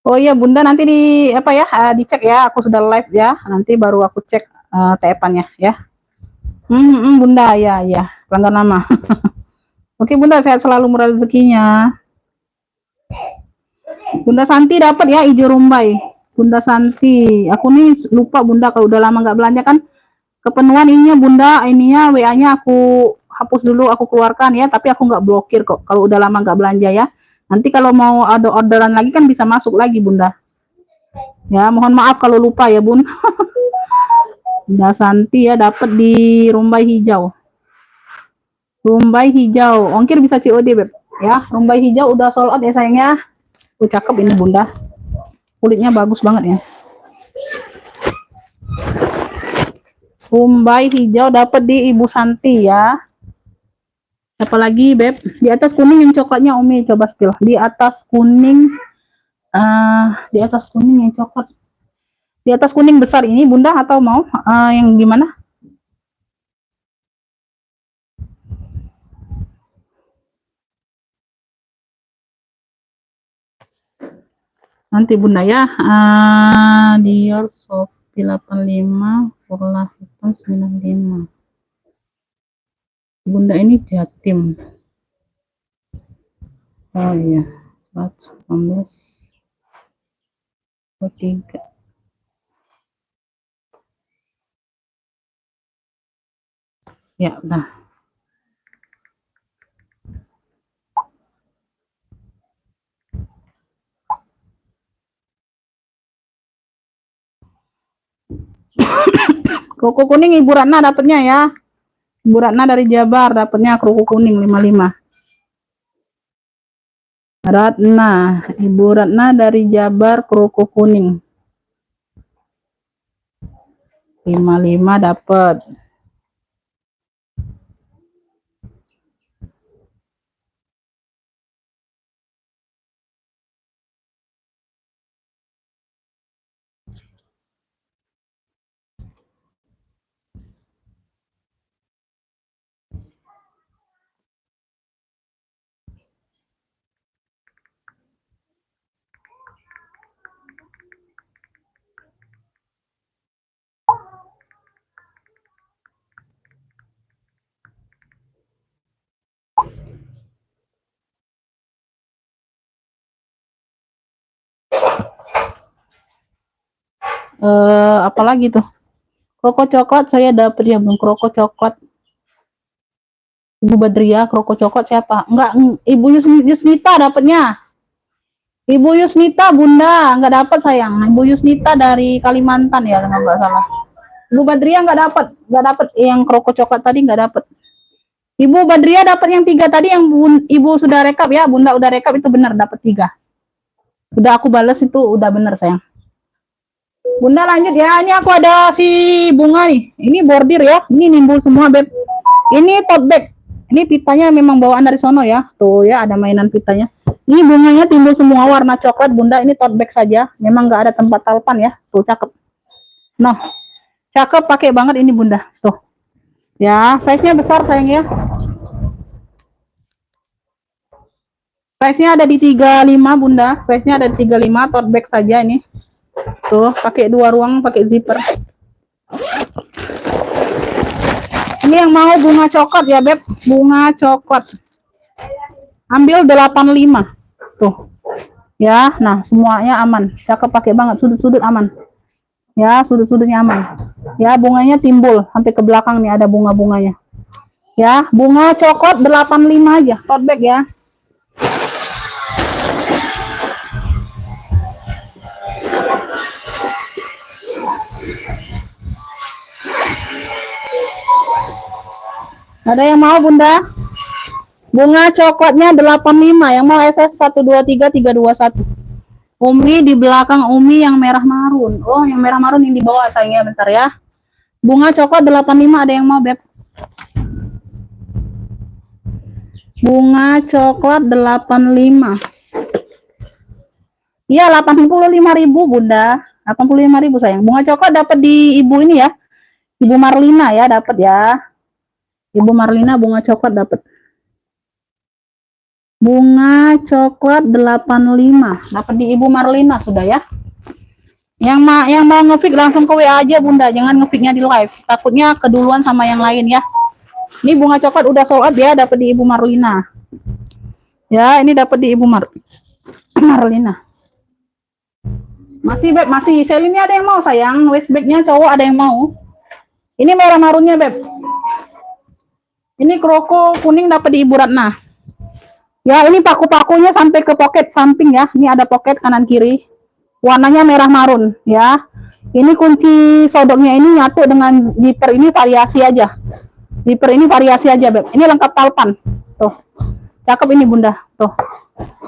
Oh iya Bunda, nanti di apa ya, dicek ya, aku sudah live ya, nanti baru aku cek TF-annya ya. Bunda, ya ya, pelanggan lama. Oke Bunda, sehat selalu, murah rezekinya. Bunda Santi dapat ya hijau rumbai. Bunda Santi, aku nih lupa Bunda kalau udah lama nggak belanja kan, kepenuhan ininya Bunda, ininya WA-nya aku hapus dulu, aku keluarkan ya, tapi aku nggak blokir kok kalau udah lama nggak belanja ya. Nanti kalau mau ada orderan lagi kan bisa masuk lagi Bunda. Ya, mohon maaf kalau lupa ya Bun. Bunda Santi ya dapat di rumbai hijau. Rumbai hijau, ongkir bisa COD Beb. Ya, rumbai hijau udah sold out ya sayangnya. Cakep ini Bunda. Kulitnya bagus banget ya. Rumbai hijau dapat di Ibu Santi ya. Apalagi Beb, di atas kuning yang coklatnya Umi coba spill. Di atas kuning di atas kuning yang coklat. Di atas kuning besar ini Bunda atau mau yang gimana? Nanti Bunda ya. Dior Sofi 85, Furla hitam 95. Bunda ini Jatim. Oh iya, 118 3. Ya, udah. Koko kuning Ibu Ratna dapatnya ya. Ibu Ratna dari Jabar dapatnya koko kuning 55. Ratna, Ibu Ratna dari Jabar koko kuning 55 dapat. Apalagi tuh? Kroko coklat saya dapat ya, belum kroko coklat. Ibu Badria, kroko coklat siapa? Enggak, Ibu Yusnita dapatnya. Ibu Yusnita Bunda, enggak dapat sayang. Ibu Yusnita dari Kalimantan ya, kalau enggak salah. Ibu Badria enggak dapat yang kroko coklat tadi enggak dapat. Ibu Badria dapat yang 3 tadi yang Ibu sudah rekap ya, Bunda udah rekap itu benar dapat 3. Udah aku balas itu udah benar sayang. Bunda lanjut ya, ini aku ada si bunga nih. Ini bordir ya, ini nimbul semua Beb. Ini tote bag. Ini pitanya memang bawaan dari sono ya. Tuh ya ada mainan pitanya. Ini bunganya timbul semua warna coklat Bunda. Ini tote bag saja. Memang nggak ada tempat talpan ya. Tuh cakep. Nah, cakep pakai banget ini Bunda. Tuh. Ya, size-nya besar sayang ya. Size-nya ada di 35 Bunda. Size-nya ada di 35, tote bag saja ini. Tuh, pakai 2 ruang, pakai zipper. Ini yang mau bunga coklat ya, Beb. Bunga coklat. Ambil 85. Tuh. Ya, nah semuanya aman. Cakep pakai banget, sudut-sudut aman. Ya, sudut-sudutnya aman. Ya, bunganya timbul sampai ke belakang nih ada bunga-bunganya. Ya, bunga coklat 85 aja, tote bag ya. Ada yang mau Bunda? Bunga coklatnya 85, yang mau SS 123 321. Umi di belakang Umi yang merah marun. Oh, yang merah marun yang di bawah sayangnya, bentar ya. Bunga coklat 85 ada yang mau, Beb? Bunga coklat 85. Iya, 85.000 Bunda. 85.000 sayang. Bunga coklat dapat di Ibu ini ya. Ibu Marlina ya, dapat ya. Ibu Marlina bunga coklat dapat. Bunga coklat 85. Dapat di Ibu Marlina sudah ya. Yang mau nge-fix langsung ke WA aja Bunda, jangan nge-fixnya di live. Takutnya keduluan sama yang lain ya. Ini bunga coklat udah sold out ya, dapat di Ibu Marlina. Ya, ini dapat di Ibu Marlina. Masih Beb, masih. Selinnya ada yang mau sayang, waistbag-nya cowok ada yang mau. Ini merah marunnya Beb. Ini kroko kuning dapat di Ibu Ratna. Ya, ini paku-pakunya sampai ke pocket samping ya. Ini ada pocket kanan kiri. Warnanya merah marun ya. Ini kunci sodoknya ini nyatu dengan zipper ini variasi aja. Zipper ini variasi aja Beb. Ini lengkap talpan. Tuh. Cakep ini Bunda. Tuh.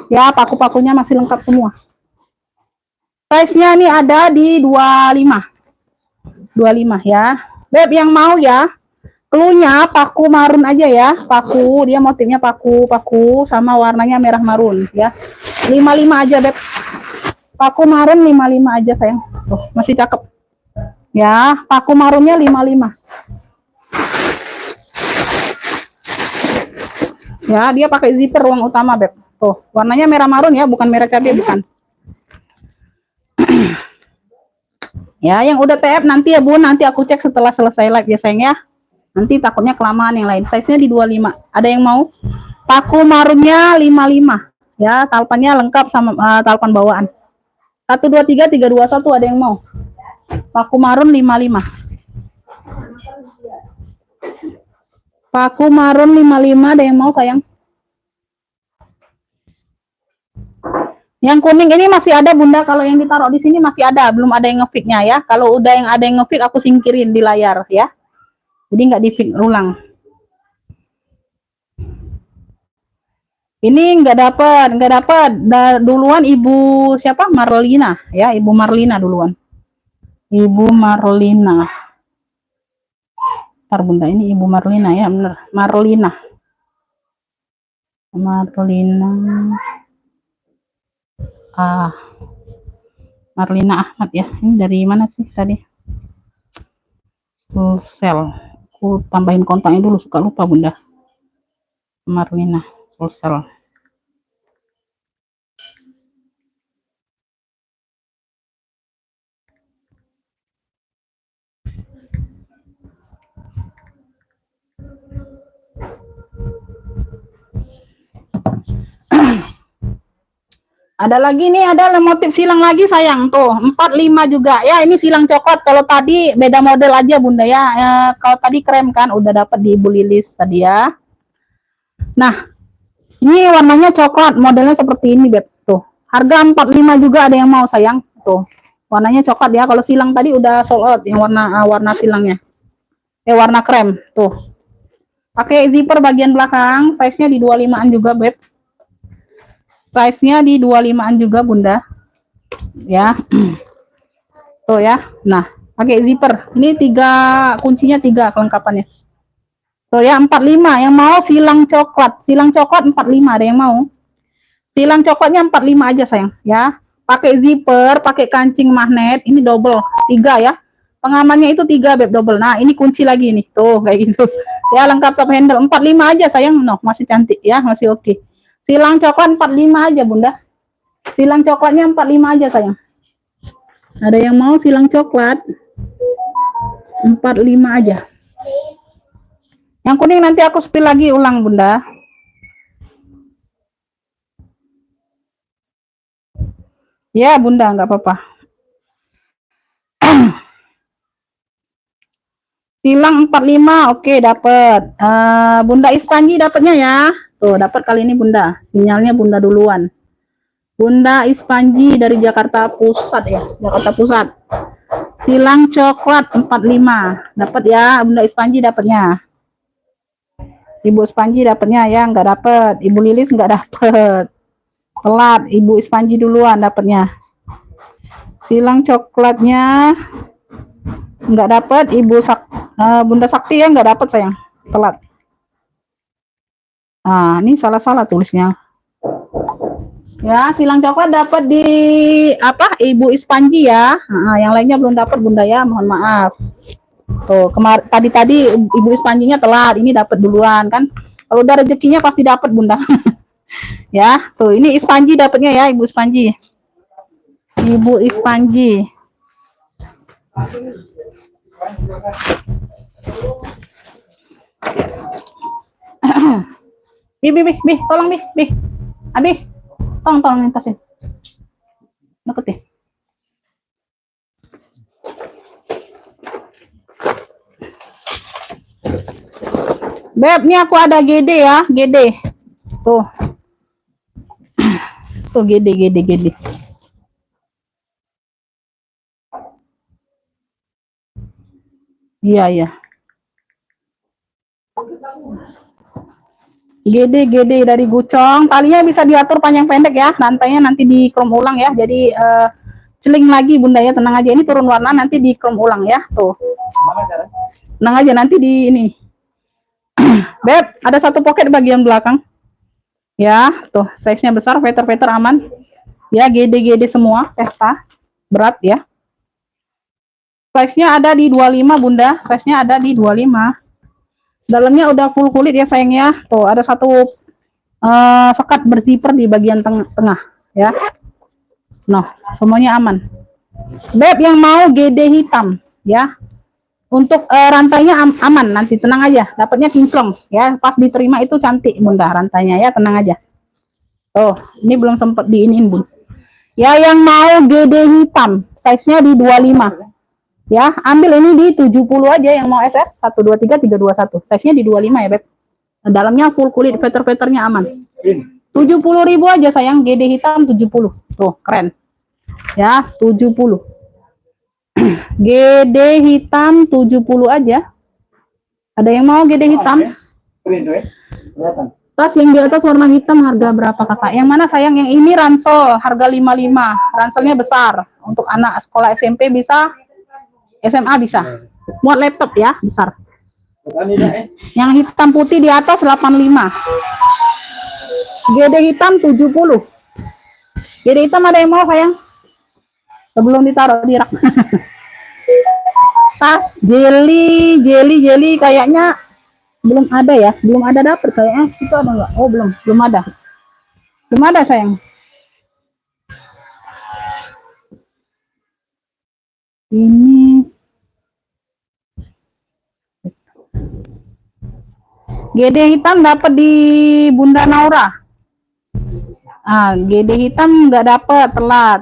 Ya, paku-pakunya masih lengkap semua. Size-nya ini ada di 25. 25 ya. Beb yang mau ya. Cluenya paku marun aja ya. Paku, dia motifnya paku sama warnanya merah marun ya. 55 aja Beb. Paku marun 55 aja sayang. Tuh, masih cakep. Ya, paku marunnya 55. Ya, dia pakai zipper ruang utama Beb. Tuh, warnanya merah marun ya, bukan merah cabai bukan. Ya, yang udah TF nanti ya Bun, nanti aku cek setelah selesai live ya sayang ya. Nanti takutnya kelamaan yang lain. Size-nya di 25. Ada yang mau? Paku marunnya 55. Ya, talpannya lengkap sama talpan bawaan. 1 2 3 3 2 1 ada yang mau? Paku marun 55. Paku marun 55 ada yang mau sayang? Yang kuning ini masih ada Bunda, kalau yang ditaruh di sini masih ada, belum ada yang nge-fix-nya ya. Kalau udah yang ada yang nge-fix aku singkirin di layar ya. Jadi nggak di-fix ulang. Ini nggak dapat. Duluan Ibu siapa? Marlina ya, Ibu Marlina duluan. Ibu Marlina. Ntar Bunda, ini Ibu Marlina ya, bener. Marlina. Marlina Ahmad ya. Ini dari mana sih tadi? Sulsel. Aku tambahin kontaknya dulu, suka lupa Bunda. Marlina Sulsel. Ada lagi nih, ada motif silang lagi sayang tuh, 45 juga ya. Ini silang coklat, kalau tadi beda model aja Bunda ya. Kalau tadi krem kan udah dapat di Ibu Lilis tadi ya. Nah, ini warnanya coklat, modelnya seperti ini Beb. Tuh, harga 45 juga ada yang mau sayang. Tuh, warnanya coklat ya. Kalau silang tadi udah sold out yang warna silangnya. Warna krem tuh. Pakai zipper bagian belakang, size-nya di 25-an juga Beb. Size-nya di 25-an juga Bunda. Ya. Tuh ya. Nah, pakai zipper. Ini kuncinya 3 kelengkapannya. Tuh ya, 45. Yang mau silang coklat. Silang coklat 45, ada yang mau? Silang coklatnya 45 aja sayang, ya. Pakai zipper, pakai kancing magnet, ini double 3 ya. Pengamannya itu 3 Beb, double. Nah, ini kunci lagi nih. Tuh, kayak gitu. Ya, lengkap top handle 45 aja sayang. No, masih cantik ya, masih oke. Silang coklat 45 aja Bunda. Silang coklatnya 45 aja sayang. Ada yang mau silang coklat? 45 aja. Yang kuning nanti aku spill lagi ulang Bunda. Ya Bunda, nggak apa-apa. Silang 45, oke dapat. Bunda Ispanji dapatnya ya. Tuh, dapat kali ini Bunda. Sinyalnya Bunda duluan. Bunda Ispanji dari Jakarta Pusat ya, Jakarta Pusat. Silang coklat 45. Dapat ya, Bunda Ispanji dapatnya. Ibu Ispanji dapatnya ya, nggak dapat. Ibu Lilis nggak dapat. Telat, Ibu Ispanji duluan dapatnya. Silang coklatnya nggak dapat, Bunda Sakti ya nggak dapat sayang, telat. Nah, ini salah-salah tulisnya. Ya, silang coklat dapat di Ibu Ispanji ya. Nah, yang lainnya belum dapat Bunda ya, mohon maaf. Tuh, tadi Ibu Ispanjinya telat, ini dapat duluan kan. Kalau udah rezekinya pasti dapat Bunda. Ya, tuh ini Ispanji dapatnya ya, Ibu Ispanji. Ibu Ispanji. Bi, tolong Bi. Abi, tolong lintasin. Deket ya. Beb, ini aku ada GD ya, GD. Tuh. Tuh GD. Iya. GD dari Gucong. Talinya bisa diatur panjang pendek ya. Rantainya nanti di chrome ulang ya. Jadi celing lagi Bunda ya, tenang aja. Ini turun warna nanti di chrome ulang ya. Tuh. Tenang aja nanti di ini. Beb, ada satu pocket bagian belakang. Ya, tuh size-nya besar, veter aman. Ya, GD semua, Vespa. Berat ya. Size-nya ada di 25 Bunda. Size-nya ada di 25. Dalamnya udah full kulit ya sayangnya. Tuh, ada satu sekat berziper di bagian tengah ya. Nah, semuanya aman. Beb yang mau GD hitam ya. Untuk rantainya aman, nanti tenang aja, dapatnya kinclong ya, pas diterima itu cantik Bunda rantainya ya, tenang aja. Oh, ini belum sempat diinin Bun. Ya, yang mau GD hitam, size-nya di 25. Ya, ambil ini di 70 aja yang mau SS 123 321. Size-nya di 25 ya, Beb. Dalamnya full kulit, veter-veternya aman. 70.000 aja sayang, GD hitam 70. Tuh, keren. Ya, 70. GD hitam 70 aja. Ada yang mau GD hitam? Tas yang di atas warna hitam harga berapa kakak? Yang mana sayang? Yang ini ransel harga 55. Ranselnya besar. Untuk anak sekolah SMP bisa, SMA bisa. Muat laptop ya, besar. Yang hitam putih di atas 85. GD hitam 70. GD hitam ada yang mau sayang? Sebelum ditaruh di rak. Tas jelly kayaknya belum ada ya, belum ada dapet kayaknya. Itu ada nggak? Oh, belum ada sayang. Ini GD hitam dapat di Bunda Naura. GD hitam nggak dapat, telat.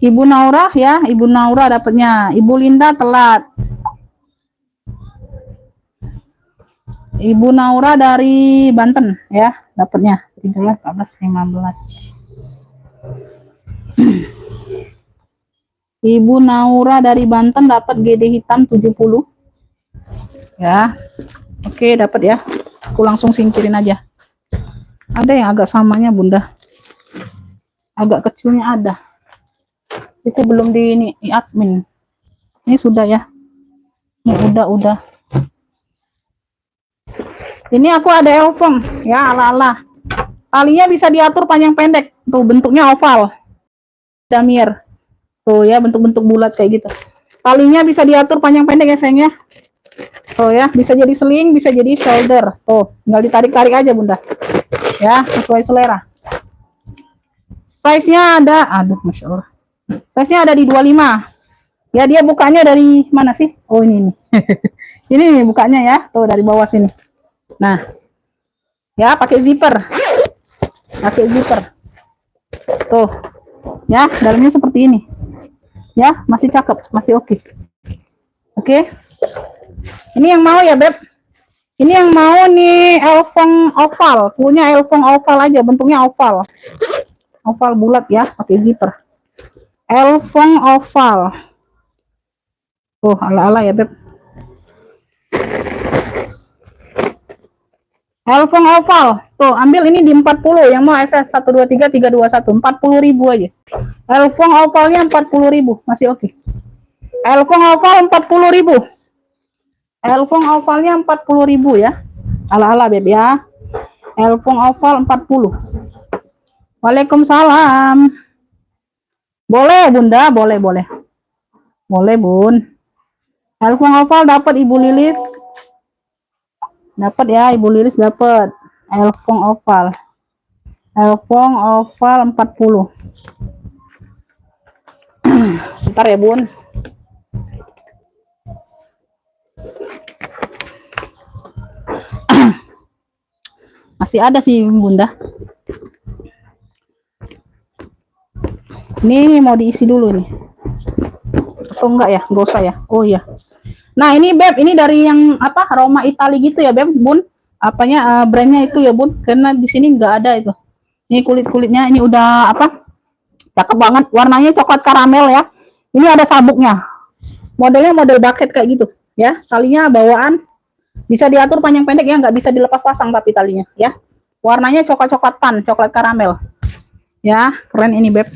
Ibu Naura ya, Ibu Naura dapatnya. Ibu Linda telat. Ibu Naura dari Banten ya, dapatnya 13, 14, 15. Ibu Naura dari Banten dapat GD hitam 70. Ya. Oke, dapat ya. Aku langsung singkirin aja. Ada yang agak samanya Bunda. Agak kecilnya ada. Itu belum di ini admin. Ini sudah ya. Ini udah. Ini aku ada elfong ya, ala-ala. Talinya bisa diatur panjang pendek. Tuh bentuknya oval. Damir. Tuh ya, bentuk-bentuk bulat kayak gitu. Talinya bisa diatur panjang pendek ya sayang ya. Tuh ya, bisa jadi sling, bisa jadi shoulder. Tuh, tinggal ditarik-tarik aja Bunda. Ya, sesuai selera. Size-nya ada, aduh Masya Allah. Size-nya ada di 25. Ya, dia bukanya dari mana sih? Oh, ini nih. Ini nih bukanya ya. Tuh, dari bawah sini. Nah. Ya, pakai zipper. Tuh. Ya, dalamnya seperti ini. Ya, masih cakep, masih oke. Oke. Ini yang mau ya, Beb? Ini yang mau nih elfong oval. Punya elfong oval aja, bentuknya oval. Oval bulat ya, pakai zipper. Elfong oval. Oh, ala-ala ya, Beb. Elfong oval. Tuh, ambil ini di 40. Yang mau SS 123 321. 40.000 aja. Elfong ovalnya 40.000. Masih oke. Elfong oval 40.000. Elfong ovalnya 40.000 ya. Ala-ala, Beb ya. Elfong oval 40. Waalaikumsalam. Boleh, Bunda, boleh. Boleh, Bun. Elfong oval dapat Ibu Lilis. Dapat ya, Ibu Lilis dapat. Elfong oval. Elfong oval 40. Bentar ya, Bun. Masih ada sih, Bunda. Ini mau diisi dulu nih. Atau enggak ya? Enggak usah ya. Oh iya. Nah, ini Beb, ini dari yang apa? Roma Itali gitu ya, Beb, Bun. Apanya brandnya itu ya, Bun? Karena di sini enggak ada itu. Ini kulit-kulitnya ini udah apa? Cakep banget. Warnanya coklat karamel ya. Ini ada sabuknya. Modelnya model bucket kayak gitu, ya. Talinya bawaan. Bisa diatur panjang pendek ya, nggak bisa dilepas pasang tapi talinya, ya. Warnanya coklat-coklatan, coklat karamel. Ya, keren ini, Beb.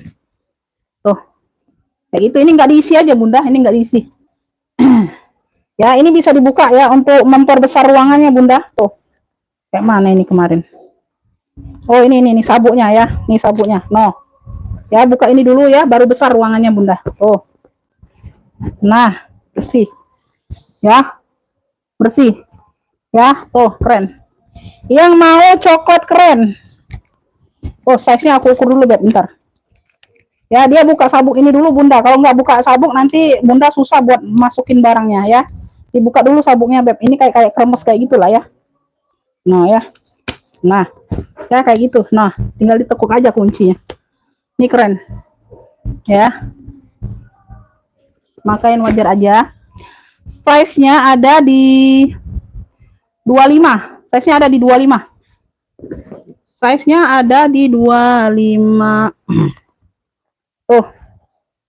Tuh. Kayak gitu, ini nggak diisi aja, Bunda. Ini nggak diisi. Ya, ini bisa dibuka ya untuk memperbesar ruangannya, Bunda. Tuh. Kayak mana ini kemarin? Oh, ini sabuknya ya. Ini sabuknya. No. Ya, buka ini dulu ya, baru besar ruangannya, Bunda. Tuh. Nah, bersih. Ya. Bersih. Ya, tuh keren. Yang mau coklat keren. Oh, size-nya aku ukur dulu, Beb, bentar. Ya, dia buka sabuk ini dulu, Bunda. Kalau nggak buka sabuk, nanti Bunda susah buat masukin barangnya, ya. Dibuka dulu sabuknya, Beb. Ini kayak kremes kayak gitulah ya. Nah, ya. Nah, ya kayak gitu. Nah, tinggal ditekuk aja kuncinya. Ini keren. Ya. Makain wajar aja. Size-nya ada di 25. Size-nya ada di 25. Size-nya ada di 25. Tuh.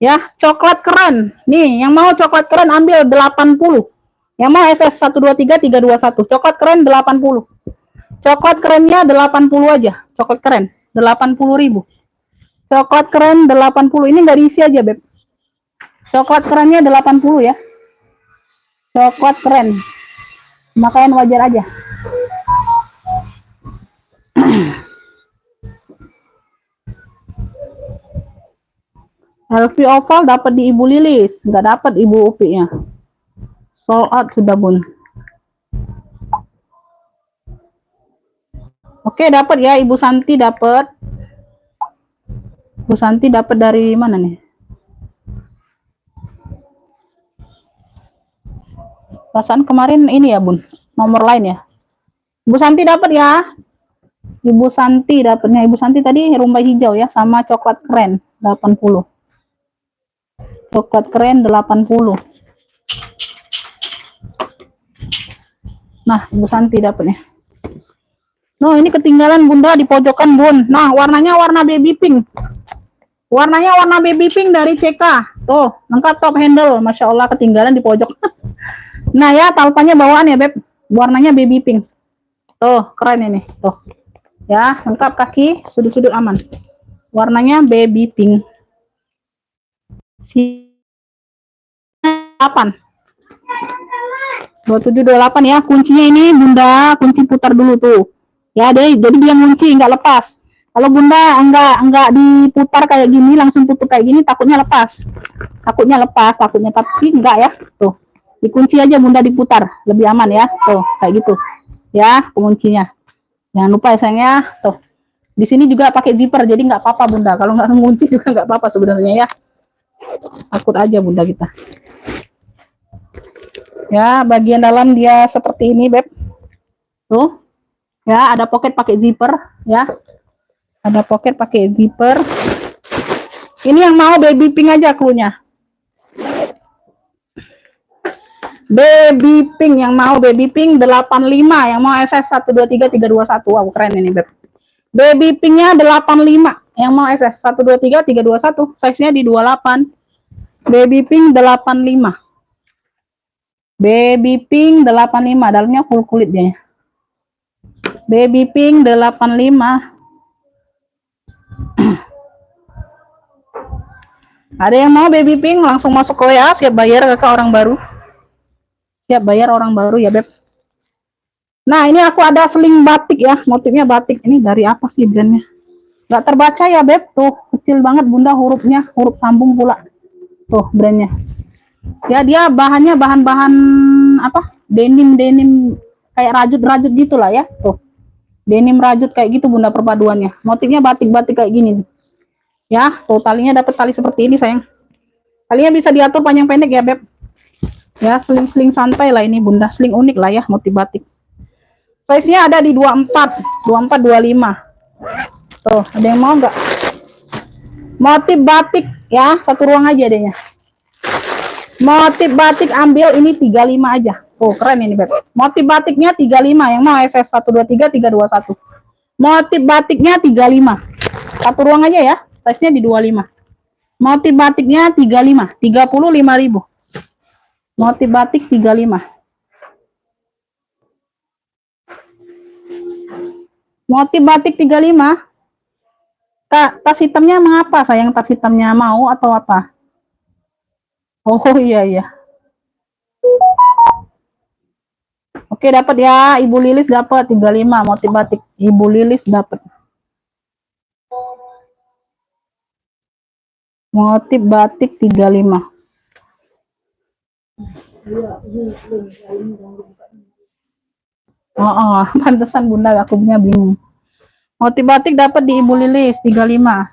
Ya, coklat keren. Nih, yang mau coklat keren ambil 80. Yang mau SS 123 321. Coklat keren 80. Coklat kerennya 80 aja. Coklat keren 80.000. Coklat keren 80. Ini nggak diisi aja, Beb. Coklat kerennya 80 ya. Coklat keren. Makain wajar aja. LV oval dapat di Ibu Lilis, nggak dapat Ibu Upi-nya. Sold out sudah, Bun. Oke, dapat ya Ibu Santi, dapat. Ibu Santi dapat dari mana nih? Perasaan kemarin ini ya, Bun. Nomor lain ya. Ibu Santi dapat ya. Ibu Santi dapatnya. Ibu Santi tadi rumbai hijau ya, sama coklat keren 80. Coklat keren 80. Nah, Ibu Santi dapatnya. No, ini ketinggalan, Bunda, di pojokan, Bun. Nah, warnanya warna baby pink. Warnanya warna baby pink dari CK. Tuh, lengkap top handle. Masya Allah, ketinggalan di pojok. Nah ya, talpannya bawaan ya, Beb. Warnanya baby pink. Tuh, keren ini. Tuh. Ya, lengkap kaki, sudut-sudut aman. Warnanya baby pink. 8. 2728 ya. Kuncinya ini, Bunda, kunci putar dulu tuh. Ya, jadi dia kunci nggak lepas. Kalau Bunda enggak diputar kayak gini, langsung tutup kayak gini, takutnya lepas. Takutnya, tapi enggak ya. Tuh. Dikunci aja, Bunda, diputar, lebih aman ya. Tuh, kayak gitu. Ya, penguncinya. Jangan lupa ya, sayangnya. Tuh. Di sini juga pakai zipper, jadi nggak apa-apa, Bunda. Kalau nggak mengunci juga nggak apa-apa sebenarnya ya. Takut aja, Bunda, kita. Ya, bagian dalam dia seperti ini, Beb. Tuh. Ya, ada pocket pakai zipper, ya. Ada pocket pakai zipper. Ini yang mau baby pink aja cluenya. Baby pink, yang mau baby pink 85, yang mau SS 123 321. Wow, keren ini, Beb. Baby pinknya 85, yang mau SS 123 321, size-nya di 28. Baby pink 85. Baby pink 85, dalamnya full kulit dia. Baby pink 85. Ada yang mau baby pink, langsung masuk ke WA, siap bayar ke orang baru. Siap bayar orang baru ya, Beb. Nah, ini aku ada sling batik ya, motifnya batik. Ini dari apa sih brandnya? Nggak terbaca ya, Beb. Tuh, kecil banget, Bunda, hurufnya, huruf sambung pula. Tuh, brandnya. Ya, dia bahannya bahan-bahan apa? Denim kayak rajut-rajut gitulah ya. Tuh. denim rajut kayak gitu bunda perpaduannya. Motifnya batik-batik kayak gini. Ya, tuh talinya dapat tali seperti ini sayang. Talinya bisa diatur panjang pendek ya beb. Ya, seling-seling santai lah ini bunda, seling unik lah ya motif batik. Size-nya ada di 24, 24, 25. Tuh, ada yang mau nggak? Motif batik ya, satu ruang aja adanya. Motif batik ambil ini 35 aja. Oh, keren ini, beb. Motif batiknya 35, yang mau SS 123 321. Motif batiknya 35. Satu ruang aja ya, size-nya di 25. Motif batiknya 35, 35.000. Motif batik 35. Motif batik 35. Kak, tas hitamnya mengapa sayang? Tas hitamnya mau atau apa? Oh iya iya. Oke, dapat ya. Ibu Lilis dapat 35 motif batik. Ibu Lilis dapat. Motif batik 35. Oh, pantesan bunda aku punya bingung. Motif batik dapat di Ibu Lilis 35.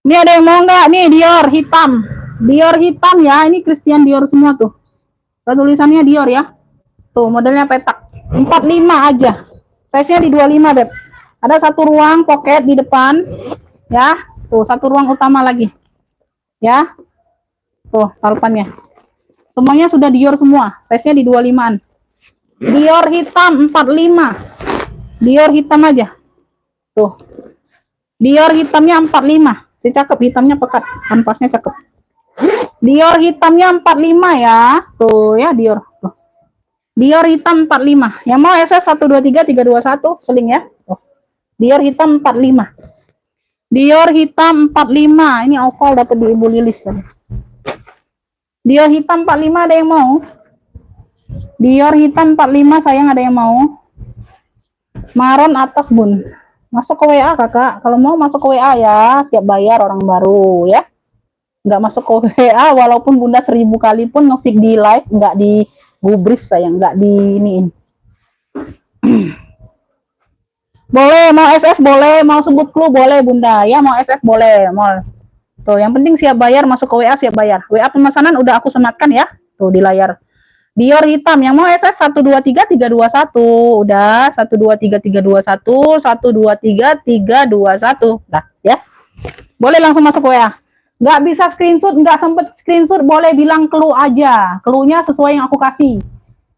Ini ada yang mau nggak? Nih Dior hitam. Dior hitam ya. Ini Christian Dior semua tuh. Tulisannya Dior ya. Tuh modelnya petak. 45 aja. Size-nya di 25 beb. Ada satu ruang pocket di depan. Ya. Tuh satu ruang utama lagi. Ya. Tuh talpannya. Semuanya sudah Dior semua. Size-nya di 25-an. Dior hitam 45. Dior hitam aja. Tuh. Dior hitamnya 45. Si cakep hitamnya pekat. Kanvasnya cakep. Dior hitamnya 45 ya. Tuh ya Dior. Tuh. Dior hitam 45. Yang mau SS 123 321 seling ya. Tuh. Dior hitam 45. Dior hitam 45. Ini oval dapat di Ibu Lilis tadi. Dior hitam 45 ada yang mau? Dior hitam 45 sayang ada yang mau? Maron atas bun. Masuk ke WA kakak. Kalau mau masuk ke WA ya. Siap bayar orang baru ya. Nggak masuk ke WA walaupun bunda 1000 kali pun nge-feed di live. Nggak di gubris sayang. Nggak di iniin. Boleh. Mau SS boleh. Mau sebut clue boleh bunda. Ya mau SS boleh. Mau. Tuh yang penting siap bayar. Masuk ke WA siap bayar. WA pemesanan udah aku sematkan ya. Tuh di layar. Dior hitam yang mau SS 123 321 udah 123 321 123 321 nah ya boleh langsung masuk WA. Nggak bisa screenshot, nggak sempet screenshot, boleh bilang clue aja, clue-nya sesuai yang aku kasih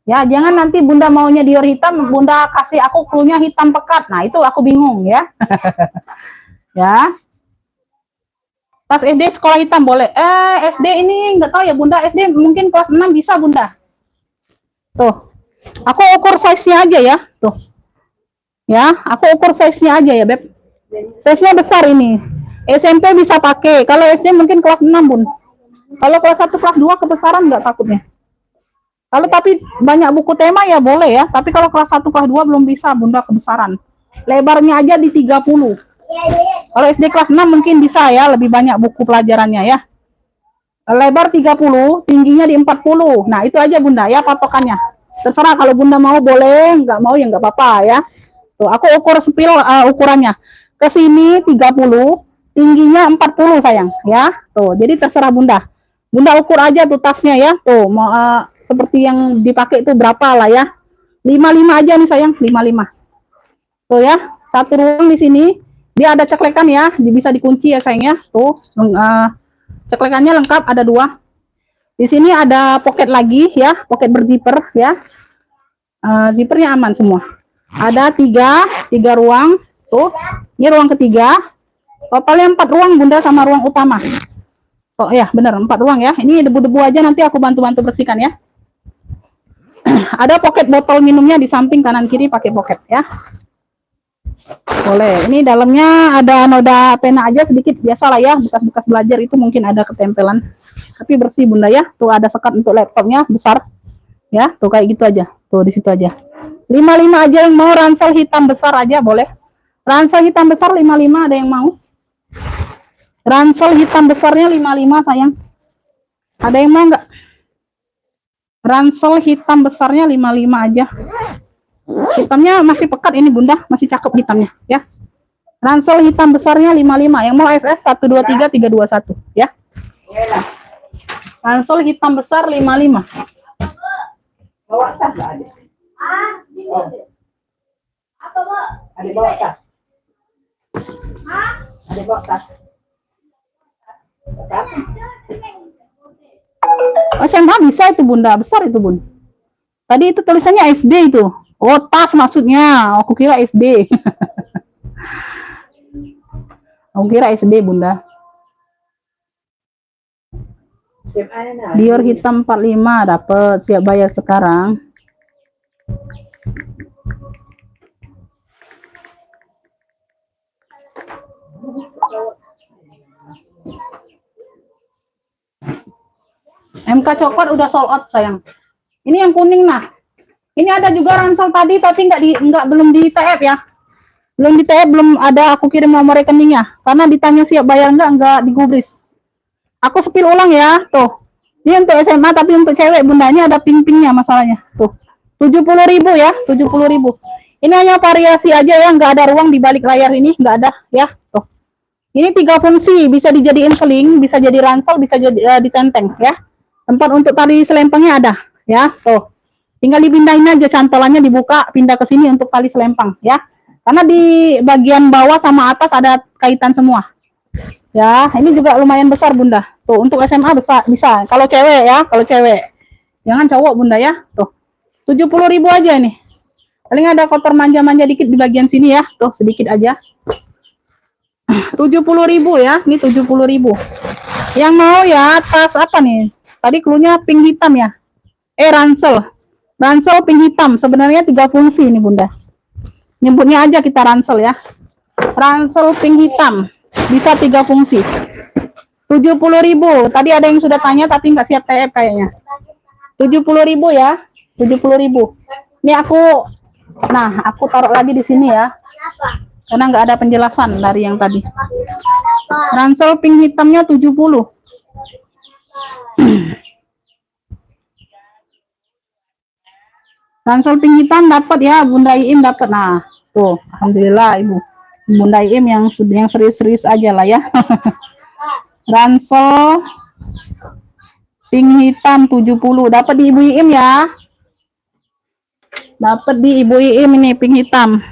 ya. Jangan nanti bunda maunya Dior hitam, bunda kasih aku clue-nya hitam pekat, nah itu aku bingung ya. Ya tas SD sekolah hitam boleh. SD ini nggak tahu ya bunda, SD mungkin kelas 6 bisa bunda. Tuh, aku ukur size-nya aja ya. Tuh, ya, aku ukur size-nya aja ya, beb. Size-nya besar ini. SMP bisa pakai. Kalau SD mungkin kelas 6 bun. Kalau kelas 1, kelas 2 kebesaran nggak takutnya? Kalau tapi banyak buku tema ya boleh ya. Tapi kalau kelas 1, kelas 2 belum bisa bunda kebesaran. Lebarnya aja di 30. Kalau SD kelas 6 mungkin bisa ya, lebih banyak buku pelajarannya ya. Lebar 30, tingginya di 40. Nah, itu aja bunda ya patokannya. Terserah kalau bunda mau boleh, nggak mau ya nggak apa-apa ya. Tuh, aku ukur spil ukurannya. Ke sini 30, tingginya 40 sayang ya. Tuh, jadi terserah bunda. Bunda ukur aja tuh tasnya ya. Tuh, mau seperti yang dipakai itu berapa lah ya. 55 aja nih sayang, 55. Tuh ya, satu ruang di sini. Dia ada ceklekan ya, bisa dikunci ya sayang ya. Tuh, ceklekannya lengkap, ada 2. Di sini ada pocket lagi ya, pocket berzipper ya. Zippernya aman semua. Ada 3 ruang. Tuh, ini ruang ketiga. Totalnya 4 ruang bunda sama ruang utama. Oh ya, benar 4 ruang ya. Ini debu-debu aja nanti aku bantu-bantu bersihkan ya. Ada pocket botol minumnya di samping kanan kiri pakai pocket ya. Boleh. Ini dalamnya ada noda pena aja sedikit, biasalah ya, bekas-bekas belajar itu mungkin ada ketempelan. Tapi bersih bunda ya. Tuh ada sekat untuk laptopnya besar. Ya, tuh kayak gitu aja. Tuh di situ aja. 55 aja yang mau ransel hitam besar aja boleh. Ransel hitam besar 55 ada yang mau? Ransel hitam besarnya 55 sayang. Ada yang mau nggak? Ransel hitam besarnya 55 aja. Hitamnya masih pekat ini Bunda, masih cakep hitamnya ya. Ransel hitam besarnya 55. Yang mau SS 123321 ya. Ransel hitam besar 55. Bawa tas nggak ada? Oh, Apa, Bu? ada bawa tas. Ada bawa tas. Berapa? Oh, SMA bisa itu Bunda, besar itu Bun. Tadi itu tulisannya SD itu. Oh, tas maksudnya. Aku kira SD. Aku kira SD Bunda. SMA-nya nah. Dior hitam 45 dapat, siap bayar sekarang. MK coklat udah sold out sayang. Ini yang kuning nah. Ini ada juga ransel tadi tapi belum di TF ya. Belum di TF, belum ada aku kirim nomor rekeningnya. Karena ditanya siap bayar enggak digubris. Aku sepil ulang ya, tuh. Ini untuk SMA tapi untuk cewek bundanya ada ping-pingnya masalahnya. Tuh. 70.000 ya, 70.000. Ini hanya variasi aja ya, nggak ada ruang di balik layar ini, nggak ada ya. Tuh. Ini 3 fungsi, bisa dijadiin seling, bisa jadi ransel, bisa jadi ditenteng ya. Tempat untuk tali selempangnya ada ya. Tuh. Tinggal dipindahin aja cantolannya, dibuka, pindah ke sini untuk tali selempang ya. Karena di bagian bawah sama atas ada kaitan semua. Ya, ini juga lumayan besar Bunda. Tuh, untuk SMA besar bisa. Kalau cewek ya, kalau cewek. Jangan cowok Bunda ya. Tuh. 70.000 aja ini. Paling ada kotor manja-manja dikit di bagian sini ya. Tuh, sedikit aja. 70.000 ya. Ini 70.000. Yang mau ya tas apa nih? Tadi cluenya pink hitam ya. Ransel. Ransel pink hitam. Sebenarnya 3 fungsi ini Bunda. Nyebutnya aja kita ransel ya. Ransel pink hitam. Bisa 3 fungsi. 70.000. Tadi ada yang sudah tanya tapi nggak siap TF kayaknya. 70.000 ya. 70.000. Ini aku taruh lagi di sini ya. Karena nggak ada penjelasan dari yang tadi. Ransel pink hitamnya 70. Ransel pink hitam dapat ya, Bunda Iim dapat. Nah, tuh, alhamdulillah Ibu. Bunda Iim yang serius-serius aja lah ya. Ransel pink hitam 70 dapat di Ibu Iim ya. Dapat di Ibu Iim ini pink hitam.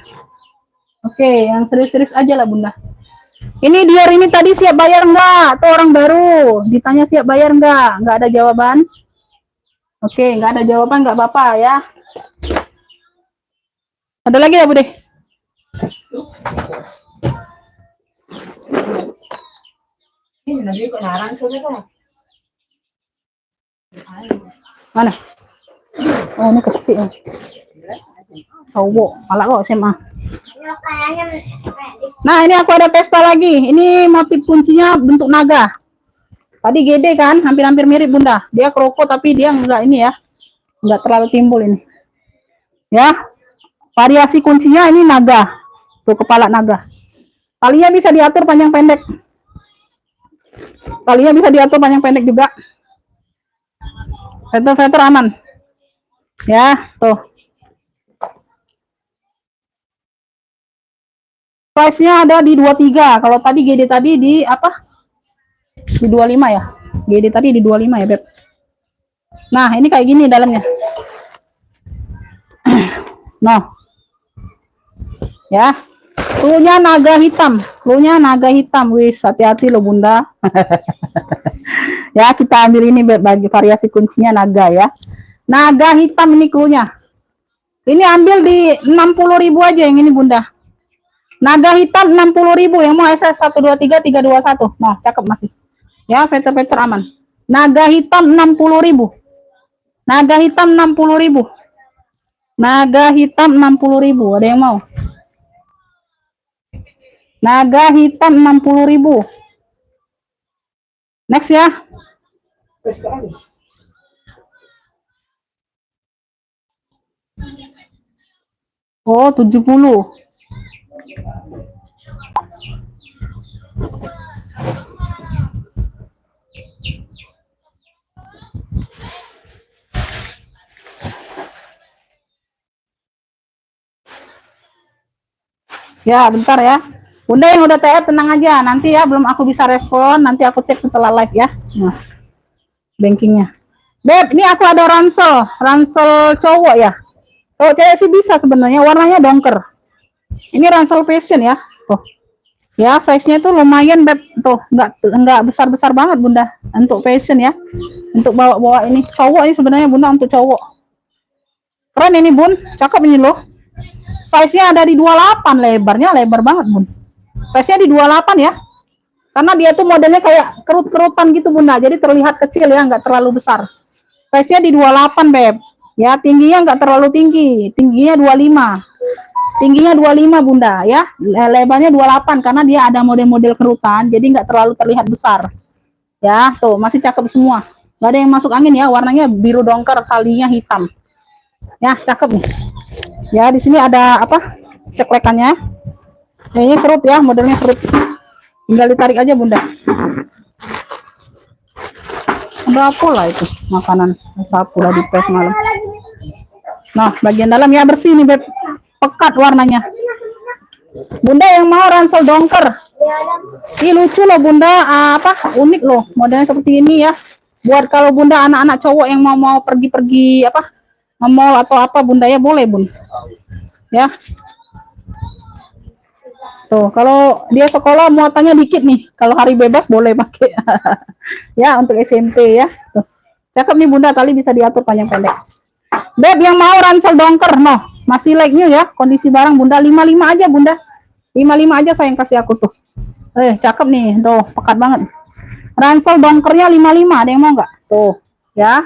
Oke, yang serius-serius aja lah Bunda. Ini Dior ini tadi siap bayar enggak? Tuh orang baru ditanya siap bayar enggak? Enggak ada jawaban. Oke, enggak ada jawaban, enggak apa-apa ya. Ada lagi ya Bude? Ini lagi kok narang kan? Mana? Oh, ini kecil. Cowok, malah kok SMA. Nah, ini aku ada pesta lagi. Ini motif kuncinya bentuk naga. Tadi gede kan, hampir-hampir mirip Bunda. Dia kroko tapi dia enggak ini ya. Enggak terlalu timbul ini. Ya. Variasi kuncinya ini naga. Tuh kepala naga. Talinya bisa diatur panjang pendek. Talinya bisa diatur panjang pendek juga. Feather aman. Ya, tuh. Price-nya ada di 23. Kalau tadi GD tadi di apa? Di 25 ya. GD tadi di 25 ya, Beb. Nah, ini kayak gini dalamnya. Nah. Ya. Cluenya naga hitam. Cluenya naga hitam. Wih, hati-hati loh Bunda. Ya, kita ambil ini bagi variasi kuncinya naga ya. Naga hitam ini cluenya. Ini ambil di 60.000 aja yang ini Bunda. Naga hitam 60.000 yang mau SS 123321. Nah, cakep masih. Ya, feather aman. Naga hitam 60.000. Naga hitam 60.000. Naga hitam 60.000. Ada yang mau? Naga hitam 60.000. Next ya. Oh, 70. Ya, bentar ya. Bunda yang udah TF tenang aja. Nanti ya belum aku bisa respon. Nanti aku cek setelah live ya. Nah, bankingnya. Beb, ini aku ada ransel. Ransel cowok ya. Kalau cewek sih bisa sebenarnya. Warnanya dongker. Ini ransel fashion ya. Tuh. Ya, size-nya tuh lumayan Beb. Tuh, enggak besar-besar banget Bunda. Untuk fashion ya. Untuk bawa-bawa ini. Cowok ini sebenarnya Bunda untuk cowok. Keren ini Bun. Cakep ini loh. Size-nya ada di 28, lebarnya lebar banget Bun. Size-nya di 28 ya. Karena dia tuh modelnya kayak kerut-kerutan gitu Bunda. Jadi terlihat kecil ya, nggak terlalu besar. Size-nya di 28 Beb. Ya, tingginya nggak terlalu tinggi. Tingginya 25. Tingginya 25 Bunda ya. Lebarnya 28 karena dia ada model-model kerutan. Jadi nggak terlalu terlihat besar. Ya, tuh masih cakep semua. Nggak ada yang masuk angin ya. Warnanya biru dongker, talinya hitam. Ya, cakep nih. Ya, di sini ada apa? Ceklekannya. Ini serut ya, modelnya serut. Tinggal ditarik aja Bunda. Ada apa lah itu makanan? Sapu lah di press malam. Nah, bagian dalam ya bersih nih Beb. Pekat warnanya. Bunda yang mau ransel dongker. Ini lucu loh Bunda, apa? Unik loh, modelnya seperti ini ya. Buat kalau Bunda anak-anak cowok yang mau pergi-pergi apa? Nge-mall atau apa Bunda ya boleh Bun. Ya. Tuh, kalau dia sekolah muatannya dikit nih. Kalau hari bebas boleh pakai. Ya, untuk SMP ya. Tuh. Cakep nih Bunda, tali bisa diatur panjang pendek. Beb yang mau ransel dongker, no. Masih like new ya. Kondisi barang Bunda 55 aja Bunda. 55 aja sayang kasih aku tuh. Cakep nih. Tuh, pekat banget. Ransel dongkernya 55, ada yang mau nggak? Tuh, ya.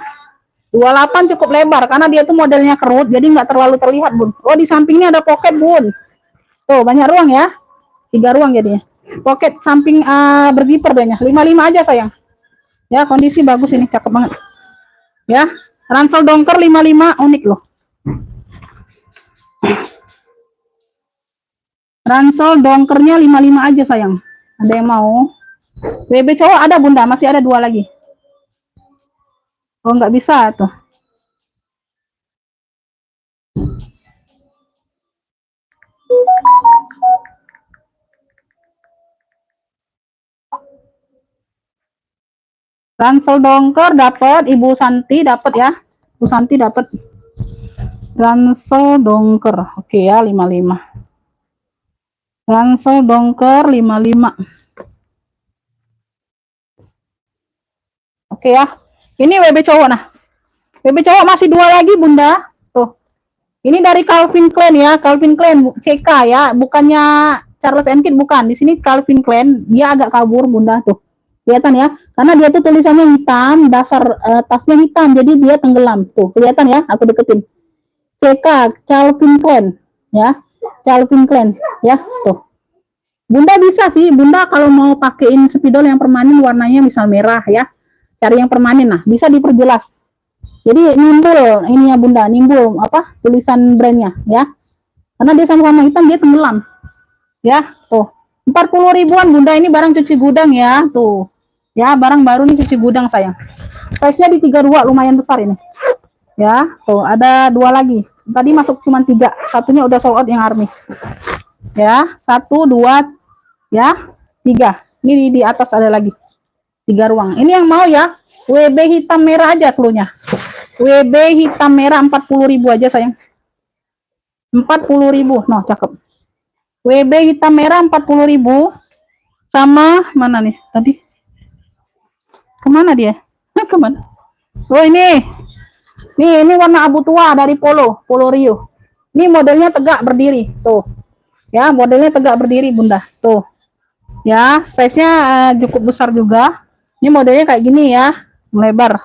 28 cukup lebar karena dia tuh modelnya kerut, jadi nggak terlalu terlihat Bun. Oh, di sampingnya ada pocket Bun. Tuh, banyak ruang ya. 3 ruang jadinya. Pocket samping bergiper banyak. 55 aja sayang. Ya, kondisi bagus ini, cakep banget. Ya, ransel dongker 55 unik loh. Ransel dongkernya 55 aja sayang. Ada yang mau? WB cowok ada Bunda, masih ada 2 lagi. Oh, nggak bisa tuh. Ransel dongker dapat, Ibu Santi dapat ya. Ibu Santi dapat. Ransel dongker. Oke ya, 55. Ransel dongker 55. Oke ya. Ini WB cowok nah. WB cowok masih 2 lagi Bunda. Tuh. Ini dari Calvin Klein ya, Calvin Klein CK ya, bukannya Charles & Keith bukan. Di sini Calvin Klein, dia agak kabur Bunda tuh. Kelihatan ya, karena dia tuh tulisannya hitam, dasar tasnya hitam, jadi dia tenggelam. Tuh, kelihatan ya, aku deketin. CK, Calvin Klein, ya. Calvin Klein, ya, tuh. Bunda bisa sih, Bunda kalau mau pakein spidol yang permanen warnanya misal merah ya. Cari yang permanen nah, bisa diperjelas. Jadi nimbul ininya Bunda, nimbul apa? Tulisan brandnya ya. Karena dia sama-sama hitam dia tenggelam. Ya, tuh. 40 ribuan Bunda, ini barang cuci gudang ya, tuh. Ya, barang baru nih cuci gudang sayang. Size-nya di 32 lumayan besar ini. Ya, tuh ada 2 lagi. Tadi masuk cuma 3, satunya udah sold out yang army. Ya, 1 2 ya, 3. Ini di atas ada lagi. 3 ruang. Ini yang mau ya. WB hitam merah aja cluenya. WB hitam merah 40 ribu aja sayang. 40 ribu. Noh, cakep. WB hitam merah 40 ribu. Sama mana nih tadi? Kemana dia? Kemana? Oh ini. Nih, ini warna abu tua dari Polo Rio. Ini modelnya tegak berdiri, tuh. Ya, modelnya tegak berdiri, Bunda. Tuh. Ya, size-nya cukup besar juga. Ini modelnya kayak gini ya, melebar.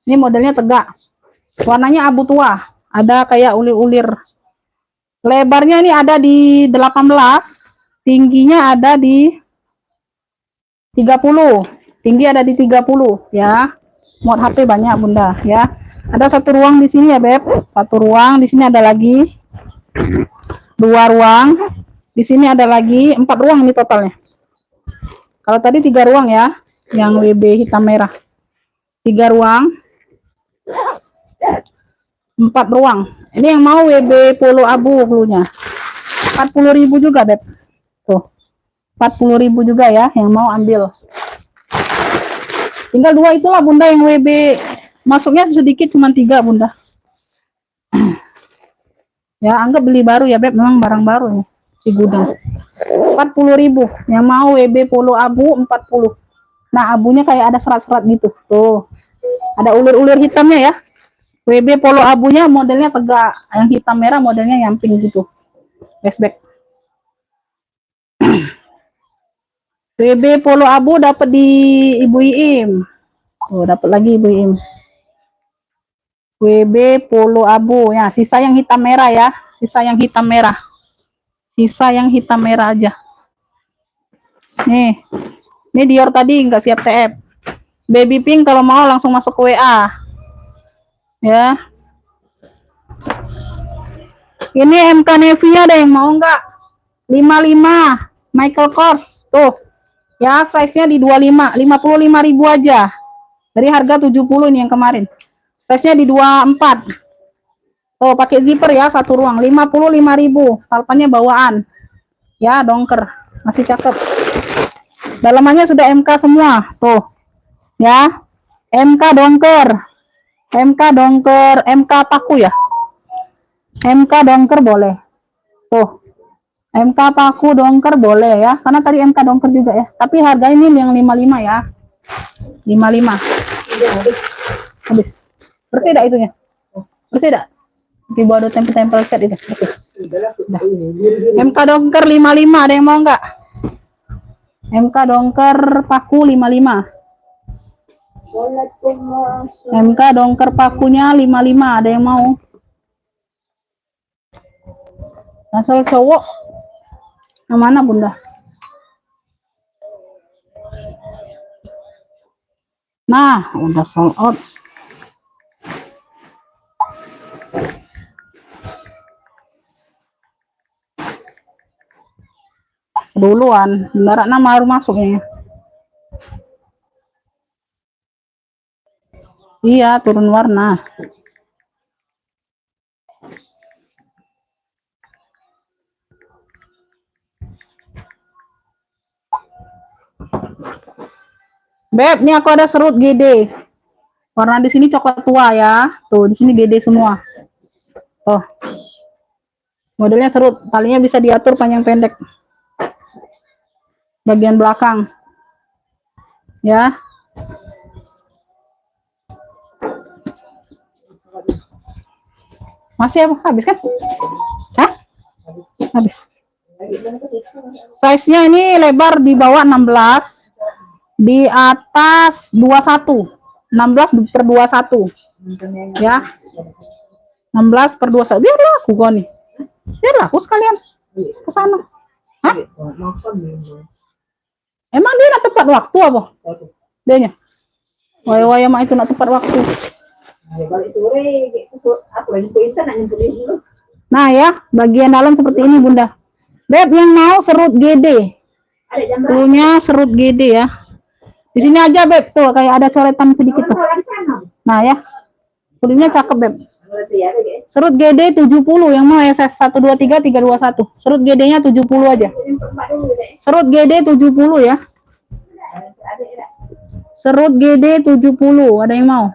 Ini modelnya tegak. Warnanya abu tua. Ada kayak ulir-ulir. Lebarnya ini ada di 18, tingginya ada di 30. Tinggi ada di 30 ya. Muat HP banyak Bunda ya. Ada 1 ruang di sini ya Beb. 1 ruang, di sini ada lagi 2 ruang. Di sini ada lagi 4 ruang ini totalnya. Kalau tadi 3 ruang ya, yang WB hitam merah. 3 ruang. 4 ruang. Ini yang mau WB polo abu cluenya. 40.000 juga, Beb. Tuh. 40.000 juga ya yang mau ambil. Tinggal 2 itulah Bunda yang WB. Masuknya sedikit cuma 3 Bunda. Ya, anggap beli baru ya, Beb. Memang barang baru nih di gudang. 40.000 yang mau WB polo abu 40. Nah, abunya kayak ada serat-serat gitu. Tuh. Ada ulir-ulir hitamnya ya. WB polo abunya modelnya tegak, yang hitam merah modelnya yang pink gitu. Flashback. WB polo abu dapat di Ibu Iim. Oh, dapat lagi Ibu Iim. WB polo abu ya, sisa yang hitam merah ya, sisa yang hitam merah. Sisa yang hitam merah aja. Nih. Ini Dior tadi nggak siap TF. Baby pink kalau mau langsung masuk ke WA. Ya. Ini MK Nevia ada yang mau nggak? 55 Michael Kors tuh. Ya, size-nya di 25, 55.000 aja. Dari harga 70 ini yang kemarin. Size-nya di 24. Oh, pakai zipper ya, satu ruang. 55.000. Salpannya bawaan. Ya, dongker. Masih cakep. Dalamannya sudah MK semua. Tuh. Ya. MK dongker. MK dongker, MK paku ya. MK dongker boleh. Tuh. MK paku dongker boleh ya. Karena tadi MK dongker juga ya. Tapi harga ini yang 55 ya. 55. Habis. Bersih dah itunya. Bersih dah. Di bawah ada tempel-tempel cat itu. Bersih. Dah. MK dongker 55 ada yang mau enggak? MK dongker paku 55. MK dongker pakunya 55 ada yang mau? Asal cowok yang mana Bunda? Nah, udah sold out. Duluan, bentar nama baru masuknya. Iya, turun warna. Beb, ini aku ada serut GD. Warna di sini coklat tua ya. Tuh, di sini GD semua. Oh. Modelnya serut, talinya bisa diatur panjang pendek. Bagian belakang. Ya. Masih habis kan? Hah? Habis. Size-nya ini lebar di bawah 16. Di atas 21, 16/21 ya, 16/21. Biar laku kok nih, biar laku sekalian ke sana. Hah? Emang dia nak tepat waktu apa? Dia nya waya-waya mah itu nak tepat waktu. Nah ya, bagian dalam seperti ini Bunda. Beb yang mau serut GD, punya serut GD ya. Di sini aja Beb, tuh kayak ada coretan sedikit tuh. Nah ya, kulitnya cakep Beb. Serut GD 70 yang mau SS 123 321. Serut GD-nya 70 aja. Serut GD 70 ya. Serut GD 70, ada yang mau?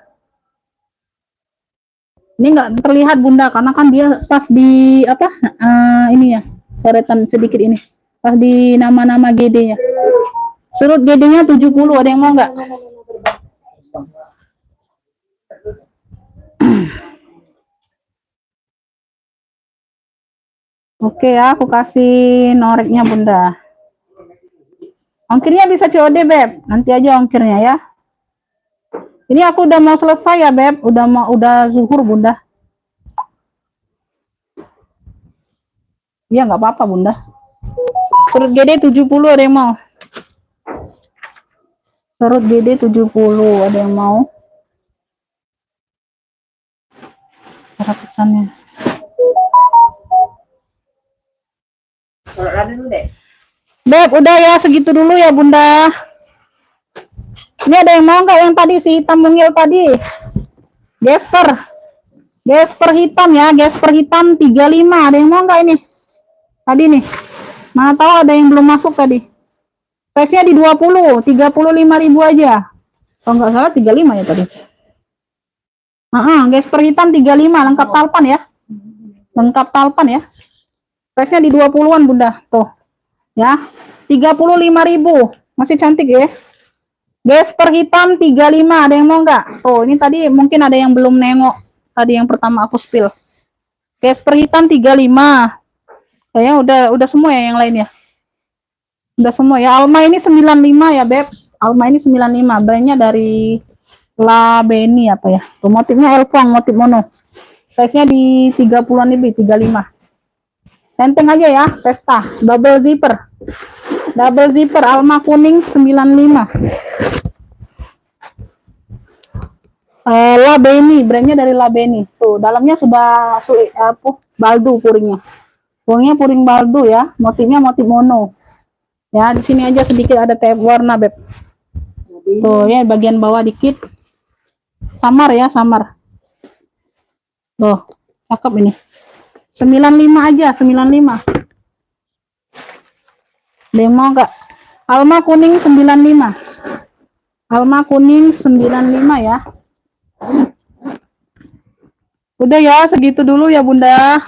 Ini enggak terlihat Bunda karena kan dia pas di apa? Ini ya, coretan sedikit ini. Pas di nama-nama GD-nya. Serut GD-nya 70, ada yang mau enggak? Oke ya, aku kasih noreknya Bunda. Ongkirnya bisa COD Beb, nanti aja ongkirnya ya. Ini aku udah mau selesai ya Beb, udah zuhur Bunda. Iya nggak apa-apa Bunda. Serut GD 70, ada yang mau? Serut GD 70, ada yang mau? Cara pesannya. Beb, udah ya segitu dulu ya Bunda. Ini ada yang mau nggak yang tadi si hitam mungil tadi? Gesper hitam ya, Gesper hitam 35. Ada yang mau nggak ini? Tadi nih. Mana tahu ada yang belum masuk tadi. Size-nya di 20, 35.000 aja. Kalau nggak salah 35 ya tadi. Gesper hitam 35, lengkap talpan ya. Lengkap talpan ya. Size-nya di 20-an Bunda. Tuh. Ya. 35.000. Masih cantik ya. Gesper hitam 35, ada yang mau nggak? Tuh, ini tadi mungkin ada yang belum nengok. Tadi yang pertama aku spill. Gesper hitam 35. Kayaknya udah semua ya yang lain ya. Udah semua ya. Alma ini 95 ya, Beb. Alma ini 95. Brandnya dari La Beni apa ya. Tuh, motifnya elfong, motif mono. Size-nya di 30-an lebih, 35. Tenteng aja ya, pesta. Double zipper. Double zipper Alma kuning 95. La Beni, brandnya dari La Beni. Tuh, dalamnya sudah baldu puringnya. Puringnya puring baldu ya. Motifnya motif mono. Ya, di sini aja sedikit ada tab warna, Beb. Tuh ya, bagian bawah dikit. Samar ya, samar. Tuh, cakep ini. 95 aja, 95. Demo enggak? Alma kuning 95. Alma kuning 95 ya. Udah ya, segitu dulu ya, Bunda.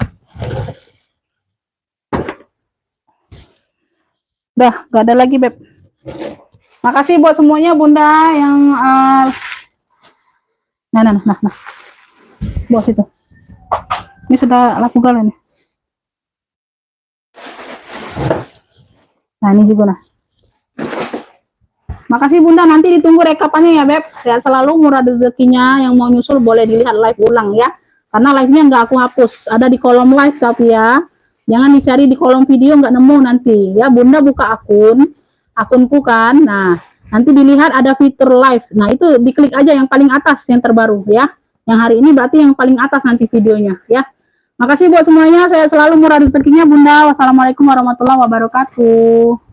Udah, gak ada lagi, Beb. Makasih buat semuanya, Bunda, yang nah. Bos itu. Ini sudah laku galau nih. Nah, ini juga nah. Makasih Bunda, nanti ditunggu rekapannya ya, Beb. Sehat selalu, murah rezekinya. Yang mau nyusul boleh dilihat live ulang ya. Karena live-nya nggak aku hapus. Ada di kolom live tapi ya. Jangan dicari di kolom video, nggak nemu nanti. Ya, Bunda buka akunku kan. Nah, nanti dilihat ada fitur live. Nah, itu diklik aja yang paling atas, yang terbaru ya. Yang hari ini berarti yang paling atas nanti videonya ya. Makasih buat semuanya. Saya selalu murah rezekinya, Bunda. Wassalamualaikum warahmatullahi wabarakatuh.